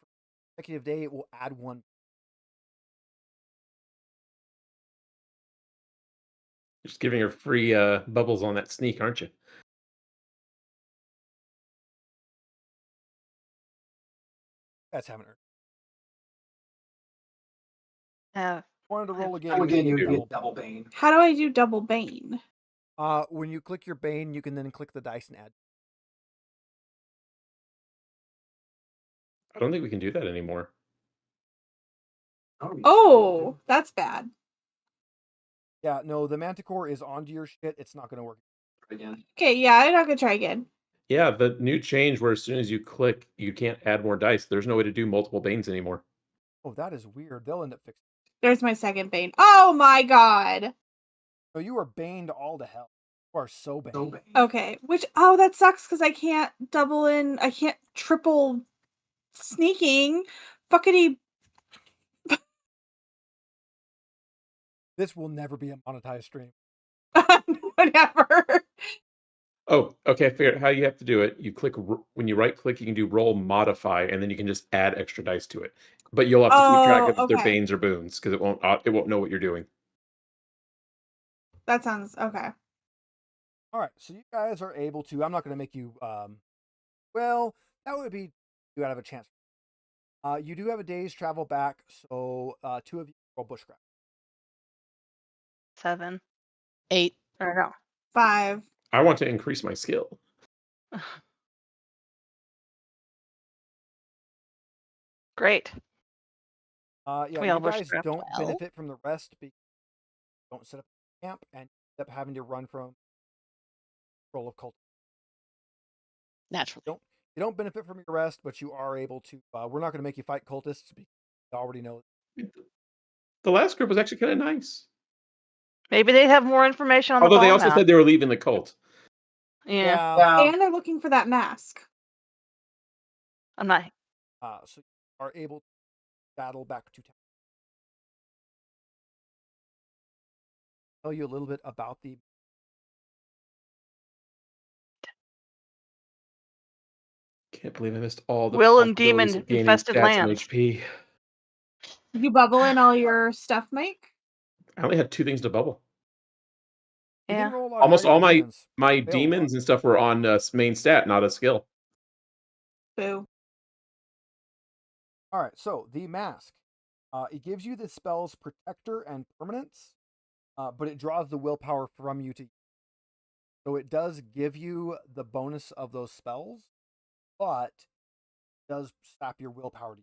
consecutive day. It will add 1. Just giving her free bubbles on that sneak, aren't you? That's haven't heard. Uh, Wanted to roll again. Oh, you again, get you double bane. How do I do double bane? When you click your bane, you can then click the dice and add. I don't think we can do that anymore. Oh, that's bad. Yeah, no, the Manticore is onto your shit. It's not going to work Again. Okay, yeah, I'm not gonna try again. Yeah, the new change where as soon as you click, you can't add more dice. There's no way to do multiple banes anymore. Oh, that is weird. They'll end up fixing. There's my second bane. Oh my god. So you are baned all to hell. You are so baned. Okay, which that sucks because I can't double in. I can't triple sneaking. Fuckity. This will never be a monetized stream. Whatever. Oh, okay. I figured out how you have to do it. You click when you right click, you can do roll modify, and then you can just add extra dice to it. But you'll have to keep track of if they're Okay. banes or boons because it won't know what you're doing. That sounds okay. All right, so you guys are able to. I'm not going to make you. Well, that would be you out of a chance. You do have a day's travel back, so 2 of you roll bushcraft. 7. 8. I don't know. 5. I want to increase my skill. Great. Yeah, We you all guys bushcraft don't well. benefit from the rest because you don't set up a camp and you end up having to run from roll of cult. Naturally. You don't benefit from your rest, but you are able to. We're not going to make you fight cultists because you already know. The last group was actually kind of nice. Maybe they'd have more information on Although the they ball also map. said they were leaving the cult. Yeah. And they're looking for that mask. I'm not. So you are able to battle back to town. Tell you a little bit about the. Can't believe I missed all the Will and possibilities demon of gaining infested stats and lands. HP. Did you bubble in all your stuff, Mike? I only had 2 things to bubble. You Yeah. didn't roll Almost all my demons. my Failed a demons lot. and stuff were on main stat, not a skill. Boo. All right, so the mask. It gives you the spells Protector and Permanence, but it draws the willpower from you to. So it does give you the bonus of those spells, but it does sap your willpower to.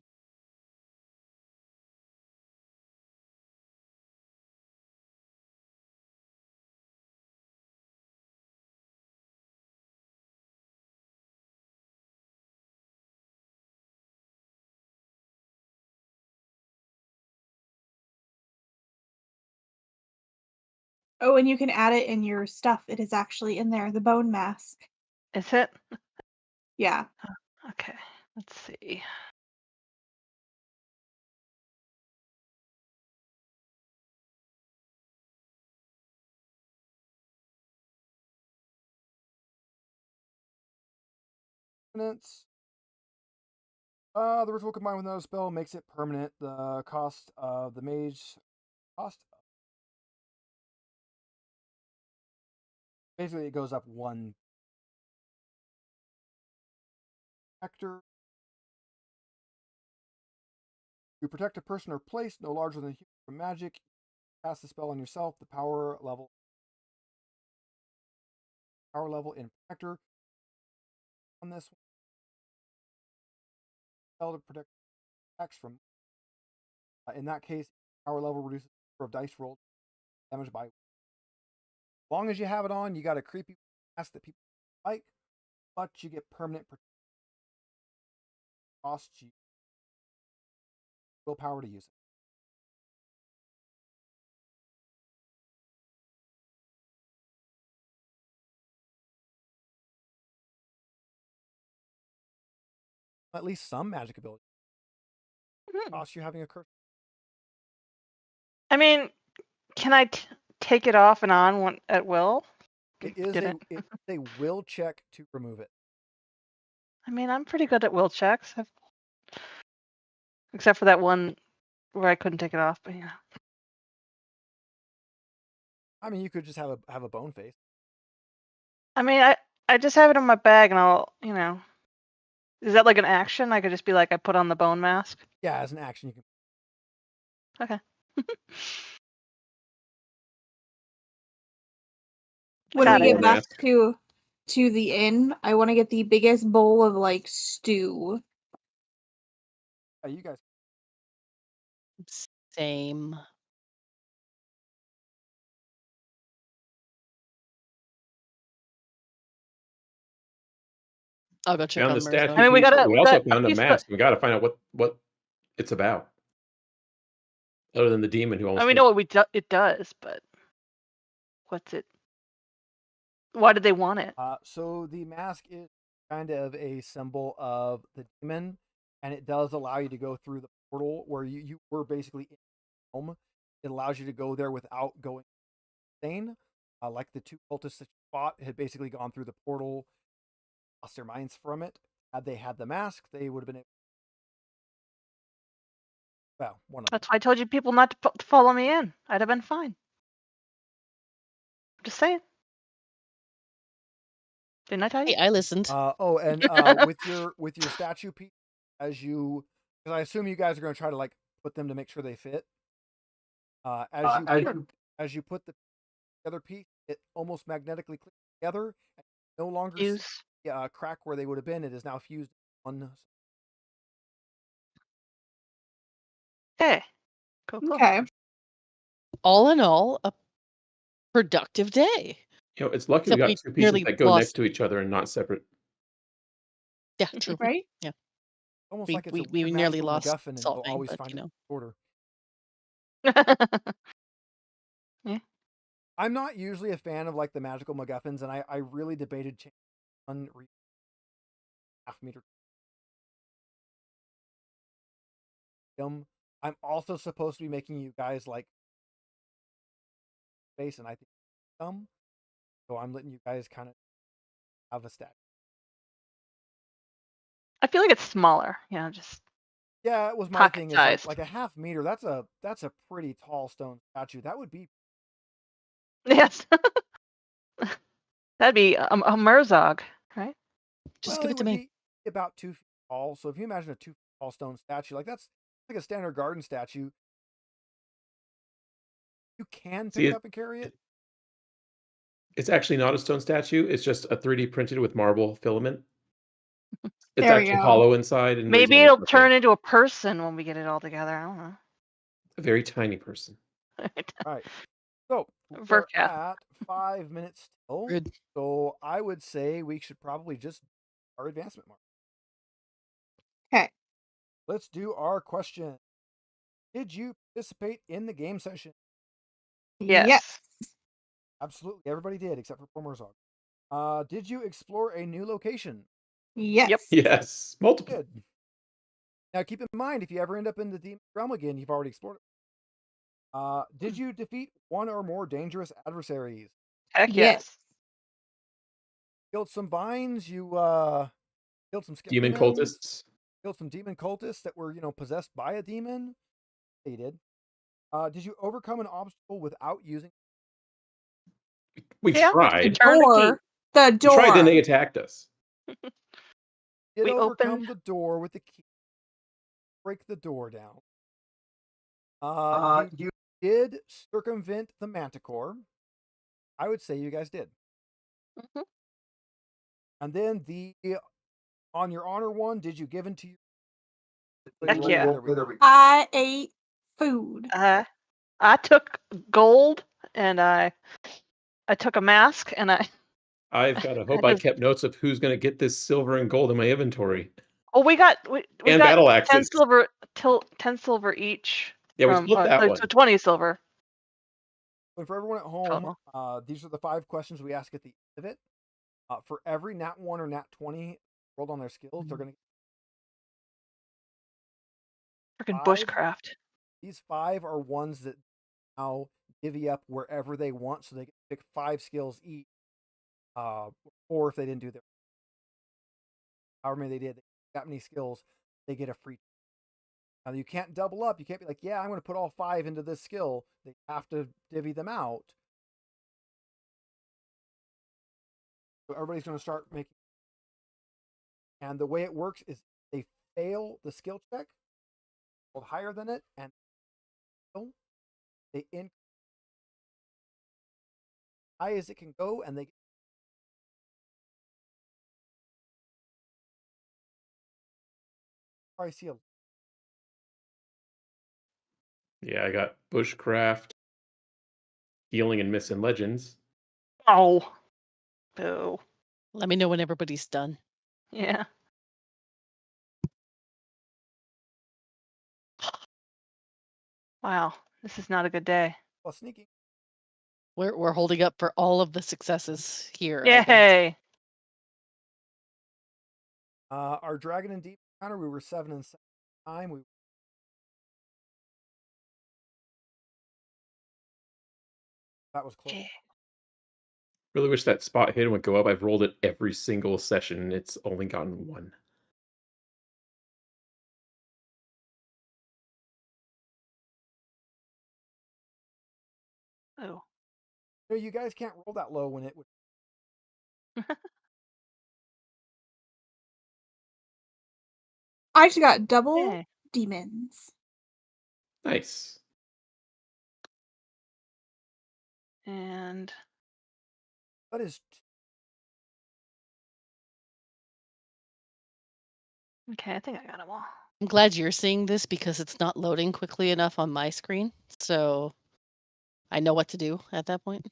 Oh, and you can add it in your stuff. It is actually in there. The bone mask. Is it? Yeah. Okay. Let's see. Permanence. The ritual combined with another spell makes it permanent. The cost of the mage cost. Basically, it goes up 1. Protector. You protect a person or place no larger than a human from magic. Cast the spell on yourself. The power level in Protector. On this one, spell to protect attacks from. In that case, power level reduces the number of dice rolled damage by. As long as you have it on, you got a creepy mask that people like, but you get permanent protection. Costs you willpower to use it. At least some magic ability. Costs you having a curse. I mean, can I take it off and on at will? It is a will check to remove it. I mean, I'm pretty good at will checks, except for that one where I couldn't take it off. But yeah. I mean, you could just have a bone face. I mean, I just have it in my bag, and I'll, is that like an action? I could just be like, I put on the bone mask. Yeah, as an action, you can. Okay. When Got we it. get back to the inn, I want to get the biggest bowl of like stew. You guys. Same. I'll go check Found on the statue. Mirth. I mean, we piece, got but we also a found a piece mask. We got to find out what it's about. Other than the demon who almost. we know what it does, but what's it? Why did they want it? So the mask is kind of a symbol of the demon, and it does allow you to go through the portal where you were basically in home. It allows you to go there without going insane. Like the two cultists that you fought had basically gone through the portal, lost their minds from it. Had they had the mask, they would have been able. Well, one of them. That's why I told you people not to follow me in. I'd have been fine. Just saying. Didn't I tell you? Hey, I listened. And with your statue piece, because I assume you guys are going to try to like put them to make sure they fit. As you put the other piece, it almost magnetically clicks together. And no longer Use. Crack where they would have been. It is now fused on. Okay. Cool. Okay. All in all, a productive day. It's lucky Except we we got two pieces nearly that go lost- next to each other and not separate. Yeah, true. Right? Yeah. Almost We- like it's we- a we weird nearly magical lost MacGuffin, and you'll Saltbane, always but, find you it in know. order. Yeah. I'm not usually a fan of like the magical MacGuffins, and I really debated changing one half meter. I'm also supposed to be making you guys like space, and I think so I'm letting you guys kind of have a stat. I feel like it's smaller. Just Yeah, it was my pocket thing. Is sized. like a half meter. That's a pretty tall stone statue. That would be Yes. That'd be a Merzog, right? Just well, give it to me. Be about 2 feet tall. So if you imagine a 2 feet tall stone statue, like that's like a standard garden statue. You can pick it up and carry it. It's actually not a stone statue. It's just a 3D printed with marble filament. It's There we actually go. hollow inside. And Maybe weighs it'll almost turn into a person when we get it all together. I don't know. a very tiny person. Right. So we're Verka. at 5 minutes still. Good. So I would say we should probably just our advancement mark. Okay. Let's do our question. Did you participate in the game session? Yes. Absolutely. Everybody did, except for Merzog. Did you explore a new location? Yes. Yep. Yes, multiple. Good. Now keep in mind, if you ever end up in the demon realm again, you've already explored it. Did you defeat one or more dangerous adversaries? Heck yes. Killed some vines. You killed some Demon demons, cultists. Killed some demon cultists that were possessed by a demon. They did. Did you overcome an obstacle without using? We Yeah, tried. Turn the key. The We door. tried, then they attacked us. Did We overcome opened- the door with the key. Break the door down. You did circumvent the manticore. I would say you guys did. Mhm. And then on your honor one, did you give in to your? Heck yeah. I ate food. I took gold and I took a mask and I've got to hope I kept notes of who's going to get this silver and gold in my inventory. Oh, we got And got battle 10 axes. silver 10 silver each. Yeah, we from, split that so one. 20 silver. But for everyone at home, these are the 5 questions we ask at the end of it. For every nat 1 or nat 20 rolled on their skills, they're going to Freaking bushcraft. These 5 are ones that now divvy up wherever they want, so they can pick 5 skills each. Or if they didn't do their, however many they did, that many skills, they get a free. Now you can't double up. You can't be like, yeah, I'm going to put all 5 into this skill. They have to divvy them out. So everybody's going to start making. And the way it works is they fail the skill check, rolled higher than it, and they increase high as it can go, and they. I see a. Yeah, I got bushcraft, healing, and myths and legends. Oh. Boo. Let me know when everybody's done. Yeah. Wow. This is not a good day. Well, sneaking. We're holding up for all of the successes here. I guess. Yay. Our dragon and deep encounter, we were 7 and 7 time. That was close. Yeah. Really wish that spot hidden would go up. I've rolled it every single session, and it's only gotten 1. Oh. You guys can't roll that low when it would. I actually got double Yay. demons. Nice. And That is. okay, I think I got them all. I'm glad you're seeing this because it's not loading quickly enough on my screen. So I know what to do at that point.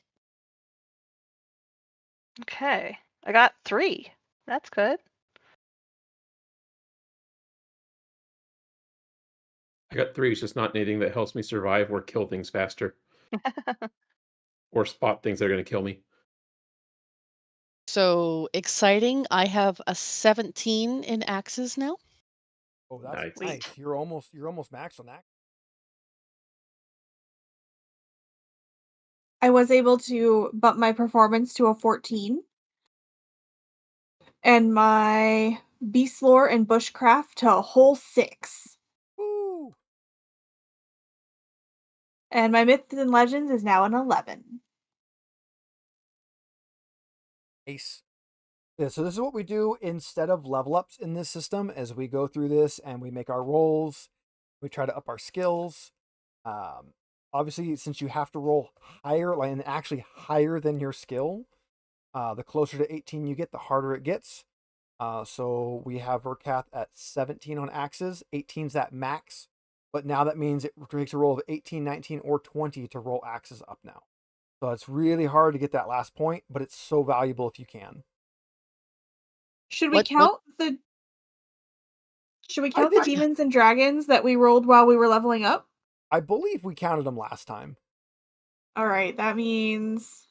Okay. I got 3. That's good. I got 3. It's just not anything that helps me survive or kill things faster. Or spot things that are going to kill me. So exciting. I have a 17 in axes now. Oh, that's Nice. nice. You're almost maxed on that. I was able to bump my performance to a 14. And my beast lore and bushcraft to a whole 6. Woo! And my myths and legends is now an 11. Nice. Yeah, so this is what we do instead of level ups in this system. As we go through this and we make our rolls, we try to up our skills. Obviously, since you have to roll higher, and actually higher than your skill, the closer to 18 you get, the harder it gets. So we have Verkath at 17 on axes. 18's that max, but now that means it takes a roll of 18, 19, or 20 to roll axes up now. So it's really hard to get that last point, but it's so valuable if you can. Should we What- count the think- demons and dragons that we rolled while we were leveling up? I believe we counted them last time. All right, that means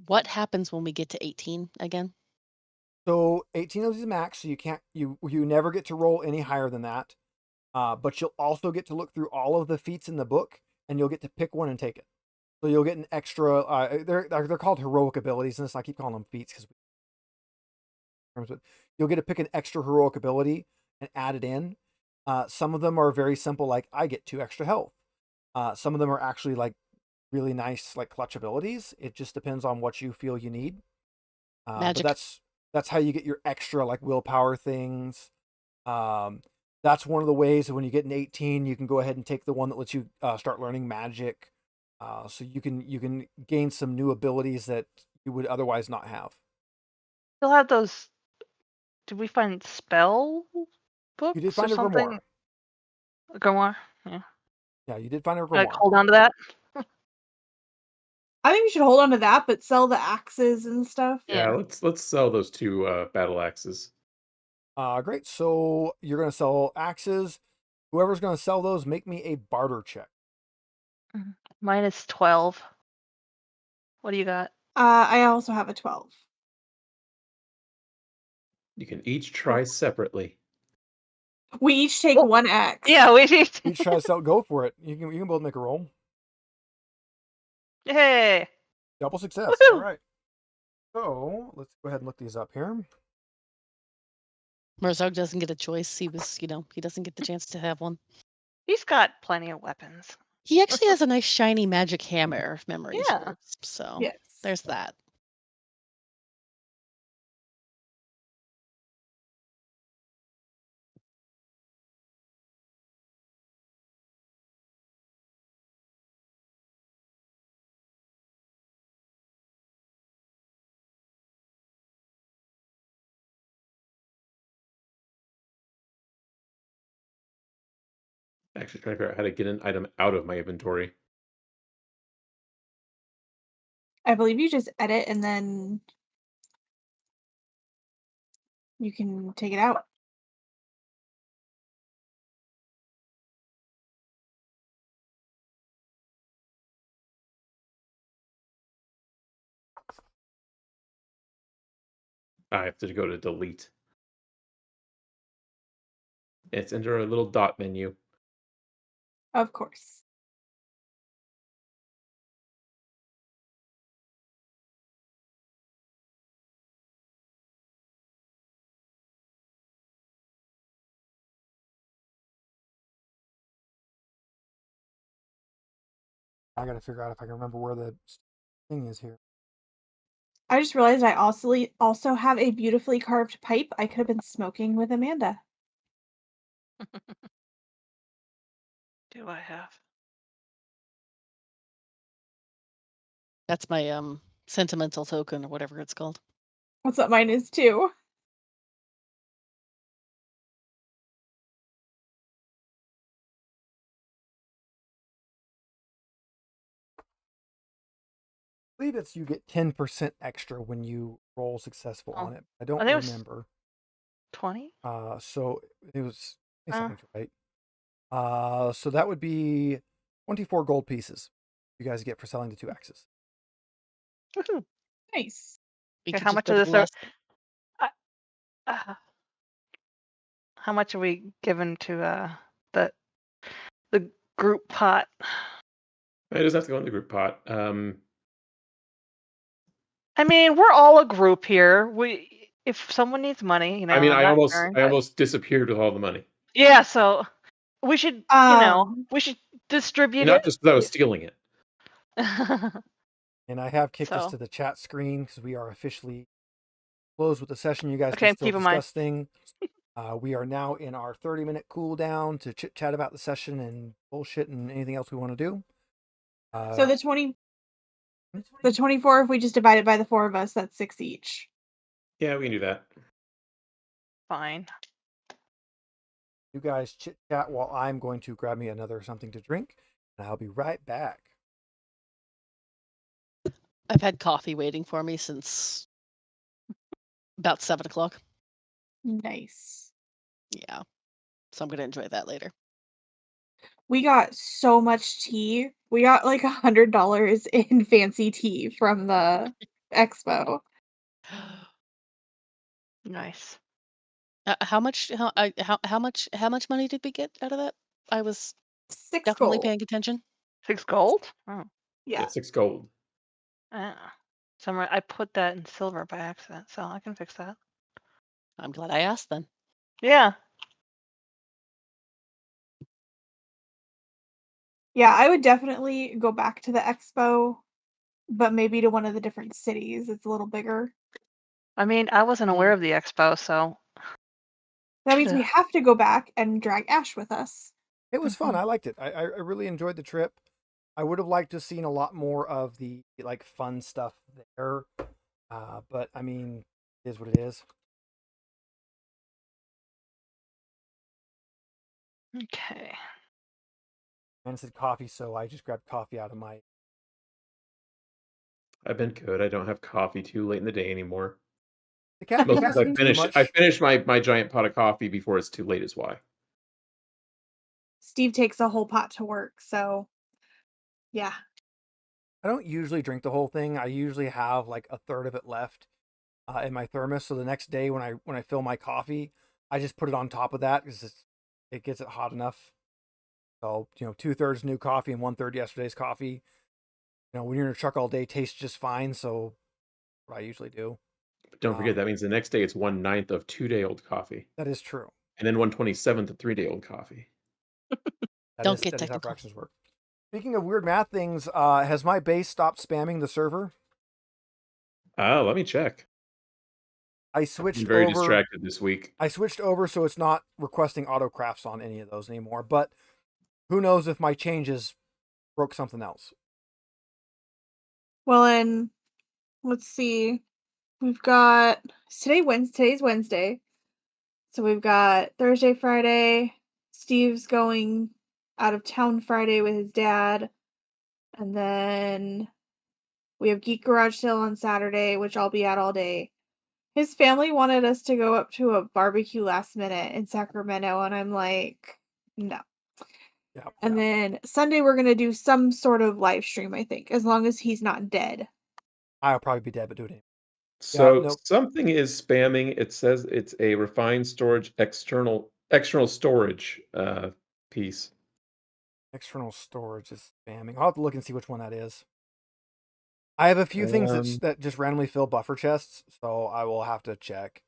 What happens when we get to 18 again? So 18 is the max, so you never get to roll any higher than that. But you'll also get to look through all of the feats in the book, and you'll get to pick one and take it. So you'll get an extra. They're called heroic abilities, and this I keep calling them feats because you'll get to pick an extra heroic ability and add it in. Some of them are very simple, like I get 2 extra health. Some of them are actually like really nice, like clutch abilities. It just depends on what you feel you need. Magic. But that's how you get your extra like willpower things. That's one of the ways that when you get an 18, you can go ahead and take the one that lets you start learning magic. So you can gain some new abilities that you would otherwise not have. Still have those. Did we find spell books You did find or a something? grimoire. A grimoire? Yeah. Yeah, you did find a Like grimoire. hold on to that? I think we should hold on to that, but sell the axes and stuff. Yeah, Yeah. let's sell those 2 battle axes. Great. So you're gonna sell axes. Whoever's gonna sell those, make me a barter check. Minus 12. What do you got? I also have a 12. You can each try separately. We each take Oh. 1 axe. Yeah, we need. Each try to sell. Go for it. You can both make a roll. Hey. Double success. Woohoo! All right. So let's go ahead and look these up here. Merzog doesn't get a choice. He doesn't get the chance to have one. He's got plenty of weapons. He actually has a nice shiny magic hammer, if memory Yeah. serves. So Yes. there's that. Actually, trying to figure out how to get an item out of my inventory. I believe you just edit and then you can take it out. I have to go to delete. It's under a little dot menu. Of course. I gotta figure out if I can remember where the thing is here. I just realized I also have a beautifully carved pipe I could have been smoking with Amanda. Do I have? That's my sentimental token or whatever it's called. That's what mine is too. I believe it's you get 10% extra when you roll successful Oh, on it. I don't I think it was remember. 20? So it was. I think Uh. something's right. So that would be 24 gold pieces you guys get for selling the 2 axes. Woohoo. Nice. We Okay, could how just much go of to this the are? last. How much are we given to the group pot? It doesn't have to go in the group pot. I mean, we're all a group here. If someone needs money, I mean, I'm not sharing, I but almost disappeared with all the money. yeah, so we should, we should distribute Not it. just because I was stealing it. And I have kicked us So. to the chat screen because we are officially closed with the session. You guys Okay, can still keep in mind. discuss things. We are now in our 30-minute cooldown to chit chat about the session and bullshit and anything else we want to do. So the 24, if we just divide it by the 4 of us, that's 6 each. Yeah, we can do that. Fine. You guys chit chat while I'm going to grab me another something to drink, and I'll be right back. I've had coffee waiting for me since about 7 o'clock. Nice. Yeah. So I'm going to enjoy that later. We got so much tea. We got like $100 in fancy tea from the expo. Nice. How much money did we get out of that? I was 6 definitely gold. paying attention. 6 gold? Oh. Yeah. 6 gold. Somewhere I put that in silver by accident, so I can fix that. I'm glad I asked then. Yeah. Yeah, I would definitely go back to the expo, but maybe to one of the different cities. It's a little bigger. I mean, I wasn't aware of the expo, so That means we have to go back and drag Ash with us. It was fun. I liked it. I really enjoyed the trip. I would have liked to have seen a lot more of the like fun stuff there. But I mean, it is what it is. Okay. Man said coffee, so I just grabbed coffee out of my. I've been good. I don't have coffee too late in the day anymore. The caffeine Most because hasn't been too much. I finished my giant pot of coffee before it's too late is why. Steve takes a whole pot to work, so yeah. I don't usually drink the whole thing. I usually have like a third of it left in my thermos. So the next day when I fill my coffee, I just put it on top of that because it gets it hot enough. So 2/3 new coffee and 1/3 yesterday's coffee. When you're in a truck all day, tastes just fine. So what I usually do. But don't forget that means the next day it's 1/9 of 2-day-old coffee. That is true. And then 1/27 of 3-day-old coffee. Don't get that is how technical. fractions work. Speaking of weird math things, has my base stopped spamming the server? Let me check. I switched I'm very over. distracted this week. I switched over so it's not requesting autocrafts on any of those anymore. But who knows if my changes broke something else? Well, and let's see. We've got today's Wednesday. So we've got Thursday, Friday. Steve's going out of town Friday with his dad. And then we have Geek Garage Sale on Saturday, which I'll be at all day. His family wanted us to go up to a barbecue last minute in Sacramento, and I'm like, no. Yeah. And then Sunday we're gonna do some sort of live stream, I think, as long as he's not dead. I'll probably be dead, but do it. So nope. something is spamming. It says it's a refined storage external storage piece. External storage is spamming. I'll have to look and see which one that is. I have a few things that just randomly fill buffer chests, so I will have to check.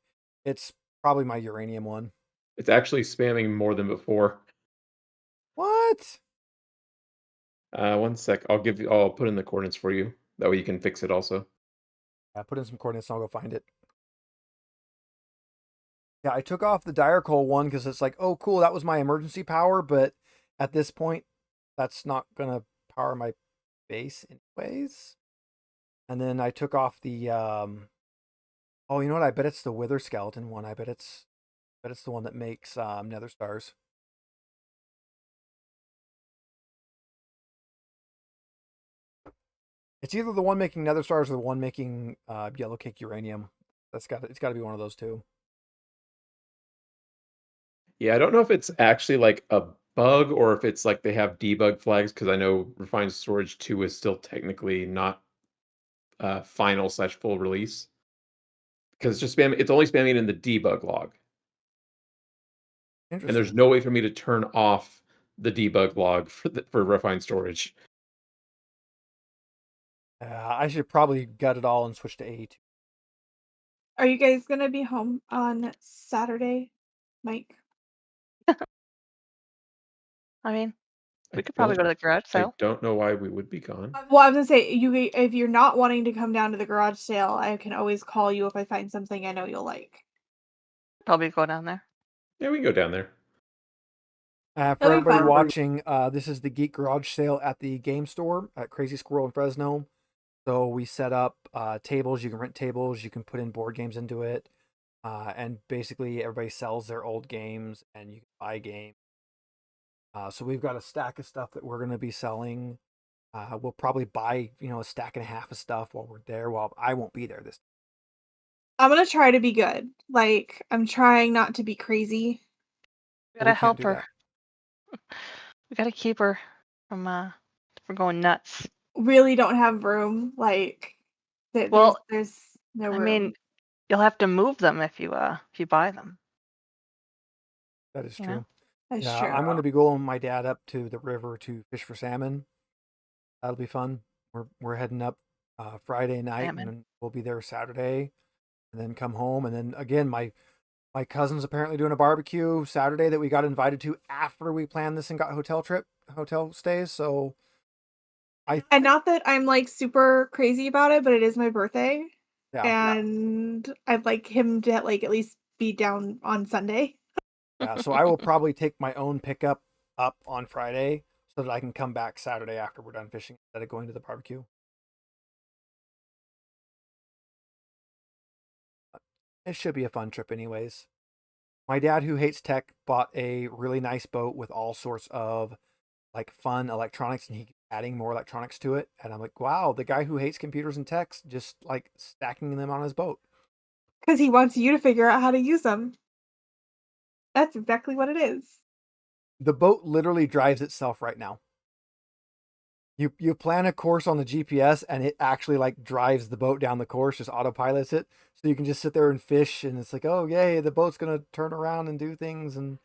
It's probably my uranium one. It's actually spamming more than before. What? 1 sec. I'll put in the coordinates for you. That way you can fix it also. I put in some coordinates and I'll go find it. Yeah, I took off the dire coal one because it's like, oh, cool, that was my emergency power, but at this point, that's not gonna power my base anyways. And then I took off the oh, you know what? I bet it's the Wither Skeleton one. I bet it's the one that makes Nether Stars. It's either the one making Nether Stars or the one making Yellow Cake Uranium. It's got to be one of those two. Yeah, I don't know if it's actually like a bug or if it's like they have debug flags, because I know Refined Storage 2 is still technically not final/full release. Because it's just it's only spamming in the debug log. And there's no way for me to turn off the debug log for Refined Storage. I should probably gut it all and switch to 8. Are you guys gonna be home on Saturday, Mike? I mean, we could probably go to the garage I sale. don't know why we would be gone. Well, I was gonna say, if you're not wanting to come down to the garage sale, I can always call you if I find something I know you'll like. Probably go down there. Yeah, we can go down there. For That'd be everybody fun. watching, this is the Geek Garage Sale at the game store at Crazy Squirrel in Fresno. So we set up tables. You can rent tables. You can put in board games into it. And basically everybody sells their old games and you can buy games. So we've got a stack of stuff that we're going to be selling. We'll probably buy, a stack and a half of stuff while we're there. Well, I won't be there this time. I'm gonna try to be good. Like, I'm trying not to be crazy. We gotta help her. We gotta keep her from going nuts. Really don't have room. Like, there's no room. I mean, you'll have to move them if you buy them. That is true. That's true. I'm going to be going with my dad up to the river to fish for salmon. That'll be fun. We're heading up Friday night, and we'll be there Saturday, and then come home. And then again, my cousin's apparently doing a barbecue Saturday that we got invited to after we planned this and got hotel stays. So and not that I'm like super crazy about it, but it is my birthday. Yeah. And I'd like him to like at least be down on Sunday. Yeah, so I will probably take my own pickup up on Friday so that I can come back Saturday after we're done fishing instead of going to the barbecue. It should be a fun trip anyways. My dad, who hates tech, bought a really nice boat with all sorts of like fun electronics, and he's adding more electronics to it. And I'm like, wow, the guy who hates computers and techs just like stacking them on his boat. Because he wants you to figure out how to use them. That's exactly what it is. The boat literally drives itself right now. You plan a course on the GPS and it actually like drives the boat down the course, just autopilots it. So you can just sit there and fish and it's like, oh yay, the boat's gonna turn around and do things. And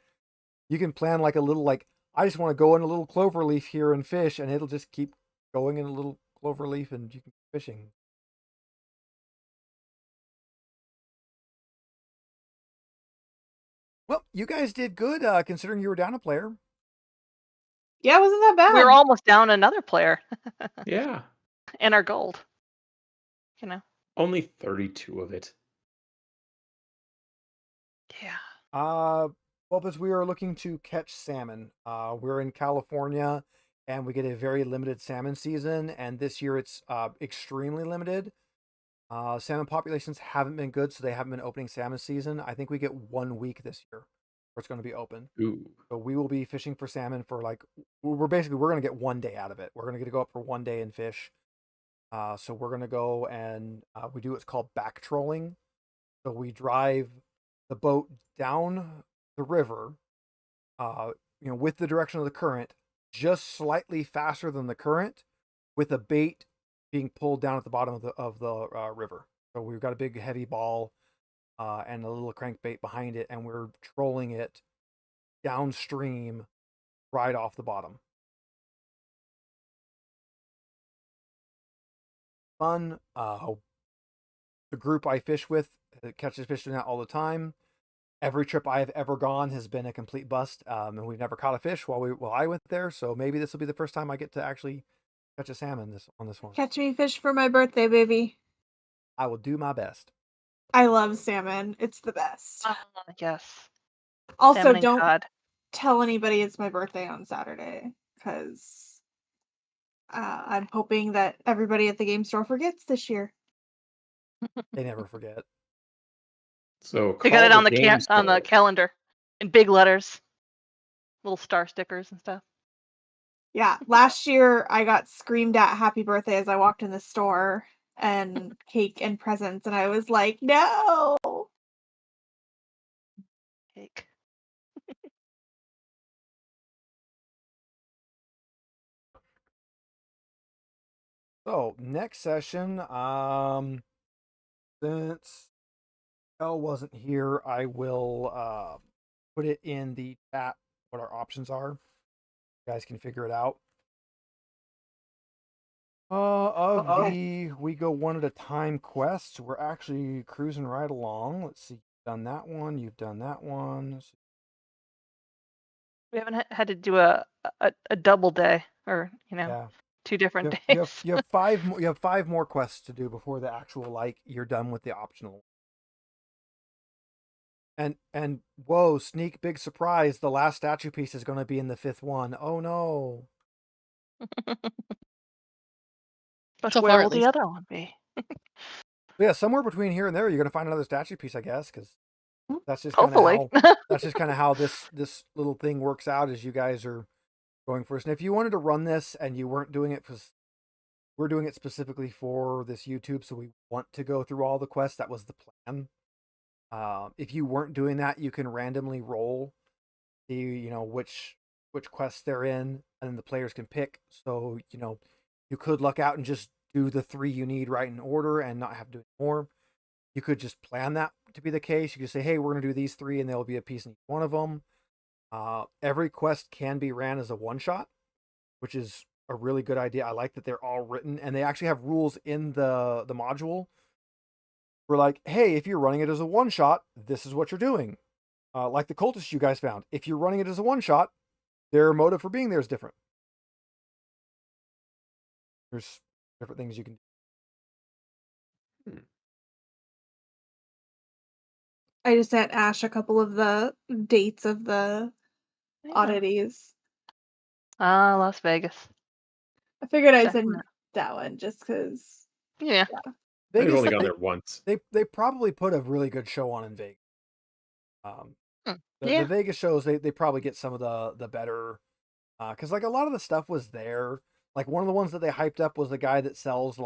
you can plan like a little like, I just want to go in a little clover leaf here and fish, and it'll just keep going in a little clover leaf and you can keep fishing. Well, you guys did good considering you were down a player. Yeah, it wasn't that bad. We were almost down another player. Yeah. And our gold. Only 32 of it. Yeah. Well, because we are looking to catch salmon. We're in California and we get a very limited salmon season, and this year it's extremely limited. Salmon populations haven't been good, so they haven't been opening salmon season. I think we get 1 week this year. where it's going to be open. Ooh. So we will be fishing for salmon for we're going to get 1 day out of it. We're going to get to go up for 1 day and fish. So we're going to go and we do what's called back trolling. So we drive the boat down the river, with the direction of the current, just slightly faster than the current, with a bait being pulled down at the bottom of the river. So we've got a big heavy ball and a little crankbait behind it, and we're trolling it downstream right off the bottom. Fun. The group I fish with catches fish doing that all the time. Every trip I have ever gone has been a complete bust, and we've never caught a fish while I went there. So maybe this will be the first time I get to actually catch a salmon on this one. Catch me fish for my birthday, baby. I will do my best. I love salmon. It's the best. Yes. Also, Salmon and don't cod. tell anybody it's my birthday on Saturday, because I'm hoping that everybody at the game store forgets this year. They never forget. So They got it call on the game on the store. calendar in big letters, little star stickers and stuff. Yeah, last year I got screamed at happy birthday as I walked in the store, and cake and presents, and I was like, no. Cake. So next session, since Elle wasn't here, I will put it in the chat what our options are. You guys can figure it out. Of the we go one at a time quests, we're actually cruising right along. Let's see, you've done that one, you've done that one. We haven't had to do a double day, or Yeah. two different You days. have 5 more quests to do before the actual you're done with the optional. And whoa, sneak big surprise, the last statue piece is going to be in the 5th one. Oh no. But So where far, will at the least. other one be? Yeah, somewhere between here and there you're going to find another statue piece, I guess, cuz that's just kind Hopefully. of how this little thing works out, as you guys are going first. And if you wanted to run this and you weren't doing it because we're doing it specifically for this YouTube, so we want to go through all the quests, that was the plan. If you weren't doing that, you can randomly roll, see which quests they're in, and then the players can pick. So you could luck out and just do the 3 you need right in order and not have to do more. You could just plan that to be the case. You could say, hey, we're going to do these 3 and there'll be a piece in each one of them. Every quest can be ran as a one-shot, which is a really good idea. I like that they're all written, and they actually have rules in the module. We're like, hey, if you're running it as a one-shot, this is what you're doing. Like the cultists you guys found. If you're running it as a one-shot, their motive for being there is different. There's different things you can do. I just sent Ash a couple of the dates of the oddities. Las Vegas. I figured I'd Checking send that one just because. Yeah. I've Vegas, only gone there once. They probably put a really good show on in Vegas. Yeah. The Vegas shows, they probably get some of the better, because a lot of the stuff was there. Like one of the ones that they hyped up was the guy that sells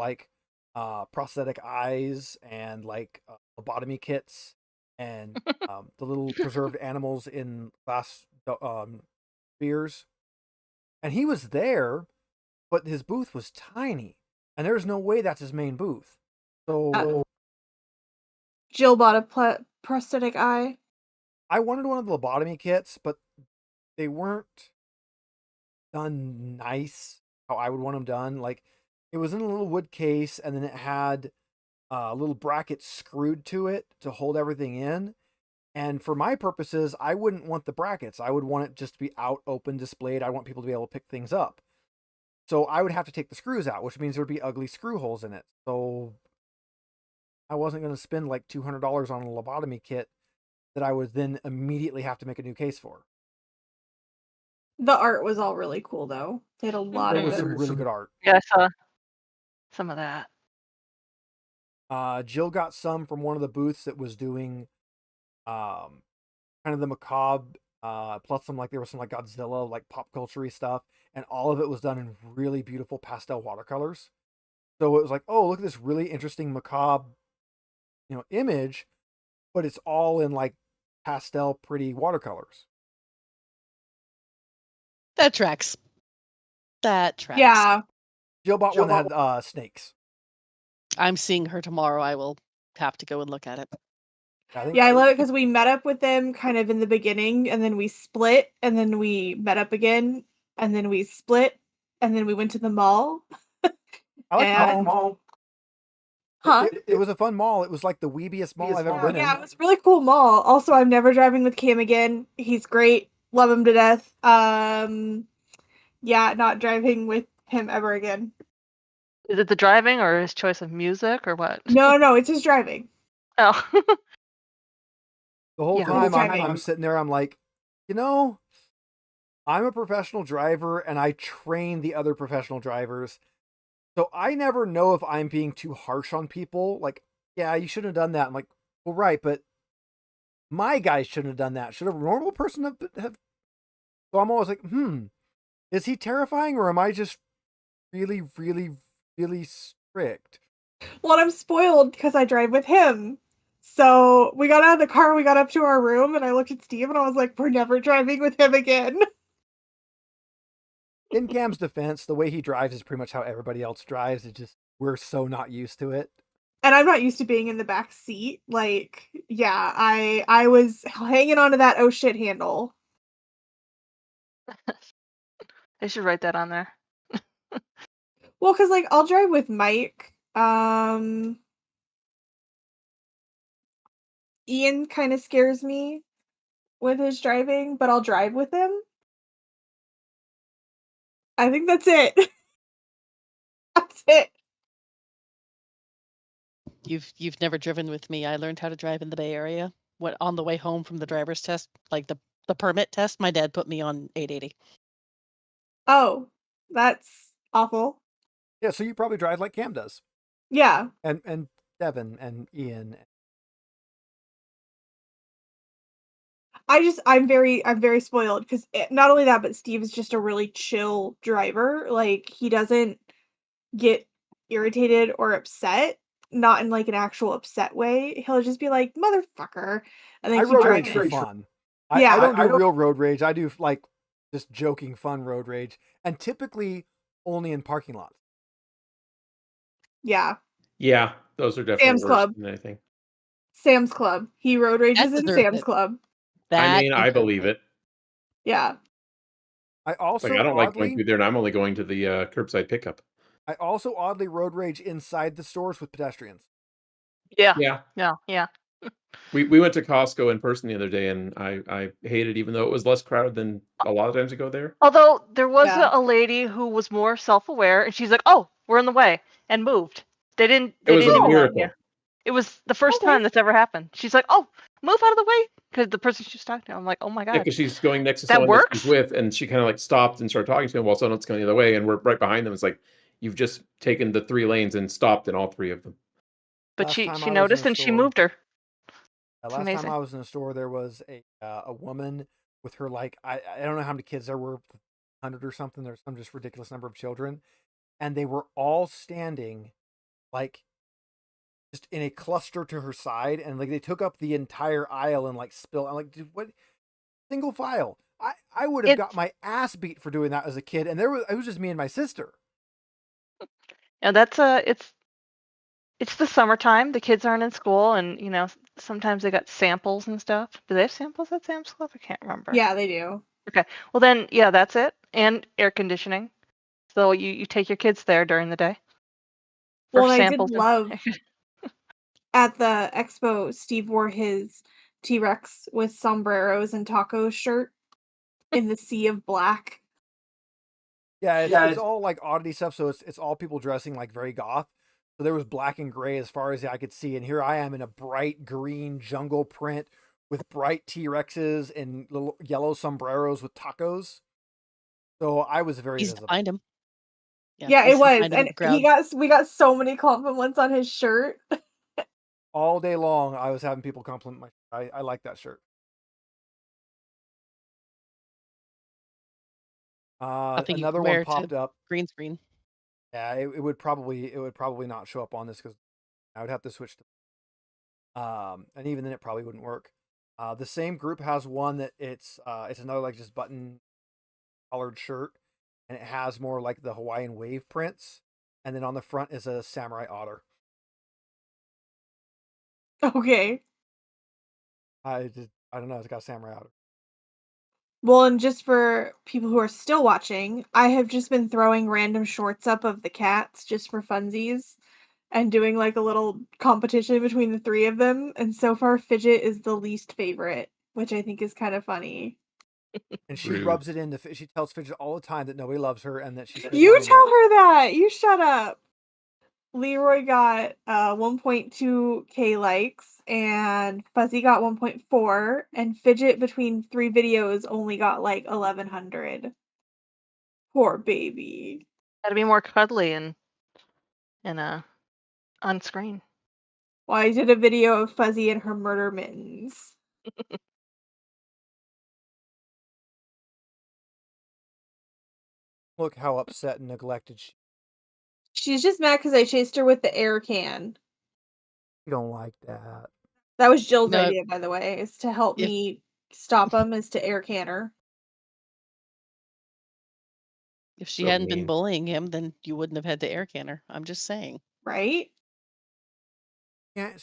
prosthetic eyes and lobotomy kits and the little preserved animals in glass spheres. And he was there, but his booth was tiny, and there's no way that's his main booth. So Jill bought a prosthetic eye. I wanted one of the lobotomy kits, but they weren't done nice how I would want them done. It was in a little wood case, and then it had little brackets screwed to it to hold everything in. And for my purposes, I wouldn't want the brackets. I would want it just to be out, open, displayed. I want people to be able to pick things up. So I would have to take the screws out, which means there'd be ugly screw holes in it. So I wasn't going to spend $200 on a lobotomy kit that I would then immediately have to make a new case for. The art was all really cool, though. They had a lot There of was good. some really good art. Yeah, I saw some of that. Jill got some from one of the booths that was doing kind of the macabre, plus there was some like Godzilla, like pop culture-y stuff, and all of it was done in really beautiful pastel watercolors. So it was like, oh, look at this really interesting macabre, image, but it's all in like pastel, pretty watercolors. That tracks. That tracks. Yeah. Jill bought one that had snakes. I'm seeing her tomorrow. I will have to go and look at it. I love it because we met up with them kind of in the beginning, and then we split, and then we met up again, and then we split, and then we went to the mall. I like the mall. Huh? It was a fun mall. It was like the weebiest mall I've ever been in. Yeah, it was a really cool mall. Also, I'm never driving with Cam again. He's great. Love him to death. Yeah, not driving with him ever again. Is it the driving or his choice of music or what? No, it's his driving. Oh. The whole time I'm sitting there, I'm like, I'm a professional driver and I train the other professional drivers. So I never know if I'm being too harsh on people. Like, yeah, you shouldn't have done that. I'm like, well, right, but my guy shouldn't have done that. Should a normal person have? So I'm always like, is he terrifying or am I just really, really, really strict? Well, I'm spoiled because I drive with him. So we got out of the car, we got up to our room, and I looked at Steve and I was like, we're never driving with him again. In Cam's defense, the way he drives is pretty much how everybody else drives. It's just, we're so not used to it. And I'm not used to being in the back seat. Like, yeah, I was hanging onto that oh shit handle. I should write that on there. Well, because like I'll drive with Mike. Ian kind of scares me with his driving, but I'll drive with him. I think that's it. That's it. You've never driven with me. I learned how to drive in the Bay Area. When on the way home from the driver's test, like the permit test, my dad put me on 880. Oh, that's awful. Yeah, so you probably drive like Cam does. Yeah. And Devin and Ian. I'm very spoiled because not only that, but Steve is just a really chill driver. Like he doesn't get irritated or upset, not in like an actual upset way. He'll just be like, "Motherfucker," and then I keep road driving. rage for fun. Yeah, I don't do real road rage. I do like just joking fun road rage, and typically only in parking lots. Yeah. Yeah, those are definitely Sam's worse Club. than anything. Sam's Club. He road rages That in deserves Sam's it. Club. I mean, I believe it. Yeah. I also I don't like going through there, and I'm only going to the curbside pickup. I also oddly road rage inside the stores with pedestrians. Yeah. We went to Costco in person the other day, and I hated it, even though it was less crowded than a lot of times ago there. Although there was a lady who was more self-aware, and she's like, "Oh, we're in the way," and moved. It was a even miracle. It was the first time that's ever happened. She's like, "Oh, move out of the way," because the person she was talking to. I'm like, "Oh my god." Yeah, because she's going next to that someone works? that she's with, and she kind of like stopped and started talking to him while someone else going the other way, and we're right behind them. It's like you've just taken the 3 lanes and stopped in all 3 of them. But she noticed and she moved her. Last time I was in a store, there was a woman with her I don't know how many kids there were, 100 or something. There's some just ridiculous number of children, and they were all standing like just in a cluster to her side, and like they took up the entire aisle and like spilled. I'm like, dude, what? Single file. I would have got my ass beat for doing that as a kid, and it was just me and my sister. And that's it's the summertime. The kids aren't in school, and sometimes they got samples and stuff. Do they have samples at Sam's Club? I can't remember. Yeah, they do. Okay. Well then, yeah, that's it. And air conditioning. So you take your kids there during the day. Well, I did love at the expo, Steve wore his T-Rex with sombreros and taco shirt in the sea of black. Yeah, it's all like oddity stuff. So it's all people dressing like very goth. So there was black and gray as far as I could see, and here I am in a bright green jungle print with bright T-Rexes and little yellow sombreros with tacos. So I was very Easy to find him. Yeah, it was, and we got so many compliments on his shirt. All day long, I was having people compliment my. I like that shirt. Nothing you Another can one wear popped to up. green screen. Yeah, it would probably not show up on this because I would have to switch to. And even then, it probably wouldn't work. The same group has one that it's another like just button collared shirt, and it has more like the Hawaiian wave prints, and then on the front is a samurai otter. Okay. I don't know. It's got a samurai otter. Well, and just for people who are still watching, I have just been throwing random shorts up of the cats just for funsies and doing like a little competition between the three of them. And so far, Fidget is the least favorite, which I think is kind of funny. And she Rude. rubs it in. She tells Fidget all the time that nobody loves her and that she's. You tell her that. You shut up. Leroy got 1.2k likes, and Fuzzy got 1.4, and Fidget between 3 videos only got like 1100. Poor baby. Gotta be more cuddly and on screen. Well, I did a video of Fuzzy and her murder mittens. Look how upset and neglected she. She's just mad because I chased her with the air can. You don't like that. That was Jill's No. idea, by the way, is to help If- me stop him, is to air can her. If she So hadn't been mean. bullying him, then you wouldn't have had to air can her. I'm just saying. Right? Can't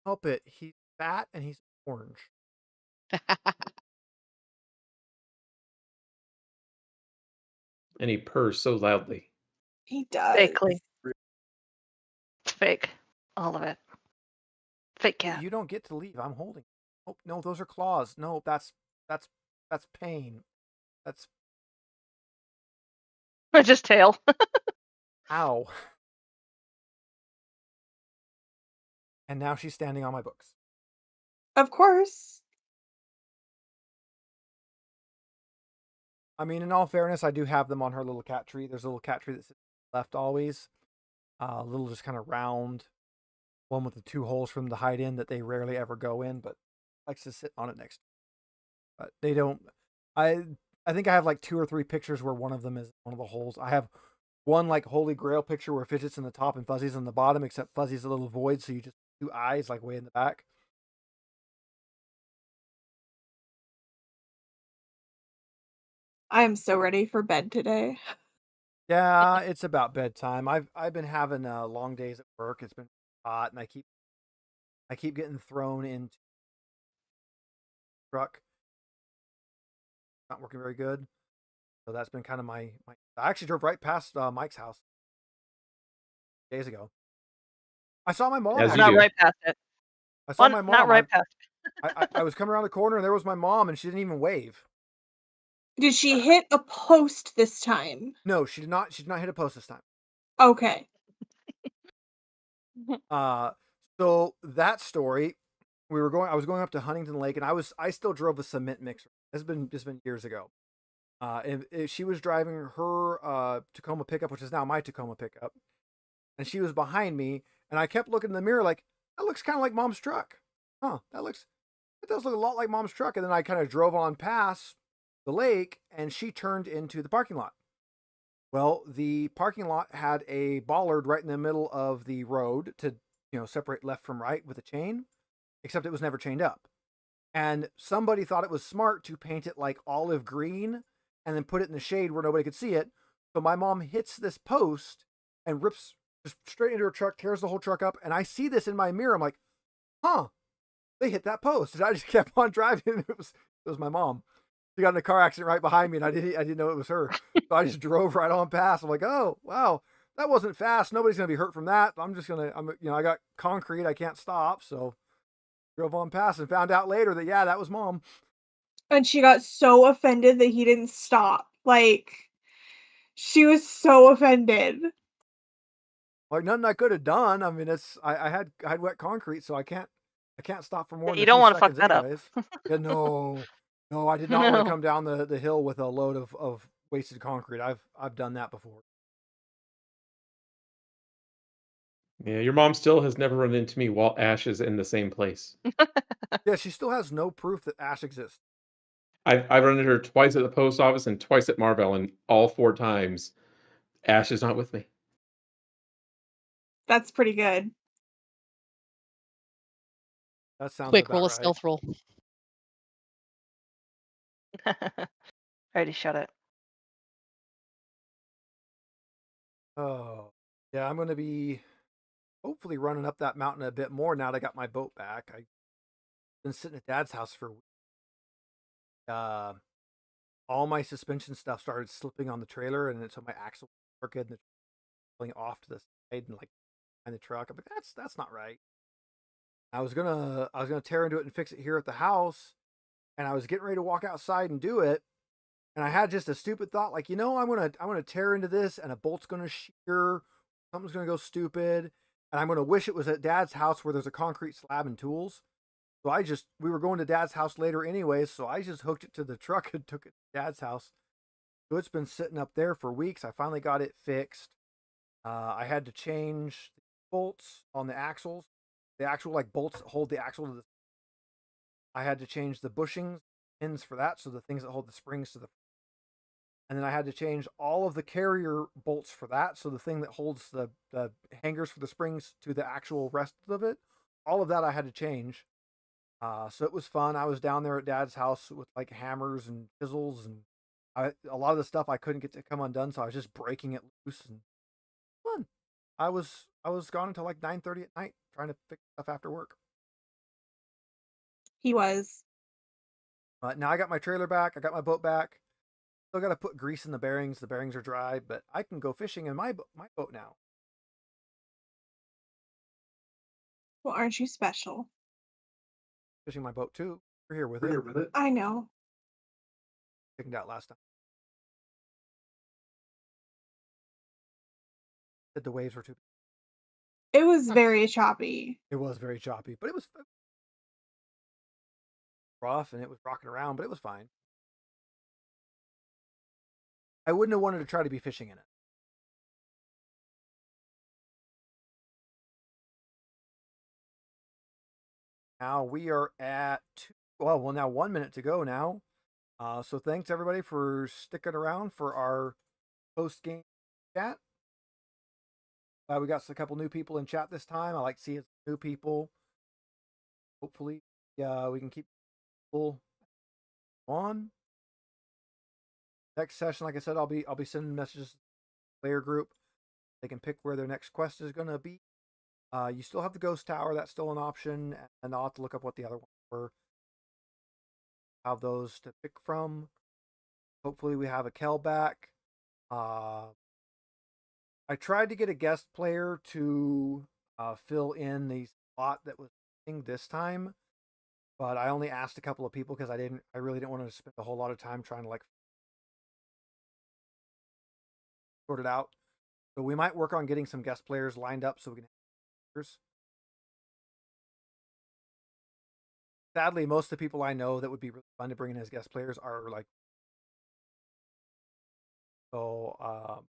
help it. He's fat and he's orange. And he purrs so loudly. He does. Fakely. It's fake. All of it. Fake cat. You don't get to leave. I'm holding. Oh no, those are claws. No, that's pain. That's Just tail. ow. And now she's standing on my books. Of course. I mean, in all fairness, I do have them on her little cat tree. There's a little cat tree that's left always. A little just kind of round one with the 2 holes from the hide in that they rarely ever go in, but likes to sit on it next. But they don't. I think I have like 2 or 3 pictures where one of them is one of the holes. I have one like Holy Grail picture where Fidget's in the top and Fuzzy's in the bottom, except Fuzzy's a little void, so you just 2 eyes like way in the back. I am so ready for bed today. Yeah, it's about bedtime. I've been having long days at work. It's been hot, and I keep getting thrown into the truck. Not working very good. So that's been kind of my. I actually drove right past Mike's house days ago. I saw my mom. As you actually. Not do. right past it. I saw my mom. Not right past it. I was coming around the corner and there was my mom, and she didn't even wave. Did she hit a post this time? No, she did not. She did not hit a post this time. Okay. So that story, I was going up to Huntington Lake, and I still drove a cement mixer. This has been years ago. And she was driving her Tacoma pickup, which is now my Tacoma pickup, and she was behind me, and I kept looking in the mirror like, that looks kind of like Mom's truck. Huh? It does look a lot like Mom's truck. And then I kind of drove on past the lake, and she turned into the parking lot. Well, the parking lot had a bollard right in the middle of the road to, separate left from right with a chain, except it was never chained up. And somebody thought it was smart to paint it like olive green and then put it in the shade where nobody could see it. So my mom hits this post and rips just straight into her truck, tears the whole truck up. And I see this in my mirror. I'm like, huh, they hit that post. And I just kept on driving. It was my mom. She got in a car accident right behind me, and I didn't know it was her. So I just drove right on past. I'm like, oh, wow, that wasn't fast. Nobody's going to be hurt from that. I got concrete. I can't stop. So drove on past and found out later that, yeah, that was Mom. And she got so offended that he didn't stop. Like, she was so offended. Like, nothing I could have done. I mean, I had wet concrete, so I can't stop for more than You a don't few want to fuck seconds that up. anyways. Yeah, no, I did not want to come down the hill with a load of wasted concrete. I've done that before. Yeah, your mom still has never run into me while Ash is in the same place. Yeah, she still has no proof that Ash exists. I've run into her twice at the post office and twice at Marvel, and all 4 times, Ash is not with me. That's pretty good. That sounds Quick, about roll a right. stealth roll. I already shut it. Oh, yeah, I'm going to be hopefully running up that mountain a bit more now that I got my boat back. I've been sitting at Dad's house for all my suspension stuff started slipping on the trailer, and so my axle was crooked and it's pulling off to the side and like behind the truck. I'm like, that's not right. I was gonna tear into it and fix it here at the house, and I was getting ready to walk outside and do it, and I had just a stupid thought, like, I'm gonna tear into this, and a bolt's gonna shear, something's gonna go stupid, and I'm gonna wish it was at Dad's house where there's a concrete slab and tools. So we were going to Dad's house later anyways, so I just hooked it to the truck and took it to Dad's house. So it's been sitting up there for weeks. I finally got it fixed. I had to change the bolts on the axles, the actual like bolts that hold the axle to the. I had to change the bushings, pins for that, so the things that hold the springs to the. And then I had to change all of the carrier bolts for that, so the thing that holds the hangers for the springs to the actual rest of it. All of that I had to change. So it was fun. I was down there at Dad's house with like hammers and chisels, and a lot of the stuff I couldn't get to come undone, so I was just breaking it loose and fun. I was gone until like 9:30 at night trying to fix stuff after work. He was. But now I got my trailer back. I got my boat back. Still got to put grease in the bearings. The bearings are dry, but I can go fishing in my boat now. Well, aren't you special? Fishing my boat too. We're here with it. I know. Chickened out last time. Said the waves were too. It was very choppy. It was very choppy, but it was rough and it was rocking around, but it was fine. I wouldn't have wanted to try to be fishing in it. Now we are at now 1 minute to go now. So thanks everybody for sticking around for our post game chat. We got a couple new people in chat this time. I like seeing new people. Hopefully, we can keep people on. Next session, like I said, I'll be sending messages to the player group. They can pick where their next quest is going to be. You still have the ghost tower. That's still an option, and I'll have to look up what the other ones were. Have those to pick from. Hopefully, we have a Kel back. I tried to get a guest player to fill in the slot that was this time, but I only asked a couple of people because I really didn't want to spend a whole lot of time trying to like sort it out. So we might work on getting some guest players lined up so we can have. Sadly, most of the people I know that would be really fun to bring in as guest players are like. So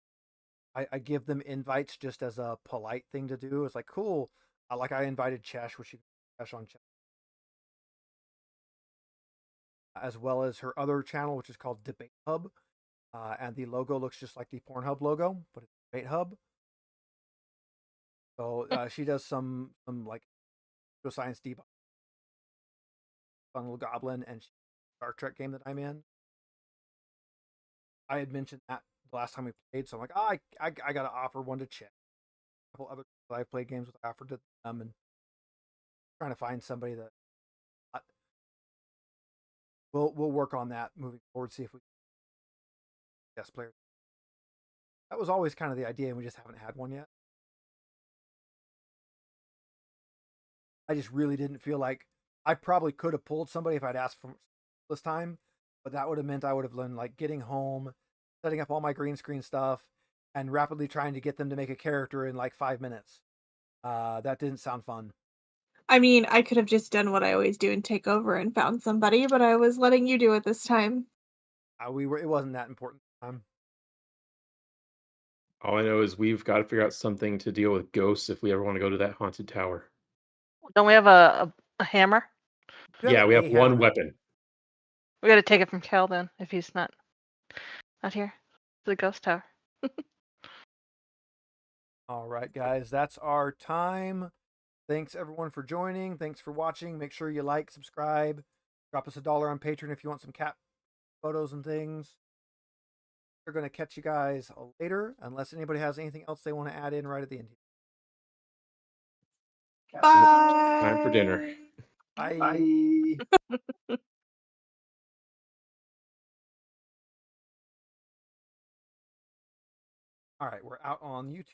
I give them invites just as a polite thing to do. It's like, cool. Like I invited Chesh, which you Chesh on Chesh, as well as her other channel, which is called Debate Hub. And the logo looks just like the Pornhub logo, but it's Debate Hub. So she does some like science debug. Fun little goblin and Star Trek game that I'm in. I had mentioned that the last time we played, so I'm like, I got to offer one to Chesh. A couple other people I've played games with, I offered to them, and trying to find somebody that we'll work on that moving forward. See if we guest players. That was always kind of the idea, and we just haven't had one yet. I just really didn't feel like I probably could have pulled somebody if I'd asked for this time, but that would have meant I would have learned like getting home, setting up all my green screen stuff, and rapidly trying to get them to make a character in like 5 minutes. That didn't sound fun. I mean, I could have just done what I always do and take over and found somebody, but I was letting you do it this time. It wasn't that important time. All I know is we've got to figure out something to deal with ghosts if we ever want to go to that haunted tower. Don't we have a hammer? Yeah, we have one weapon. We gotta take it from Cal then, if he's not here. The ghost tower. All right, guys, that's our time. Thanks everyone for joining. Thanks for watching. Make sure you like, subscribe, drop us $1 on Patreon if you want some cat photos and things. We're going to catch you guys later, unless anybody has anything else they want to add in right at the end. Bye. Time for dinner. Bye. Bye. All right, we're out on YouTube.